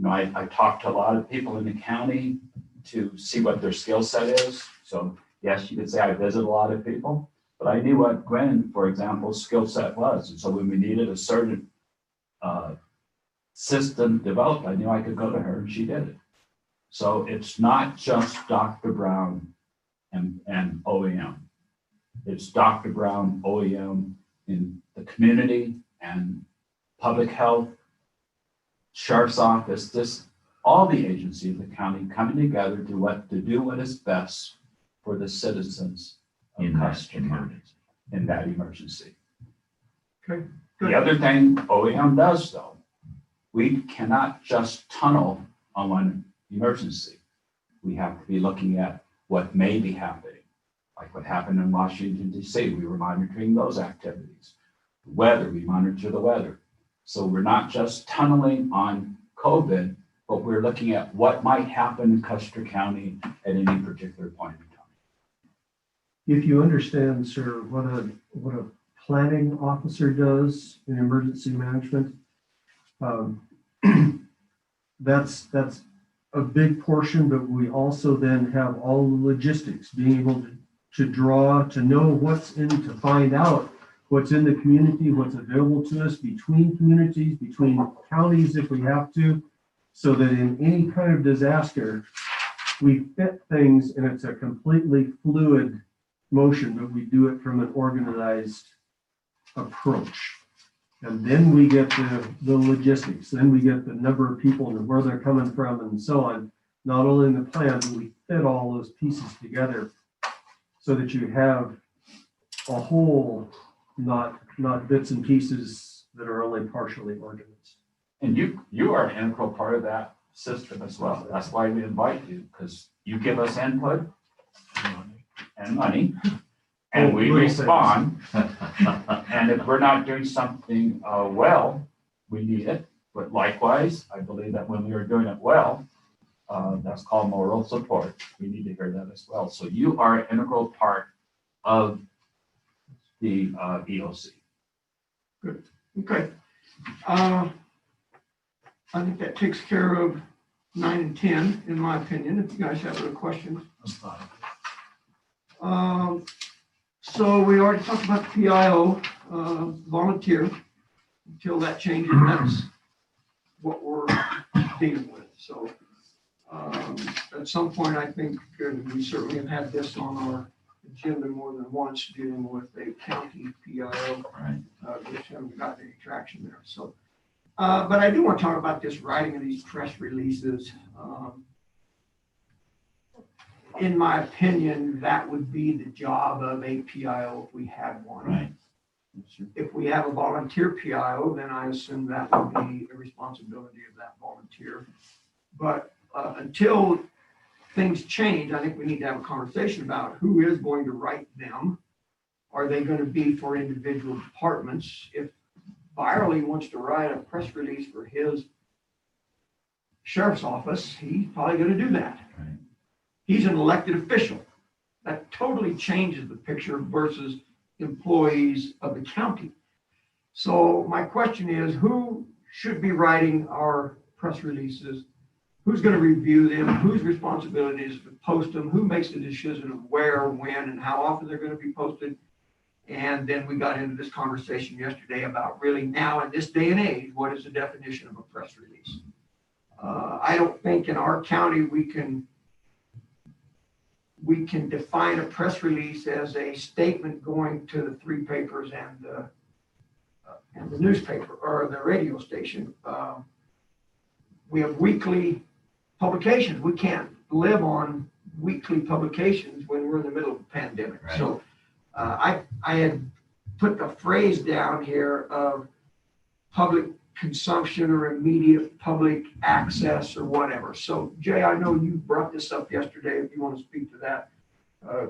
I talked to a lot of people in the county to see what their skill set is. So yes, you could say I visit a lot of people, but I knew what Gwen, for example, skill set was. And so when we needed a certain system developed, I knew I could go to her and she did it. So it's not just Dr. Brown and OEM. It's Dr. Brown, OEM in the community and public health, sheriff's office, all the agencies of the county coming together to do what is best for the citizens of Custer County in that emergency. Okay. The other thing OEM does though, we cannot just tunnel on one emergency. We have to be looking at what may be happening, like what happened in Washington, D.C. We were monitoring those activities. Weather, we monitor the weather. So we're not just tunneling on COVID, but we're looking at what might happen in Custer County at any particular point in time. If you understand, sir, what a planning officer does in emergency management, that's a big portion, but we also then have all the logistics, being able to draw, to know what's in, to find out what's in the community, what's available to us between communities, between counties if we have to, so that in any kind of disaster, we fit things and it's a completely fluid motion, but we do it from an organized approach. And then we get the logistics, then we get the number of people and where they're coming from and so on. Not only in the plan, but we fit all those pieces together so that you have a whole, not bits and pieces that are only partially organized. And you are an integral part of that system as well. That's why we invite you, because you give us input and money, and we respond. And if we're not doing something well, we need it. But likewise, I believe that when we are doing it well, that's called moral support. We need to hear that as well. So you are an integral part of the EOC. Good, okay. I think that takes care of 9 and 10, in my opinion, if you guys have other questions. So we already talked about the PIO, volunteer. Until that changes, that's what we're dealing with. So at some point, I think we certainly have had this on our agenda more than once, dealing with a county PIO. Right. Which haven't got any traction there. So, but I do want to talk about this writing of these press releases. In my opinion, that would be the job of a PIO if we had one. Right. If we have a volunteer PIO, then I assume that would be a responsibility of that volunteer. But until things change, I think we need to have a conversation about who is going to write them. Are they going to be for individual departments? If Byerly wants to write a press release for his sheriff's office, he's probably going to do that. Right. He's an elected official. That totally changes the picture versus employees of the county. So my question is, who should be writing our press releases? Who's going to review them? Whose responsibility is to post them? Who makes the decision of where, when, and how often they're going to be posted? And then we got into this conversation yesterday about really now in this day and age, what is the definition of a press release? I don't think in our county we can define a press release as a statement going to the 3 papers and the newspaper or the radio station. We have weekly publications. We can't live on weekly publications when we're in the middle of a pandemic. Right. So I had put the phrase down here of public consumption or immediate public access or whatever. So Jay, I know you brought this up yesterday. If you want to speak to that,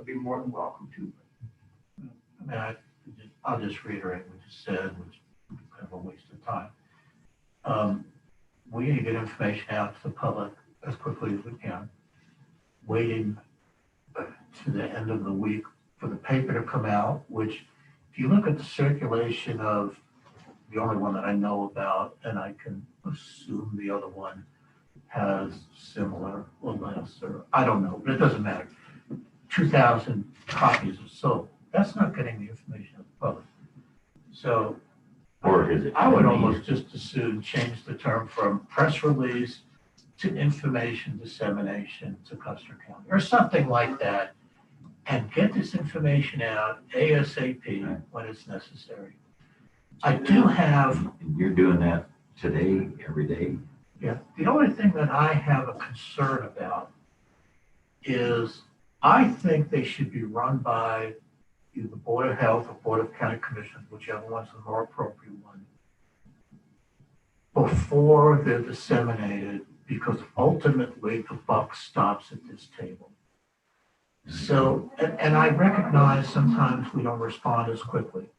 be more than welcome to. I mean, I'll just reiterate what you said, which is kind of a waste of time. We need to get information out to the public as quickly as we can. Waiting to the end of the week for the paper to come out, which if you look at the circulation of the only one that I know about, and I can assume the other one has similar or less, or I don't know, but it doesn't matter. 2,000 copies or so. That's not getting the information to the public. So Or is it? I would almost just as soon change the term from press release to information dissemination to Custer County or something like that, and get this information out ASAP when it's necessary. I do have. And you're doing that today, every day? Yeah. The only thing that I have a concern about is I think they should be run by either the Board of Health or Board of County Commissioners, whichever one's the more appropriate one, before they're disseminated, because ultimately the buck stops at this table. So, and I recognize sometimes we don't respond as quickly.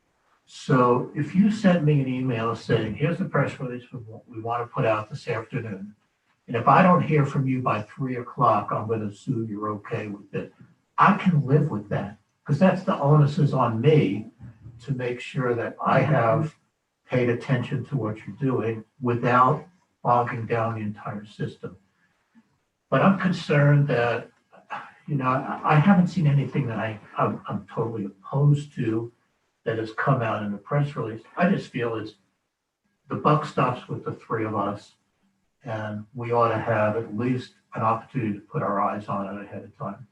So if you send me an email saying, here's the press release we want to put out this afternoon, And if I don't hear from you by 3 o'clock, I'm gonna assume you're okay with it. I can live with that, because that's the onus is on me to make sure that I have paid attention to what you're doing without bogging down the entire system. But I'm concerned that, I haven't seen anything that I'm totally opposed to that has come out in the press release. I just feel it's, the buck stops with the three of us, and we ought to have at least an opportunity to put our eyes on it ahead of time.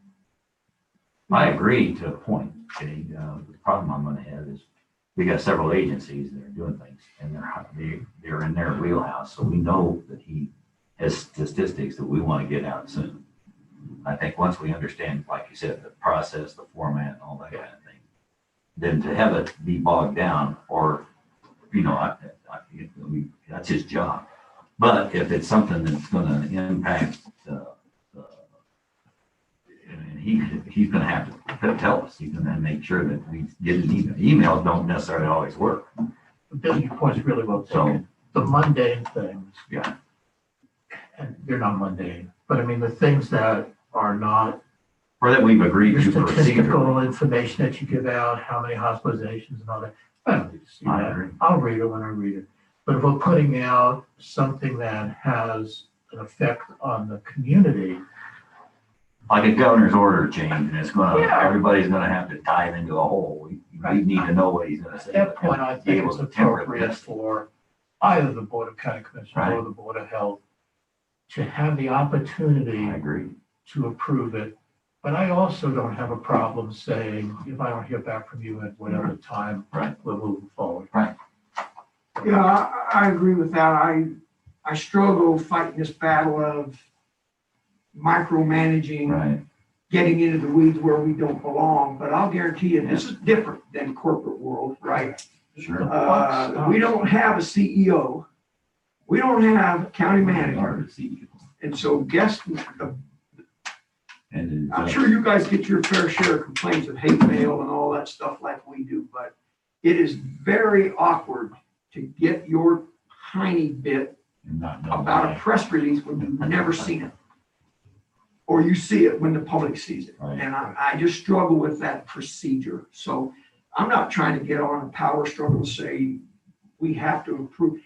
I agree to a point, okay? The problem I'm gonna have is we got several agencies that are doing things and they're in their wheelhouse. So we know that he has statistics that we want to get out soon. I think once we understand, like you said, the process, the format and all that kind of thing, then to have it be bogged down or, that's his job. But if it's something that's gonna impact and he's gonna have to tell us, he's gonna make sure that we get an email. Emails don't necessarily always work. Bill, your point's really well So, taken. The mundane things, yeah, and they're not mundane, but I mean, the things that are not or that we've agreed your to statistical procedurally. information that you give out, how many hospitalizations and all that. I don't need to see I that. agree. I'll read it when I read it. But if we're putting out something that has an effect on the community, Like a governor's order change, and it's gonna, Yeah. everybody's gonna have to dive into a hole. We Right. need to know what he's gonna at say. that point, I Be think able it's to temper it. appropriate for either the Board of County Commissioners or Right. the Board of Health to have the opportunity I agree. to approve it. But I also don't have a problem saying, if I don't hear back from you at whatever time, Right. we're moving forward. Yeah, I agree with that. I struggle fighting this battle of micromanaging, Right. getting into the weeds where we don't belong, but I'll guarantee you, this is different than corporate world, right? Sure. We don't have a CEO. We don't have a county manager. Hard to see. And so guess, And I'm sure you guys get your fair share of complaints of hate mail and all that stuff like we do, but it is very awkward to get your tiny bit not know about a why. press release when you've never seen it. Or you see it when the public sees it. Right. And I just struggle with that procedure. So I'm not trying to get on a power struggle to say we have to improve.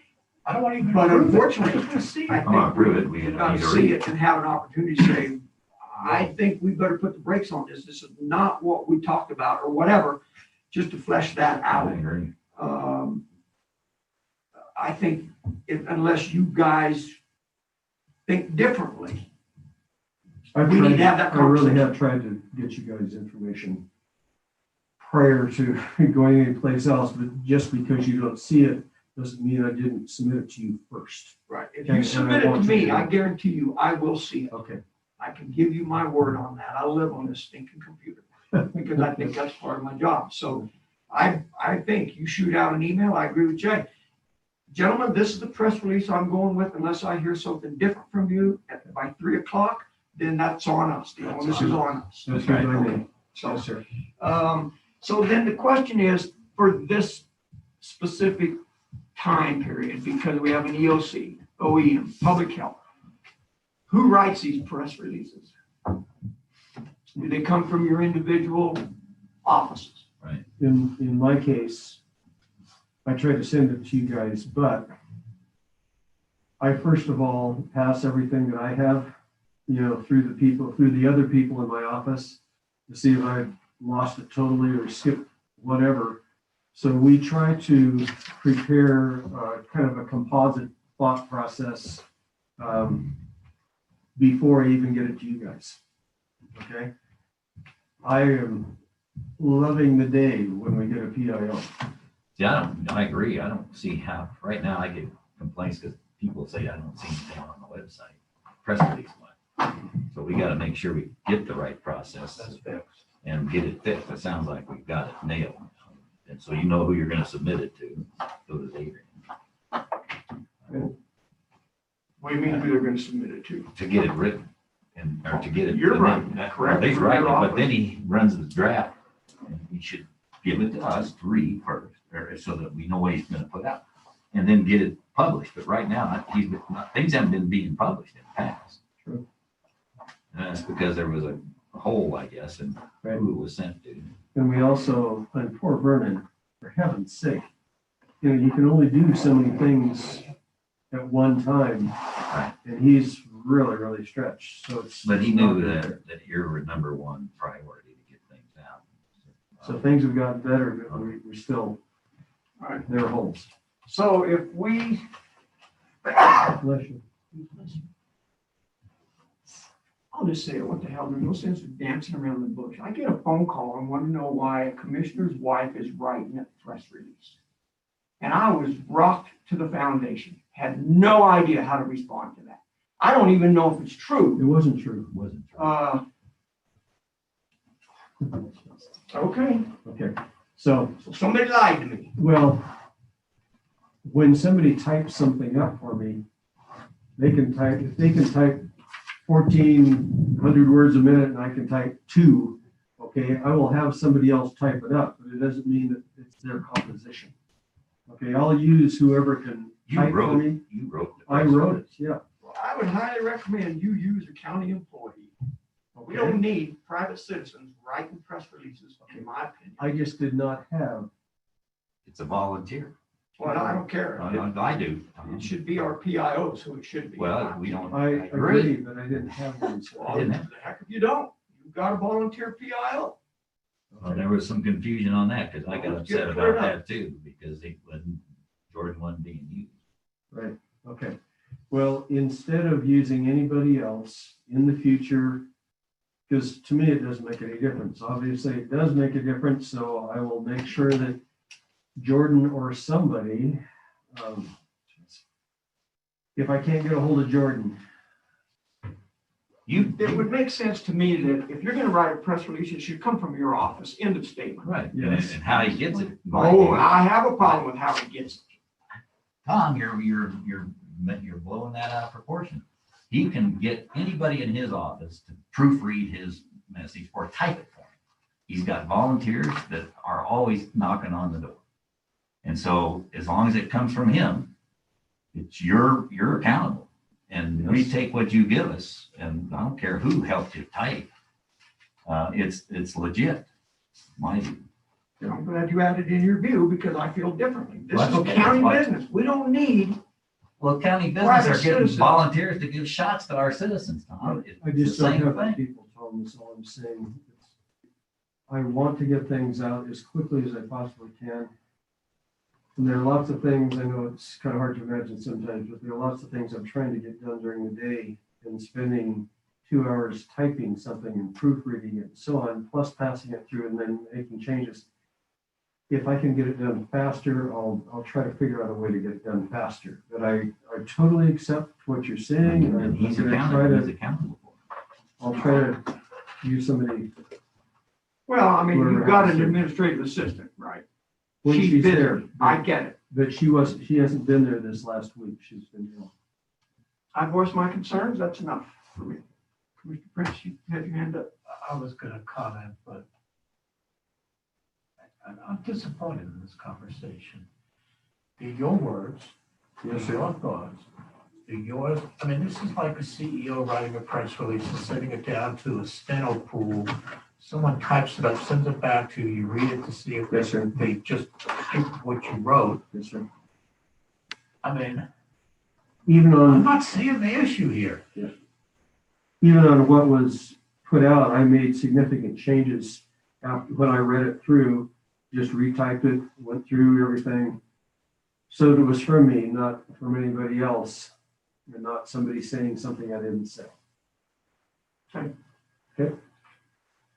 I don't want to even. But approve it. unfortunately, I just want to see I it. Oh, think approve it. We we've need got to to see read it and have an opportunity to say, I think we better put the brakes on this. This is not what we talked about or whatever, just to flesh that I out. agree. I think unless you guys think differently, we need to have that I really conversation. have tried to get you guys information prior to going anyplace else, but just because you don't see it doesn't mean I didn't submit it to you first. Right. If And you I submit it to want you me, to- I guarantee you, I will see it. Okay. I can give you my word on that. I live on this stinking computer because I think that's part of my job. So I think you shoot out an email. I agree with Jay. Gentlemen, this is the press release I'm going with unless I hear something different from you by 3 o'clock, then that's on us. The onus is on us. That's good by me. So, Yes, sir. so then the question is for this specific time period, because we have an EOC, OEM, public health. Who writes these press releases? Do they come from your individual offices? In my case, I try to send it to you guys, but I first of all pass everything that I have, through the other people in my office to see if I've lost it totally or skipped whatever. So we try to prepare kind of a composite thought process before I even get it to you guys. Okay? I am loving the day when we get a PIO. See, I agree. I don't see how, right now I get complaints because people say I don't see anything on the website, press release one. So we got to make sure we get the right process That's fixed. and get it fixed. It sounds like we've got it nailed. And so you know who you're going to submit it to. Go to Adrian. What do you mean who they're gonna submit it to? To get it written or to get it. You're and right, then that- correct. He's right, but then he runs the draft and he should give it to us to read first, or so that we know what he's going to put out. and then get it published. But right now, things haven't been being published in the past. True. And that's because there was a hole, I guess, in who it was sent to. And we also, and poor Vernon, for heaven's sake, you know, you can only do so many things at one time. Right. And he's really, really stretched, so it's. But he it's not knew good. that you're number one priority to get things out. So things have gotten better, but we're still, All right. there are holes. So if we, Bless you. I'll just say it, what the hell, there's no sense of dancing around the bush. I get a phone call and want to know why a commissioner's wife is writing a press release. And I was rocked to the foundation, had no idea how to respond to that. I don't even know if it's It true. wasn't true. It wasn't true. Okay, Okay, so, so somebody lied to me. well, when somebody types something up for me, they can type, if they can type 1,400 words a minute and I can type 2, okay, I will have somebody else type it up, but it doesn't mean that it's their composition. Okay, I'll use whoever can You type for wrote, me. you wrote. the I press wrote release. it, yeah. Well, I would highly recommend you use a county employee. We Okay. don't need private citizens writing press releases, in my opinion. I just did not have, It's a volunteer. Well, I don't care. I do. It should be our PIOs who it should be. Well, we don't. I agree. agree, but I didn't have one. So Well, the heck if you don't. You've got a volunteer PIO. Well, there was some confusion on that because I got Let's get upset it cleared about up. that too, because Jordan wasn't being used. Right, okay. Well, instead of using anybody else in the future, because to me, it doesn't make any difference. Obviously, it does make a difference, so I will make sure that Jordan or somebody, if I can't get a hold of Jordan, It would make sense to me that if you're gonna write a press release, it should come from your office, end of statement. Right, Yes. and how he gets it. Oh, I have a problem with how he gets it. Tom, you're blowing that out of proportion. He can get anybody in his office to proofread his message or type it for him. He's got volunteers that are always knocking on the door. And so as long as it comes from him, you're accountable. And we Yes. take what you give us, and I don't care who helped you type. It's legit, my view. I'm glad you added in your view because I feel differently. This Well, is that's okay. county That's business. We don't need, Well, county business Private are getting citizens. volunteers to give shots to our citizens, Tom. It's I the just don't same have the thing. people, Tom, that's all I'm saying. I want to get things out as quickly as I possibly can. And there are lots of things, I know it's kind of hard to imagine sometimes, but there are lots of things I'm trying to get done during the day and spending 2 hours typing something and proofreading it and so on, plus passing it through and then making changes. If I can get it done faster, I'll try to figure out a way to get it done faster. But I totally accept what you're saying. and I'm He's gonna try accountable, to- he's accountable for it. I'll try to use somebody well, I mean, Whoever you've got has an to. administrative assistant, right? when She's she's busy. there. I get it. But she hasn't been there this last week. She's been ill. I voiced my concerns. That's enough for me. Mr. Prince, you had your hand up. I was gonna comment, but I'm disappointed in this conversation. They're your words, they're your thoughts, they're yours. I mean, this is like a CEO writing a press release and sending it down to a steno pool. Someone types it up, sends it back to you, you read it to see if Yes, sir. they just typed what you wrote. Yes, sir. I mean, Even I'm on, not seeing the issue here. even on what was put out, I made significant changes after, when I read it through, just retyped it, went through everything. So it was from me, not from anybody else, and not somebody saying something I didn't say.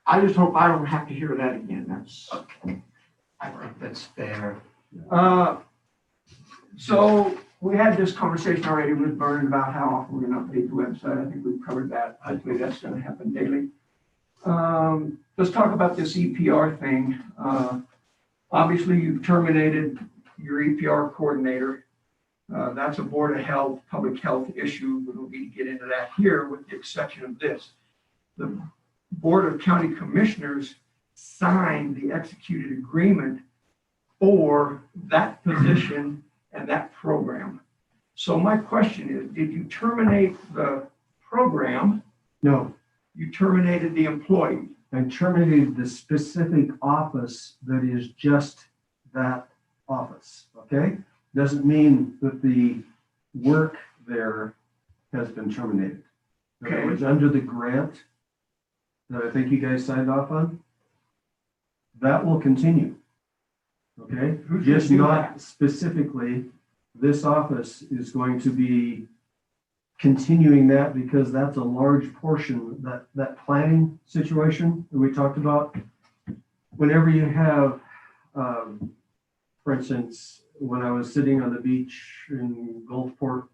I just hope I don't have to hear that again. That's, I think that's fair. so we had this conversation already with Vernon about how often we're gonna update the website. I think we've covered that. Hopefully that's gonna happen daily. Let's talk about this EPR thing. Obviously you've terminated your EPR coordinator. That's a Board of Health, public health issue. We don't need to get into that here with the exception of this. The Board of County Commissioners signed the executed agreement for that position and that program. So my question is, did you terminate the program? No, You terminated the employee? I terminated the specific office that is just that office, okay? Doesn't mean that the work there has been terminated. In other Okay. words, under the grant that I think you guys signed off on, that will continue. Okay, Who's just gonna do not specifically, this office is going to be continuing that because that's a large portion, that planning situation that we talked about. Whenever you have, for instance, when I was sitting on the beach in Gulfport,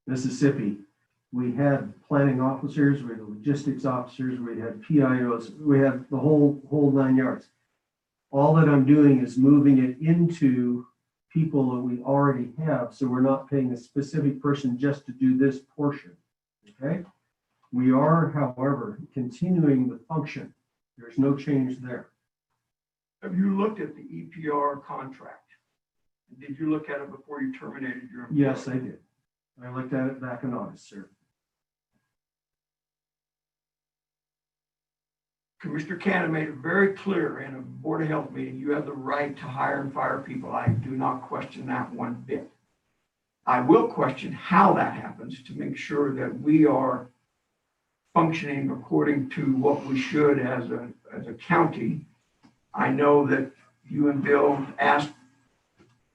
Mississippi, we had planning officers, we had logistics officers, we had PIOs, we had the whole 9 yards. All that I'm doing is moving it into people that we already have, so we're not paying a specific person just to do this portion, okay? We are, however, continuing the function. There's no change there. Have you looked at the EPR contract? Did you look at it before you terminated your employee? Yes, I did. I looked at it back in August, sir. Commissioner Cannon made it very clear in a Board of Health meeting, you have the right to hire and fire people. I do not question that one bit. I will question how that happens to make sure that we are functioning according to what we should as a county. I know that you and Bill asked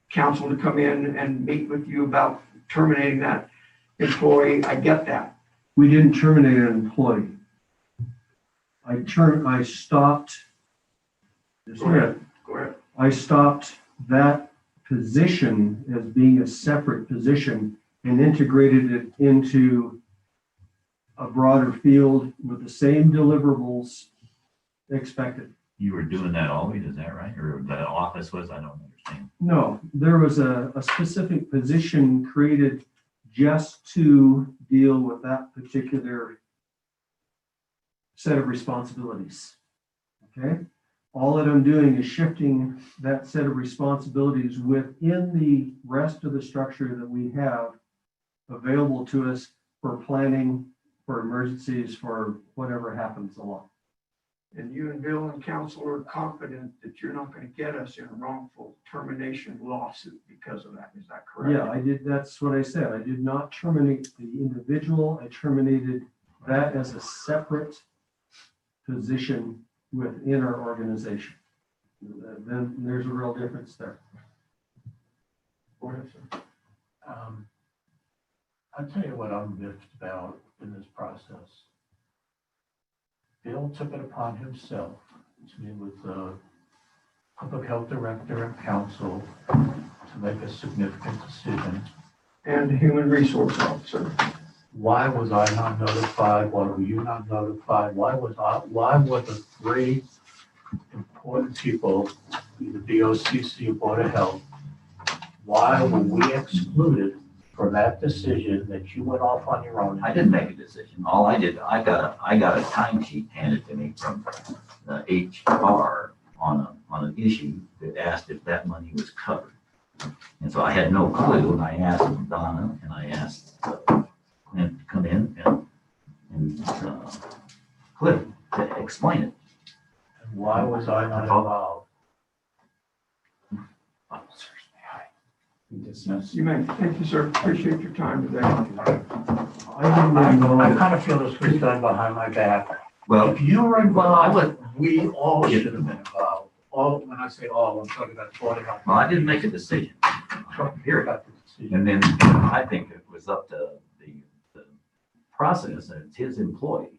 council to come in and meet with you about terminating that employee. I get that. We didn't terminate an employee. I stopped. Go ahead. Go ahead. I stopped that position as being a separate position and integrated it into a broader field with the same deliverables expected. You were doing that always, is that right? Or the office was, I don't understand. No, there was a specific position created just to deal with that particular set of responsibilities. Okay? All that I'm doing is shifting that set of responsibilities within the rest of the structure that we have available to us for planning, for emergencies, for whatever happens along. And you and Bill and council are confident that you're not going to get us in a wrongful termination lawsuit because of that. Is that correct? Yeah, I did. That's what I said. I did not terminate the individual. I terminated that as a separate position within our organization. Then there's a real difference there. Go ahead, sir. I'll tell you what I'm miffed about in this process. Bill took it upon himself to meet with the public health director and council to make a significant decision. And human resource officer. Why was I not notified? Why were you not notified? Why were the three important people, the BOCC or Board of Health, why were we excluded from that decision that you went off on your own? I didn't make a decision. All I did, I got a timesheet handed to me from the HR on an issue that asked if that money was covered. And so I had no clue, and I asked Donna and I asked Clint to come in and Cliff to explain it. And why was I not involved? You may. Thank you, sir. Appreciate your time today. I kind of feel this was done behind my back. Well, If you were involved, would- we all should have been involved. All, when I say all, I'm talking about Board of Health. well, I didn't make a decision. Period. About the decision. And then I think it was up to the process, and it's his employee.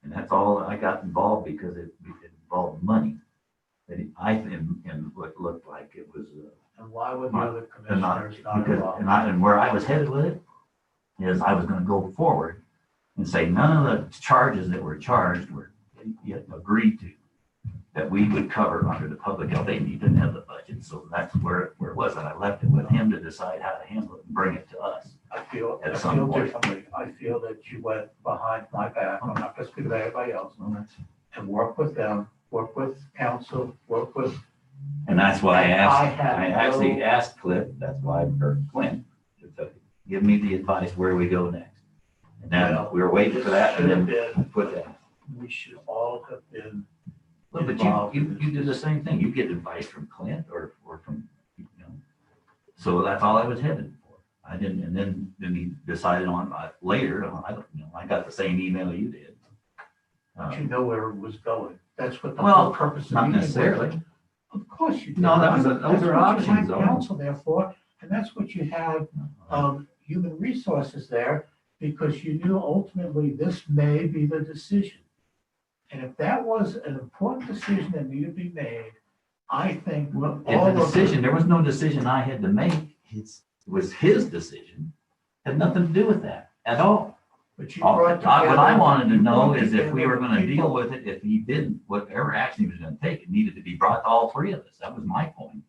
And that's all I got involved because it involved money. And what looked like it was, And why were the other and not, commissioners not because, involved? and where I was headed with it is I was gonna go forward and say none of the charges that were charged were yet agreed to, that we would cover under the public health. They didn't have the budget, so that's where it was. And I left it with him to decide how to handle it and bring it to us. I feel At some point. differently. I feel that you went behind my back. I'm not going to speak about everybody else. Well, that's- And work with them, work with council, work with And that's why I had I actually no- asked Cliff, that's why, or Clint, to give me the advice where we go next. And then Well, we were waiting for that and should have then been, put that. we should all have been Well, but involved. you do the same thing. You get advice from Clint or from, you know. So that's all I was headed for. I didn't, and then he decided on later, I got the same email you did. But you know where it was going. That's what the Well, whole purpose of not meeting was. necessarily. Of course you did. No, that was That's those are what you options had though. council there for, and that's what you had, human resources there, because you knew ultimately this may be the decision. And if that was an important decision that needed to be made, I think Well, all if the of decision, there was no decision I had to make. It was his decision. Had nothing to do with that at all. But you What brought I together- wanted to you know brought is if we were together gonna people. deal with it, if he didn't, whatever action he was gonna take, it needed to be brought to all three of us. That was my point.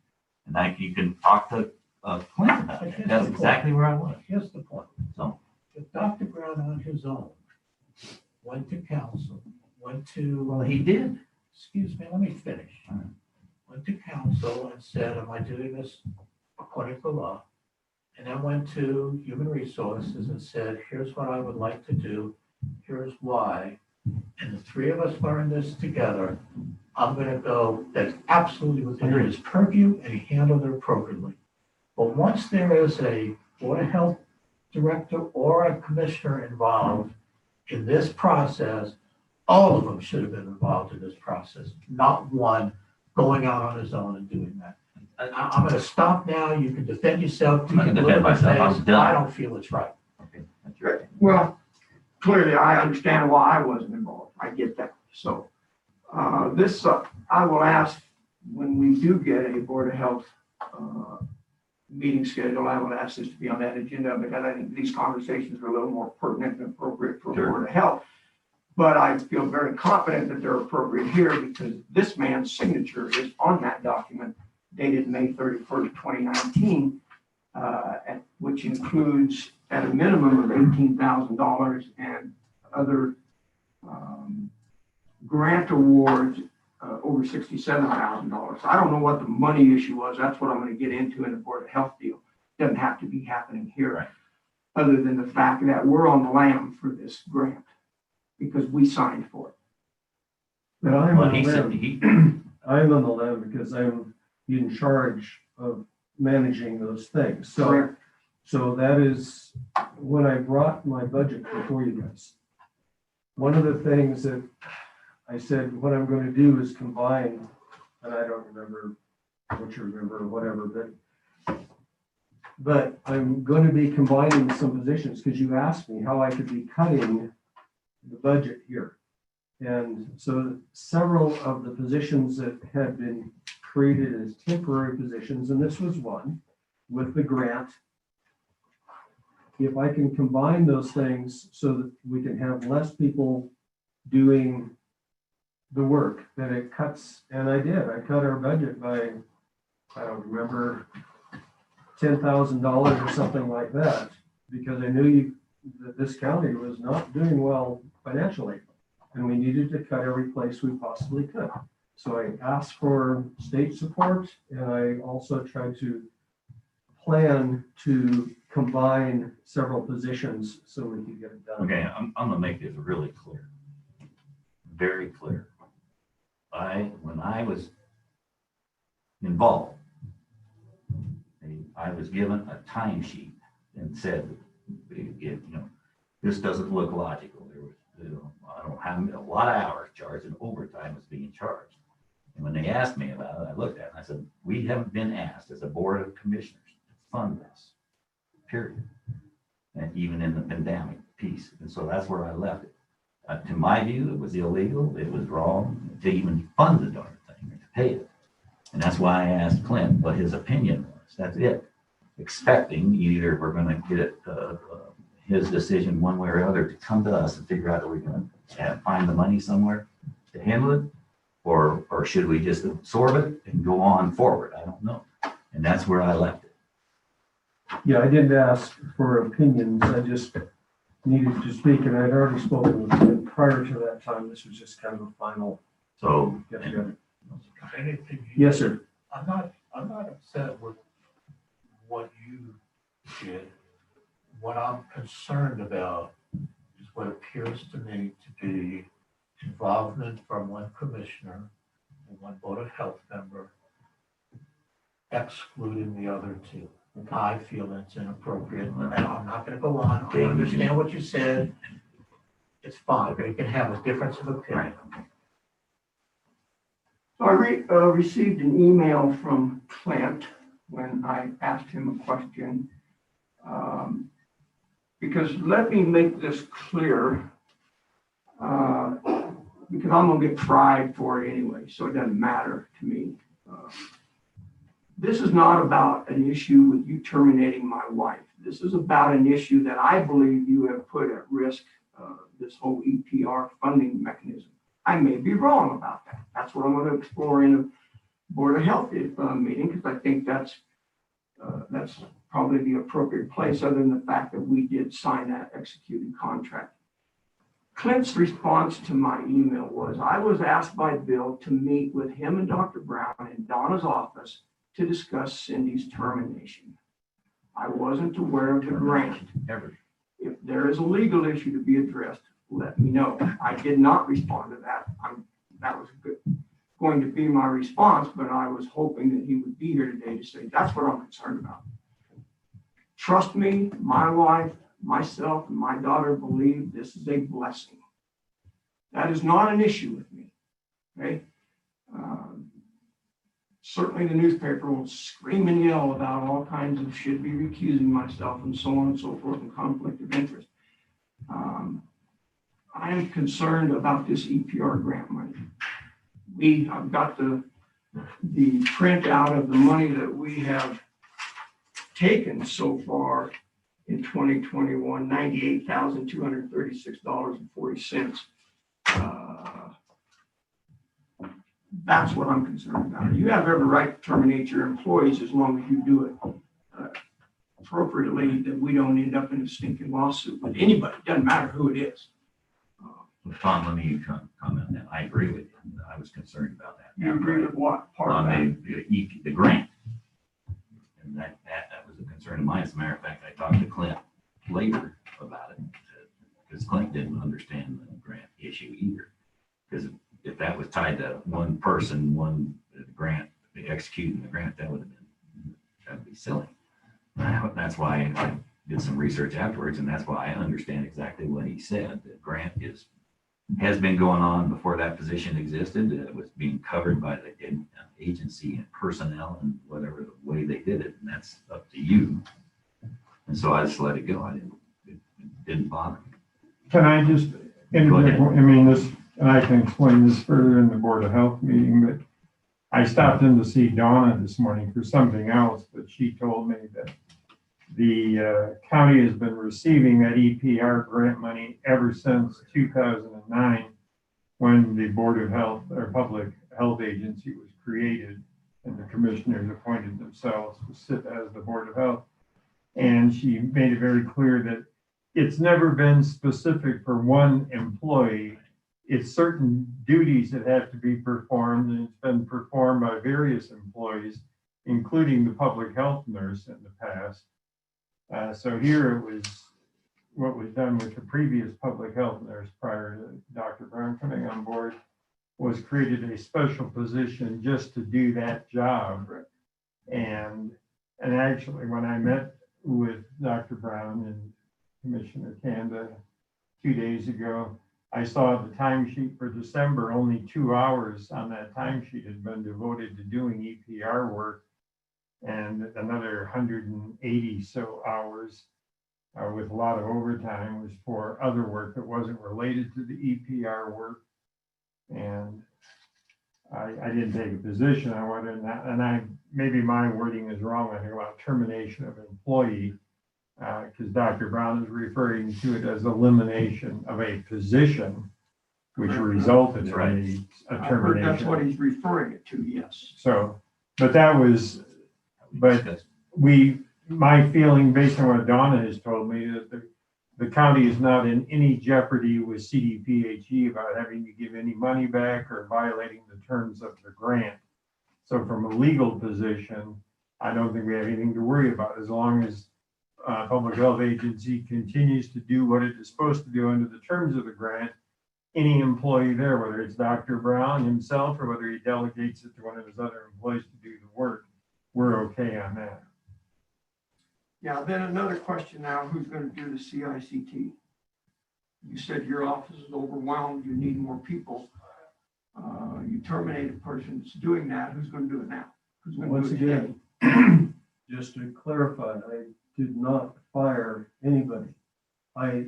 And like, you can talk to Clint about But it. here's That's the exactly where I was. Here's the point. So, If Dr. Brown on his own went to council, went to, well, he did. excuse me, let me finish. All right. Went to council and said, am I doing this according to law? And then went to human resources and said, here's what I would like to do, here's why. And the three of us learned this together. I'm gonna go, that's absolutely within his purview, and he handled it appropriately. But once there is a Board of Health director or a commissioner involved in this process, all of them should have been involved in this process, not one going out on his own and doing that. I'm gonna stop now. You can defend yourself. I'm not gonna You can defend look at my myself. I'm face. done. I don't feel it's right. Okay, that's right. Well, clearly I understand why I wasn't involved. I get that. So, this, I will ask, when we do get a Board of Health, meeting schedule, I will ask this to be on that agenda, because I think these conversations are a little more pertinent and appropriate for a Sure. Board of Health. But I feel very confident that they're appropriate here, because this man's signature is on that document dated May 31st, 2019, which includes at a minimum of $18,000 and other grant awards over $67,000. I don't know what the money issue was. That's what I'm going to get into in the Board of Health deal. Doesn't have to be happening here. Right. Other than the fact that we're on the lam for this grant because we signed for it. But I'm Well, on he the said, limb. I'm on the limb because I'm in charge of managing those things. So, Correct. so that is when I brought my budget before you guys. One of the things that I said, what I'm going to do is combine, and I don't remember what you remember or whatever, but I'm going to be combining some positions because you asked me how I could be cutting the budget here. And so several of the positions that had been created as temporary positions, and this was one with the grant. If I can combine those things so that we can have less people doing the work, then it cuts, and I did. I cut our budget by, I don't remember, $10,000 or something like that, because I knew that this county was not doing well financially, and we needed to cut every place we possibly could. So I asked for state support, and I also tried to plan to combine several positions so we could get it done. okay, I'm gonna make this really clear. Very clear. When I was involved, I was given a timesheet and said, this doesn't look logical. There was, I don't have a lot of hours charged and overtime was being charged. And when they asked me about it, I looked at it and I said, we haven't been asked as a board of commissioners to fund this, period. And even in the pandemic piece. And so that's where I left it. To my view, it was illegal. It was wrong to even fund the darn thing or to pay it. And that's why I asked Clint what his opinion was. That's it. Expecting either we're going to get it, his decision one way or other to come to us and figure out, are we going to find the money somewhere to handle it? Or should we just absorb it and go on forward? I don't know. And that's where I left it. Yeah, I didn't ask for opinions. I just needed to speak, and I'd already spoken with him prior to that time. This was just kind of a final So, get together. Anything. Yes, sir. I'm not upset with what you did. What I'm concerned about is what appears to me to be involvement from one commissioner and one Board of Health member, excluding the other two. I feel that's inappropriate, and I'm not gonna go on. I understand what you said. It's fine, we can have a difference of opinion. So I received an email from Clint when I asked him a question. Because let me make this clear, because I'm gonna get tried for it anyway, so it doesn't matter to me. This is not about an issue with you terminating my wife. This is about an issue that I believe you have put at risk, this whole EPR funding mechanism. I may be wrong about that. That's what I'm going to explore in a Board of Health meeting, because I think that's probably the appropriate place, other than the fact that we did sign that executed contract. Clint's response to my email was, I was asked by Bill to meet with him and Dr. Brown in Donna's office to discuss Cindy's termination. I wasn't aware of the grant. If there is a legal issue to be addressed, let me know. I did not respond to that. That was going to be my response, but I was hoping that he would be here today to say, that's what I'm concerned about. Trust me, my wife, myself, and my daughter believe this is a blessing. That is not an issue with me, okay? Certainly the newspaper will scream and yell about all kinds of should be recusing myself and so on and so forth and conflict of interest. I am concerned about this EPR grant money. I've got the printout of the money that we have taken so far in 2021, $98,236.40. That's what I'm concerned about. You have every right to terminate your employees as long as you do it appropriately, that we don't end up in a stinking lawsuit with anybody. It doesn't matter who it is. Tom, let me comment on that. I agree with you. I was concerned about that. You agree with what part of On that? the grant. And that was a concern of mine. As a matter of fact, I talked to Clint later about it, because Clint didn't understand the grant issue either. Because if that was tied to one person, one grant, executing the grant, that'd be silly. That's why I did some research afterwards, and that's why I understand exactly what he said. The grant has been going on before that position existed. It was being covered by the agency and personnel and whatever the way they did it, and that's up to you. And so I just let it go. It didn't bother me. Can I just interject? I mean, and I can explain this further in the Board of Health meeting, but I stopped in to see Donna this morning for something else, but she told me that the county has been receiving that EPR grant money ever since 2009, when the Board of Health or Public Health Agency was created and the commissioners appointed themselves to sit as the Board of Health. And she made it very clear that it's never been specific for one employee. It's certain duties that have to be performed, and it's been performed by various employees, including the public health nurse in the past. So here it was what was done with the previous public health nurse prior to Dr. Brown coming on board, was created a special position just to do that job. And actually, when I met with Dr. Brown and Commissioner Kanda 2 days ago, I saw the timesheet for December. Only 2 hours on that timesheet had been devoted to doing EPR work, and another 180 so hours with a lot of overtime was for other work that wasn't related to the EPR work. And I didn't take a position on whether or not, and maybe my wording is wrong, I think about termination of employee, because Dr. Brown is referring to it as elimination of a position, which resulted in a termination. That's what he's referring it to, yes. So, but my feeling based on what Donna has told me, that the county is not in any jeopardy with CDPHE about having to give any money back or violating the terms of the grant. So from a legal position, I don't think we have anything to worry about as long as public health agency continues to do what it is supposed to do under the terms of the grant. Any employee there, whether it's Dr. Brown himself or whether he delegates it to one of his other employees to do the work, we're okay on that. Yeah, then another question now, who's gonna do the CICT? You said your office is overwhelmed, you need more people. You terminate a person that's doing that, who's gonna do it now? Who's gonna Once do it today? again, just to clarify, I did not fire anybody. I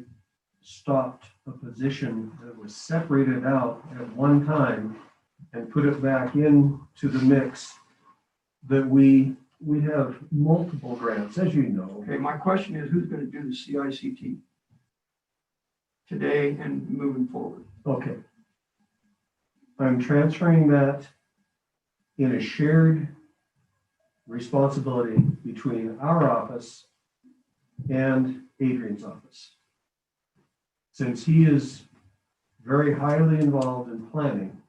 stopped a position that was separated out at one time and put it back into the mix that we have multiple grants, as you know. Okay, my question is, who's gonna do the CICT today and moving forward? Okay. I'm transferring that in a shared responsibility between our office and Adrian's office. Since he is very highly involved in planning,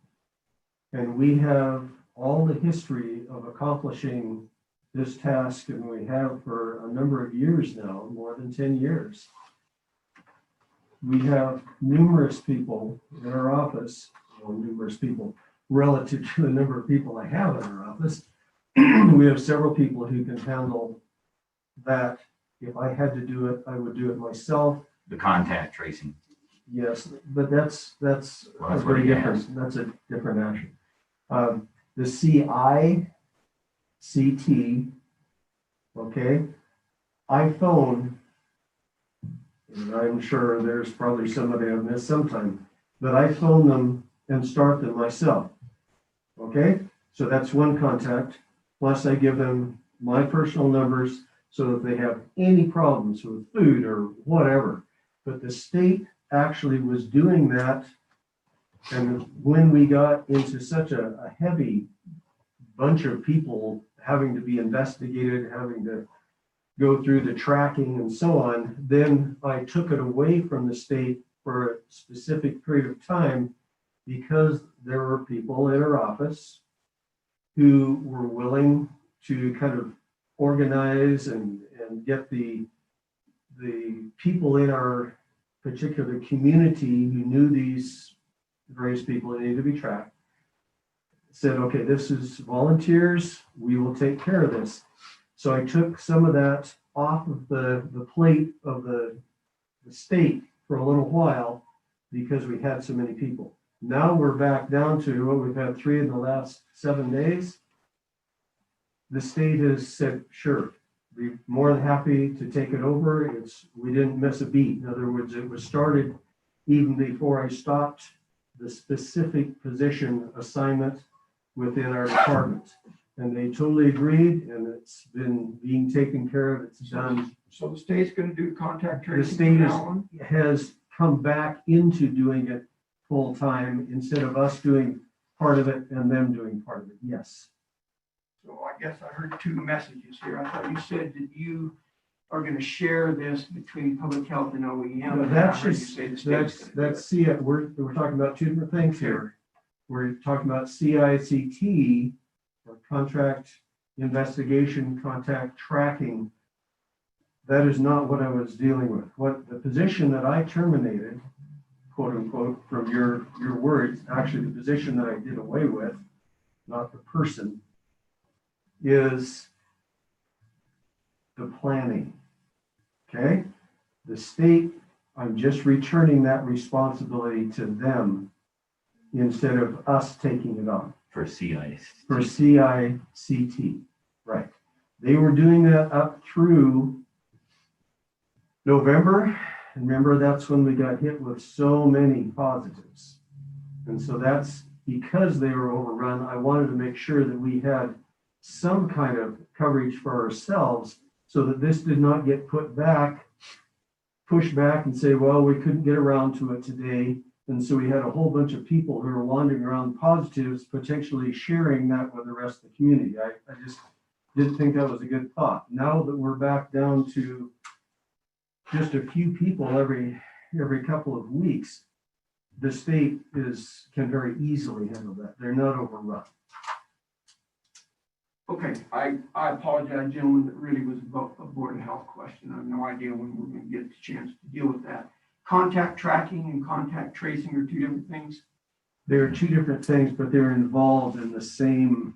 and we have all the history of accomplishing this task, and we have for a number of years now, more than 10 years. We have numerous people in our office, well, numerous people relative to the number of people I have in our office. We have several people who can handle that. If I had to do it, I would do it myself. The contact tracing. Yes, but that's Well, a that's what very he different, that's a different action. The CICT, okay, I phone, and I'm sure there's probably somebody I've missed sometime, but I phone them and start them myself. Okay, so that's one contact, plus I give them my personal numbers so that they have any problems with food or whatever. But the state actually was doing that. And when we got into such a heavy bunch of people having to be investigated, having to go through the tracking and so on, then I took it away from the state for a specific period of time because there were people in our office who were willing to kind of organize and get the people in our particular community who knew these various people that needed to be tracked, said, okay, this is volunteers, we will take care of this. So I took some of that off of the plate of the state for a little while because we had so many people. Now we're back down to what we've had 3 in the last 7 days. The state has said, sure, we're more than happy to take it over. We didn't miss a beat. In other words, it was started even before I stopped the specific position assignment within our department. And they totally agreed, and it's been being taken care of. It's done. So the state's gonna do contact The tracing state from now on? has come back into doing it full time instead of us doing part of it and them doing part of it. Yes. So I guess I heard 2 messages here. I thought you said that you are gonna share this between public health and OEM. No, and that's I heard you just- say the state's gonna do That's it. see it. We're talking about 2 different things here. We're talking about CICT, or contract investigation, contact tracking. That is not what I was dealing with. What the position that I terminated, quote unquote, from your words, actually the position that I did away with, not the person, is the planning. Okay? The state, I'm just returning that responsibility to them instead of us taking it on. For CIs. For CICT, right. They were doing that up through November. And remember, that's when we got hit with so many positives. And so that's because they were overrun. I wanted to make sure that we had some kind of coverage for ourselves so that this did not get pushed back and say, well, we couldn't get around to it today. And so we had a whole bunch of people who were wandering around positives, potentially sharing that with the rest of the community. I just didn't think that was a good thought. Now that we're back down to just a few people every couple of weeks, the state can very easily handle that. They're not overrun. Okay, I apologize, gentlemen, it really was about a Board of Health question. I have no idea when we're gonna get the chance to deal with that. Contact tracking and contact tracing are two different things. They're two different things, but they're involved in the same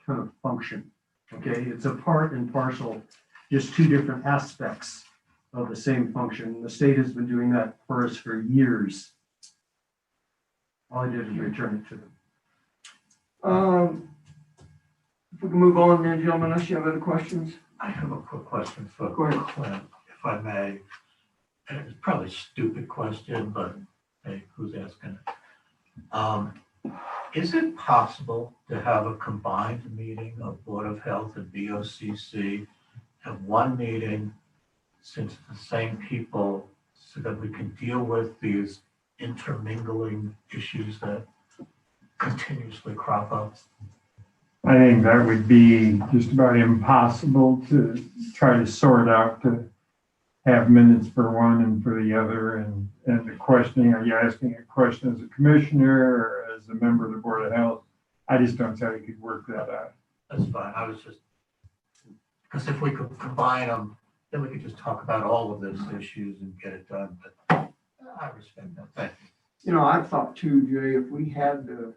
kind of function. Okay, it's a part and parcel, just two different aspects of the same function. The state has been doing that for us for years. All I did is return it to them. If we can move on then, gentlemen, unless you have other questions. I have a quick question for Go ahead. Clint, if I may. And it's probably a stupid question, but hey, who's asking it? Is it possible to have a combined meeting of Board of Health and BOCC at one meeting, since the same people, so that we can deal with these intermingling issues that continuously crop up? I think that would be just about impossible to try to sort out, to have minutes for one and for the other, and the questioning, are you asking a question as a commissioner or as a member of the Board of Health? I just don't see how you could work that out. That's fine, I was just, because if we could combine them, then we could just talk about all of those issues and get it done, but I respect that, thank you. You know, I thought too, Jay, if we had the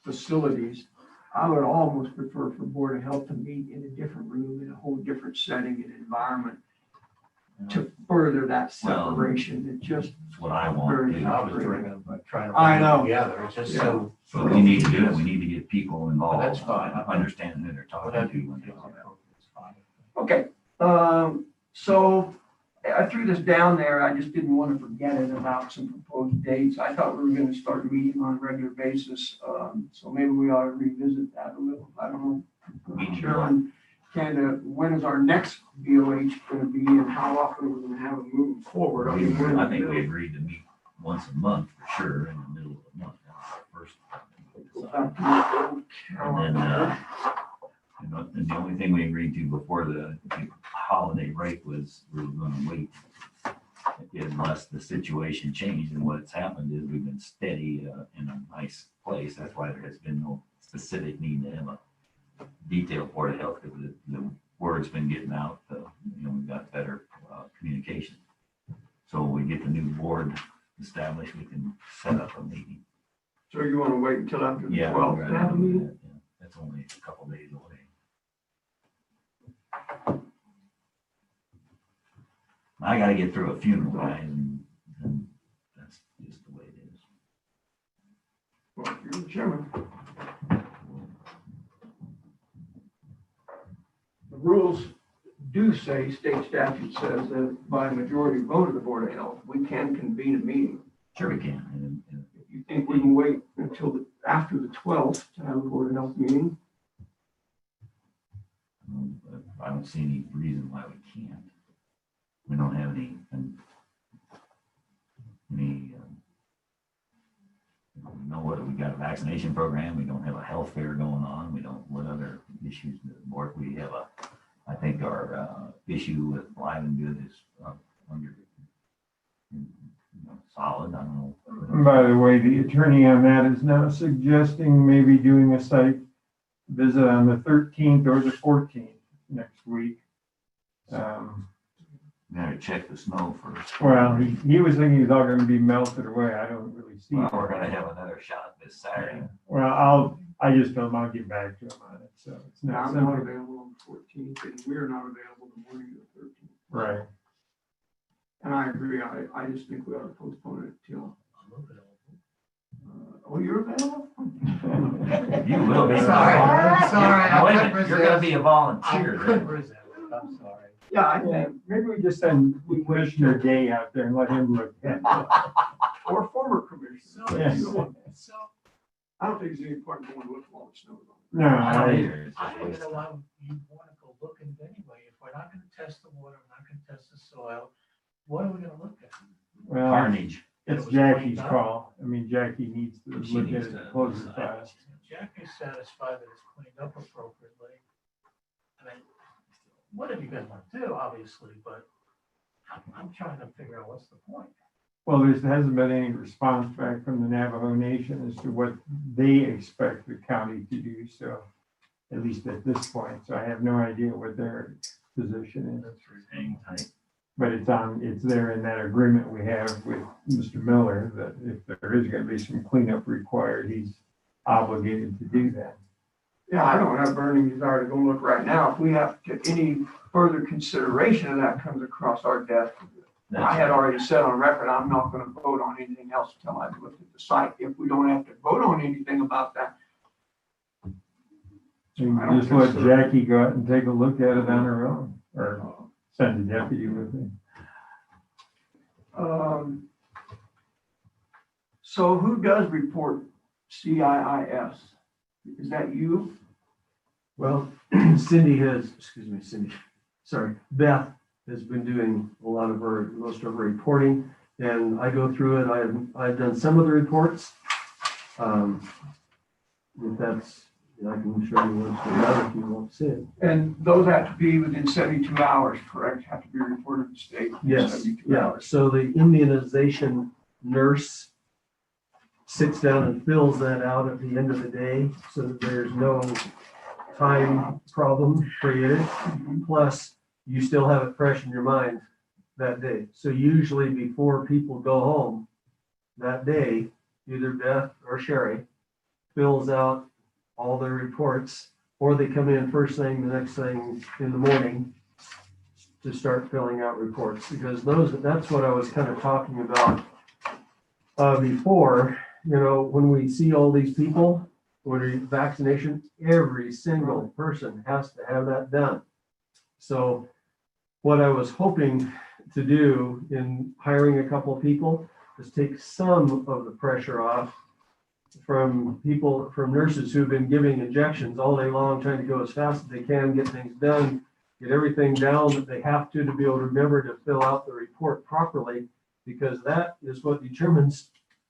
facilities, I would almost prefer for Board of Health to meet in a different room, in a whole different setting and environment to further that separation. It just, That's what I want Very to. I was trying to I bring know. them together, it's just so. So we need to do it. We need to get people involved. That's fine. Understanding who they're talking Whatever to. you when do, they talk about it's fine. okay. So I threw this down there. I just didn't want to forget it about some proposed dates. I thought we were going to start meeting on a regular basis. So maybe we ought to revisit that a little. I don't know. Sharon, when is our next BOH going to be and how often are we going to have it moving forward? I mean, I think we agreed to meet once a month for sure in the middle of the month. That was our first. And then, and the only thing we agreed to before the holiday break was we were going to wait unless the situation changed. And what's happened is we've been steady in a nice place. That's why there has been no specific need to have a detailed Board of Health, because the word's been getting out. We've got better communication. So when we get the new board established, we can set up a meeting. So you want to wait until after the Yeah, 12th to have a meeting? yeah. That's only a couple days away. I gotta get through a funeral, guys, and that's just the way it is. Well, you're the chairman. The rules do say, state statute says that by a majority vote of the Board of Health, we can convene a meeting. Sure we can. And If you think we can wait until after the 12th to have a Board of Health meeting, I don't see any reason why we can't. We don't have any, you know what, we got a vaccination program, we don't have a health fair going on, we don't, what other issues the board, we have I think our issue with Live and Good is under, solid, I don't know. By the way, the attorney on that is now suggesting maybe doing a site visit on the 13th or the 14th next week. Gotta check the snow first. Well, he was thinking it's all gonna be melted away. I don't really see Well, it. we're gonna have another shot this Saturday. Well, I just told him I'll get back to him on it, so it's not I'm not something. available on the 14th, and we're not available the morning of the 13th. Right. And I agree, I just think we ought to postpone it till, I'm available. oh, you're available? You will be. Sorry, I Wait a couldn't minute, you're gonna be a I volunteer. couldn't resist it, I'm sorry. Yeah, I Yeah, think, maybe we just send Commissioner Day out there and let him look at it. or former commissioner. Yes. So, I don't think there's any point in going to look for all the snow. No, I don't I, either. It's I just don't waste even know of why you want to go looking anyway. If we're not going to test the water, we're not going to test the soil, what are we going to look at? well, carnage. it's Jackie's call. I mean, Jackie needs to She look needs at it to and close the decide. file. Jackie's satisfied that it's cleaned up appropriately. I mean, whatever you guys want to do, obviously, but I'm trying to figure out what's the point. Well, there hasn't been any response back from the Navajo Nation as to what they expect the county to do, so at least at this point, so I have no idea what their position is. Hang tight. But it's there in that agreement we have with Mr. Miller, that if there is gonna be some cleanup required, he's obligated to do that. Yeah, I don't have burning desire to go look right now. If we have to, any further consideration of that comes across our desk, I had already said on record, I'm not gonna vote on anything else until I've looked at the site. If we don't have to vote on anything about that, You I don't just let think so. Jackie go out and take a look at it on her own, or send a deputy with me. So who does report CIIS? Is that you? Well, Beth has been doing a lot of most of her reporting, and I go through it. I've done some of the reports. If that's, I can show you one another if you want to see it. And those have to be within 72 hours, correct? Have to be reported to the state within Yes, 72 yeah. hours. So the immunization nurse sits down and fills that out at the end of the day, so that there's no time problem created. Plus, you still have it fresh in your mind that day. So usually before people go home that day, either Beth or Sherry fills out all their reports, or they come in first thing, the next thing in the morning to start filling out reports, because that's what I was kind of talking about before. You know, when we see all these people, when vaccination, every single person has to have that done. So what I was hoping to do in hiring a couple of people is take some of the pressure off from nurses who've been giving injections all day long, trying to go as fast as they can, get things done, get everything down that they have to be able to remember to fill out the report properly, because that is what determines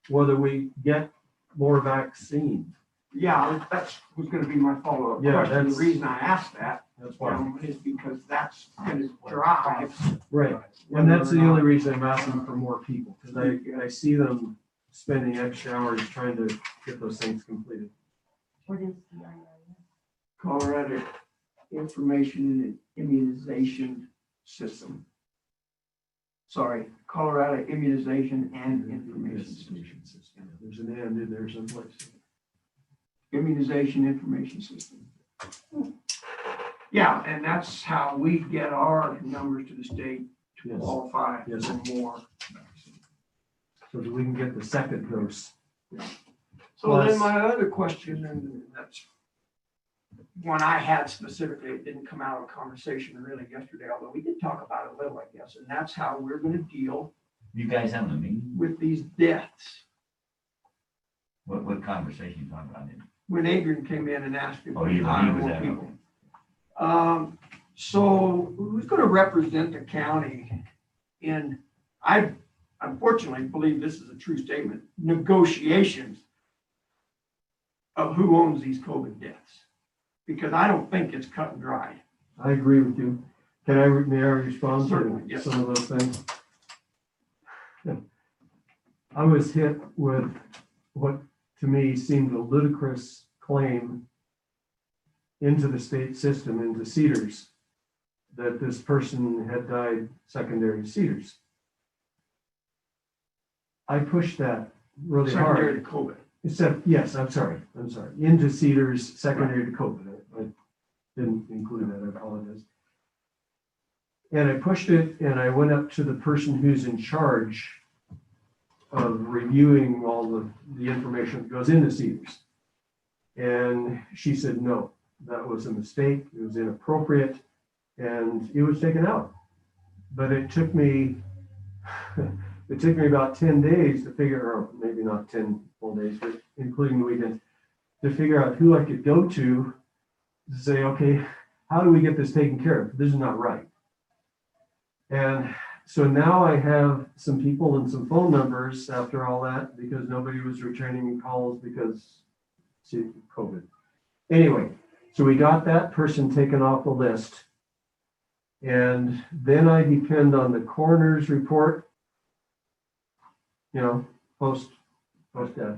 whether we get more vaccine. Yeah, that was gonna be my follow-up Yeah, question. The that's- reason I asked that That's why. is because that's gonna drive. Right. And that's the only reason I'm asking for more people, because I see them spending extra hours trying to get those things completed. What is CIIS? Colorado Information and Immunization System. Sorry, Colorado Immunization and Information System. There's an and in there someplace. Immunization Information System. Yeah, and that's how we get our numbers to the state to Yes. qualify Yes. for more. So that we can get the second dose. So then my other question, and that's one I had specifically, it didn't come out of conversation really yesterday, although we did talk about it a little, I guess, and that's how we're gonna deal You guys having a meeting? with these deaths. What conversation you talking about? When Adrian came in and asked if Oh, we he hire was more at, people. So who's gonna represent the county in, I unfortunately believe this is a true statement, negotiations of who owns these COVID deaths? Because I don't think it's cut and dry. I agree with you. May I respond Certainly, to yes. some of those things? I was hit with what to me seemed a ludicrous claim into the state system, into Cedars, that this person had died secondary to Cedars. I pushed that really Secondary hard. to COVID. Except, yes, I'm sorry, into Cedars secondary to COVID. I didn't include that, I apologize. And I pushed it, and I went up to the person who's in charge of reviewing all the information that goes into Cedars. And she said, no, that was a mistake, it was inappropriate, and it was taken out. But it took me about 10 days to figure, or maybe not 10 full days, but including the weekend, to figure out who I could go to say, okay, how do we get this taken care of? This is not right. And so now I have some people and some phone numbers after all that, because nobody was returning calls because COVID. Anyway, so we got that person taken off the list. And then I depend on the coroner's report, post death.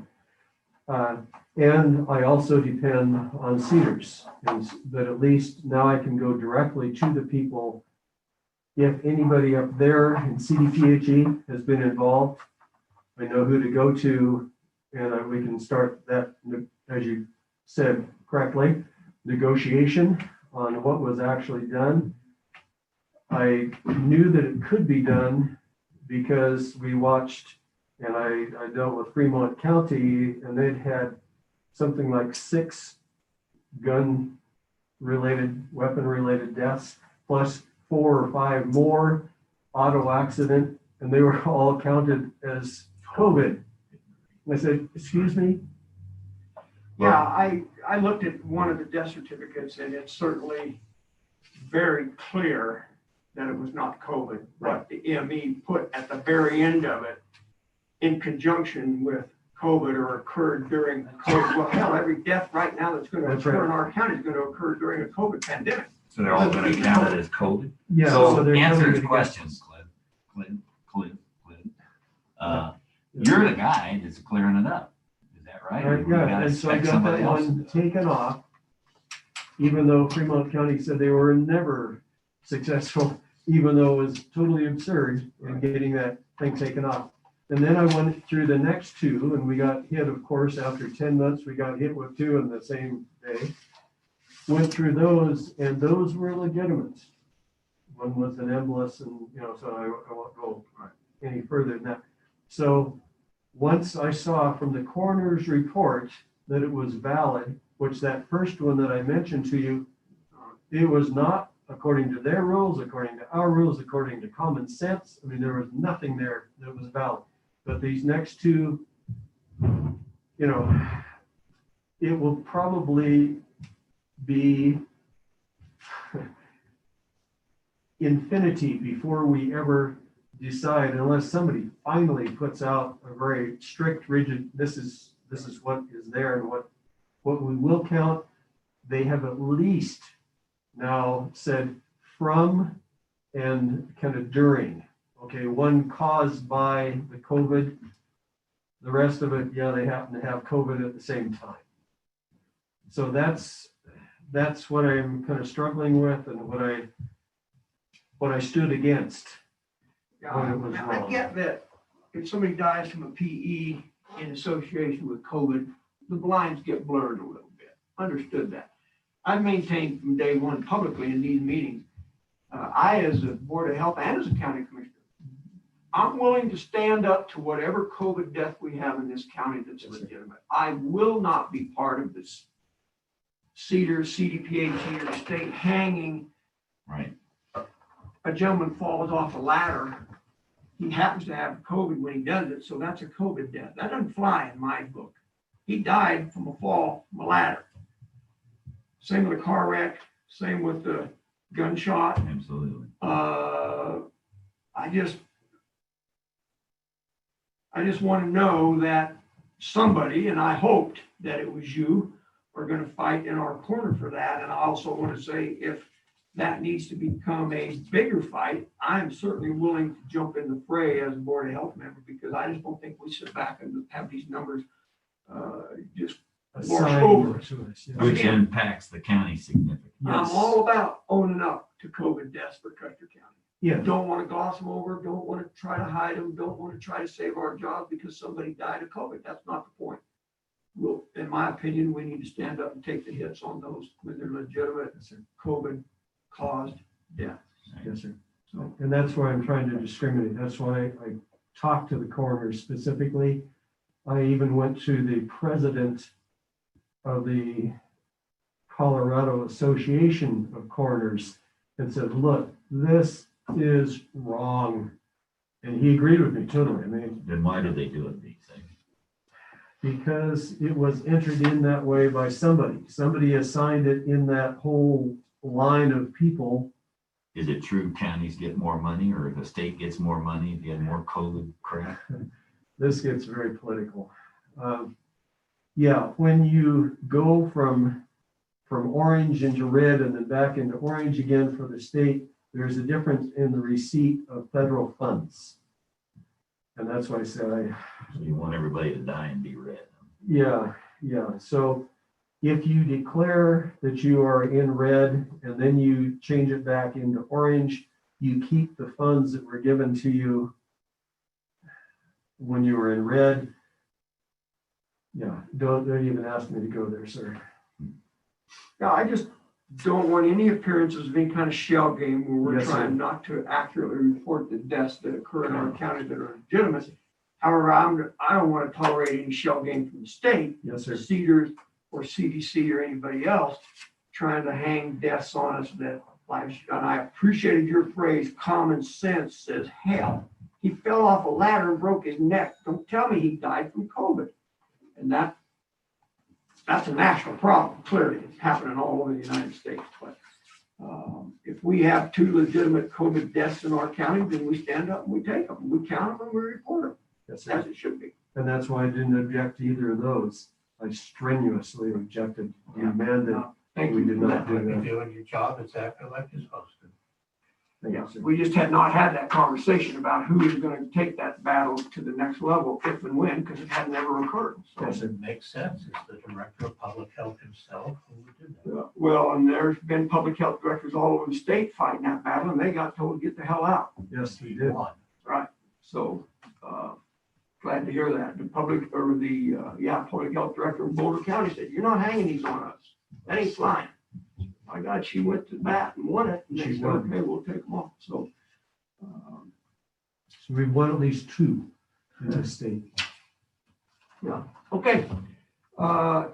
And I also depend on Cedars, but at least now I can go directly to the people. If anybody up there in CDPHE has been involved, I know who to go to, and we can start that, as you said correctly, negotiation on what was actually done. I knew that it could be done because we watched, and I dealt with Fremont County, and they'd had something like 6 gun-related, weapon-related deaths, plus 4 or 5 more auto accident, and they were all counted as COVID. And I said, excuse me? Yeah, I looked at one of the death certificates and it's certainly very clear that it was not COVID, but the ME put at the very end of it in conjunction with COVID or occurred during COVID. Well, hell, every death right now that's going to That's occur right. in our county is going to occur during a COVID pandemic. So they're all gonna count it as COVID? Yeah. So they're answer counting his it questions, Clint. You're the guy that's clearing it up. Is that right? Or we Yeah, gotta and so I expect got somebody that else to one do it? taken off, even though Fremont County said they were never successful, even though it was totally absurd in getting that thing taken off. And then I went through the next 2, and we got hit, of course, after 10 months, we got hit with 2 in the same day. Went through those, and those were legitimate. One was an embolus, and, so I won't go any further than that. So once I saw from the coroner's report that it was valid, which that first one that I mentioned to you, it was not according to their rules, according to our rules, according to common sense. I mean, there was nothing there that was valid. But these next 2, it will probably be infinity before we ever decide, unless somebody finally puts out a very strict, rigid, this is what is there and what we will count. They have at least now said from and kind of during. Okay, one caused by the COVID, the rest of it, yeah, they happen to have COVID at the same time. So that's what I'm kind of struggling with and what I stood against. When it was I wrong. get that if somebody dies from a PE in association with COVID, the lines get blurred a little bit. Understood that. I've maintained from day one publicly in these meetings, I as a Board of Health and as a county commissioner, I'm willing to stand up to whatever COVID death we have in this county that's legitimate. I will not be part of this Cedars, CDPHE, or the state hanging. Right. A gentleman falls off a ladder. He happens to have COVID when he does it, so that's a COVID death. That doesn't fly in my book. He died from a fall from a ladder. Same with a car wreck, same with the gunshot. Absolutely. I just want to know that somebody, and I hoped that it was you, are going to fight in our corner for that. And I also want to say, if that needs to become a bigger fight, I'm certainly willing to jump in the fray as a Board of Health member, because I just don't think we sit back and have these numbers just march over us. Which impacts the county significantly. I'm all about owning up to COVID deaths for Custer County. Yeah. Don't want to gloss them over, don't want to try to hide them, don't want to try to save our jobs because somebody died of COVID. That's not the point. Well, in my opinion, we need to stand up and take the hits on those when they're legitimate COVID-caused deaths. Yes, sir. So, And that's why I'm trying to discriminate. That's why I talked to the coroner specifically. I even went to the president of the Colorado Association of Coroners and said, look, this is wrong. And he agreed with me totally. I mean, Then why do they do it, these things? because it was entered in that way by somebody. Somebody assigned it in that whole line of people. Is it true counties get more money, or the state gets more money if you have more COVID crap? This gets very political. Yeah, when you go from orange into red and then back into orange again for the state, there's a difference in the receipt of federal funds. And that's why I said So you want everybody to die and be red. Yeah, yeah. So if you declare that you are in red and then you change it back into orange, you keep the funds that were given to you when you were in red. Yeah, don't even ask me to go there, sir. Yeah, I just don't want any appearances of any kind of shell game where we're Yes, sir. trying not to accurately report the deaths that occur in our county that are legitimate. However, I don't want to tolerate any shell game from the state, Yes, sir. Cedars or CDC or anybody else trying to hang deaths on us that lives. And I appreciated your phrase, common sense says hell. He fell off a ladder and broke his neck. Don't tell me he died from COVID. And that's a national problem, clearly. It's happening all over the United States. But if we have 2 legitimate COVID deaths in our county, then we stand up and we take them. We count them and we report them, Yes, as sir. it should be. And that's why I didn't object to either of those. I strenuously objected, demanded. Thank We you did for not that. do You're that. doing your job exactly like you're supposed to. Thank Yeah, you, sir. we just had not had that conversation about who is going to take that battle to the next level, if and when, because it had never occurred. So, Yes, sir. It makes sense. It's the director of public health himself who would do that. well, and there's been public health directors all over the state fighting that battle, and they got told to get the hell out. Yes, we He did. won. Right. So, glad to hear that. The public health director of Boulder County said, "You're not hanging these on us. That ain't flying." My God, she went to bat and won it. And they She said, won. "Okay, we'll take them off." So, So we've won at least 2 in this state. okay.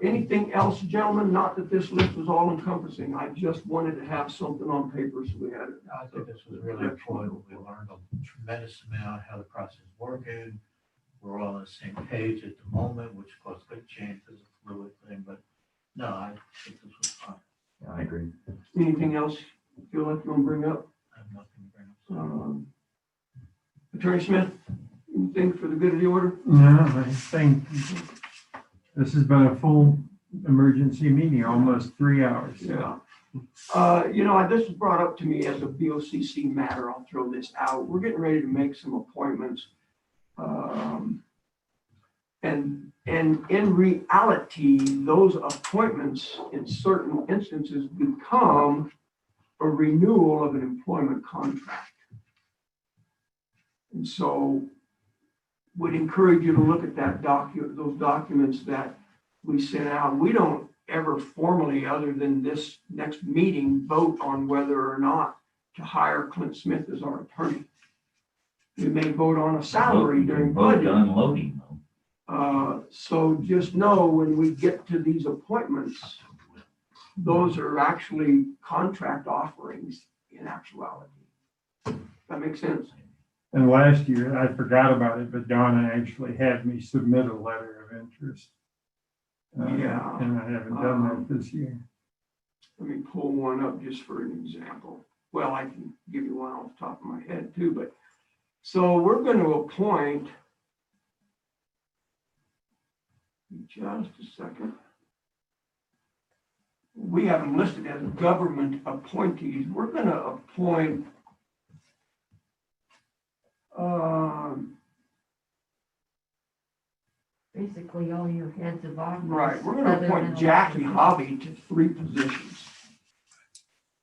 Anything else, gentlemen? Not that this list was all encompassing. I just wanted to have something on paper so we had it. I think this was really important. We learned a tremendous amount how the process is working. We're all on the same page at the moment, which of course could change as a fluid thing, but no, I think this was fine. Yeah, I agree. Anything else you feel like you want to bring up? I have nothing to bring up. Attorney Smith, anything for the good of the order? No, I think this has been a full emergency meeting, almost 3 hours. Yeah. This was brought up to me as a BOCC matter. I'll throw this out. We're getting ready to make some appointments. And in reality, those appointments in certain instances become a renewal of an employment contract. And so would encourage you to look at those documents that we sent out. We don't ever formally, other than this next meeting, vote on whether or not to hire Clint Smith as our attorney. We may vote on a salary during Vote budget. to unload him, though. So just know when we get to these appointments, those are actually contract offerings in actuality. That makes sense? And last year, I forgot about it, but Donna actually had me submit a letter of interest. Yeah. And I haven't done that this year. Let me pull one up just for an example. Well, I can give you one off the top of my head too, but so we're going to appoint, just a second. We have them listed as government appointees. We're going to appoint Basically, all your heads of office. right, we're going to other appoint than Jackie elected Hobby to 3 positions.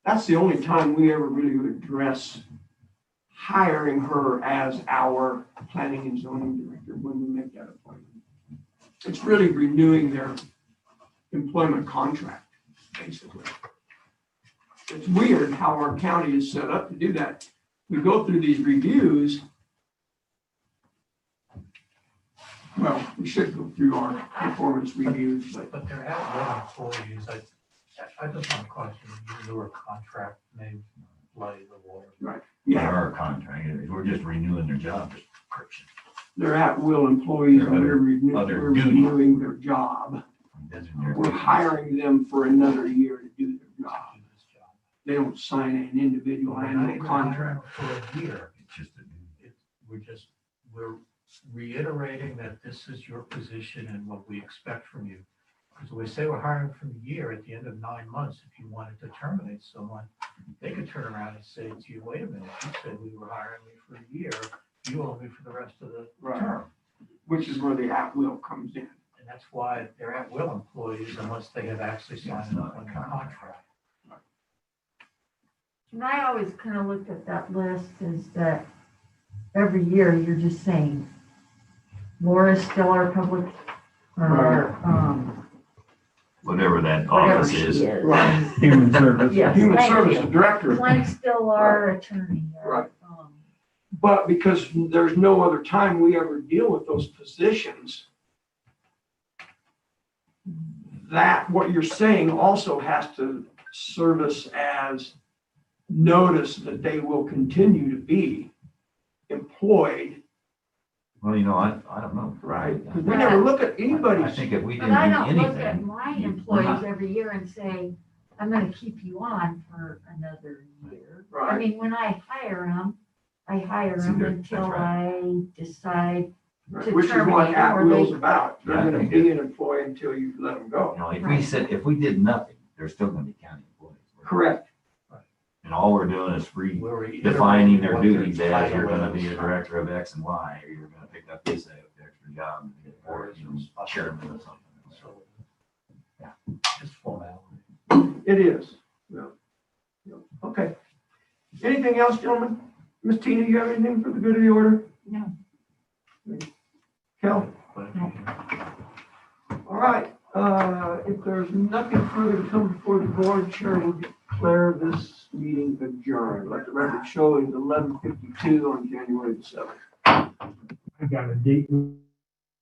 That's the only time we ever really would address hiring her as our planning and zoning director when we make that appointment. It's really renewing their employment contract, basically. It's weird how our county is set up to do that. We go through these reviews. Well, we should go through our performance reviews, but But there have been employees, I just want to question, you newer contract may bloody the water. They yeah, are a contract. We're just renewing their job description. they're at-will employees They're and other we're duty. renewing their job. That's in their We're duties. hiring them for another year to do their job. Do this job. They don't sign an individual We're not annual even contract. hiring For a year, It's just a we're reiterating that this is your position and what we expect from you. Because we say we're hiring for a year, at the end of 9 months, if you wanted to terminate someone, they could turn around and say to you, wait a minute, you said we were hiring me for a year, you owe me for the rest of the Right. term. Which is where the at-will comes in. And that's why they're at-will employees unless they have actually signed not a a contract. And I always kind of looked at that list is that every year you're just saying, Laura's still our public, Whatever that whatever office she is. is. Right. Human service. Yes, Human thank Services you. Director. Clint's still our attorney. Right. But because there's no other time we ever deal with those positions, that, what you're saying also has to service as notice that they will continue to be employed, Well, you know, I don't know. right? Because we never look at I anybody's, think if we But didn't I do don't look at anything, my we're employees not- every year and say, I'm gonna keep you on for another year. I right? mean, when I hire them, I hire See, them there- until that's right. I decide, to Which is what terminate them, or at-will's they- about. They're Yeah, I gonna think be an employee until you let them go. you know, if we Right. said, if we did nothing, they're still gonna be county employees. Correct. And all we're doing is We're either redefining their what their duties as you're title gonna be is. a director of X and Y, or you're gonna pick up this extra job, or, you know, chairman or something. So, Yeah. just formality. It is. Yeah. Yeah. Okay. Anything else, gentlemen? Ms. Tina, you have anything for the good of the order? No. Kel? All right. If there's nothing further to come before the board, chair will declare this meeting adjourned. Let the record show it is 11:52 on January the 7th. I got a date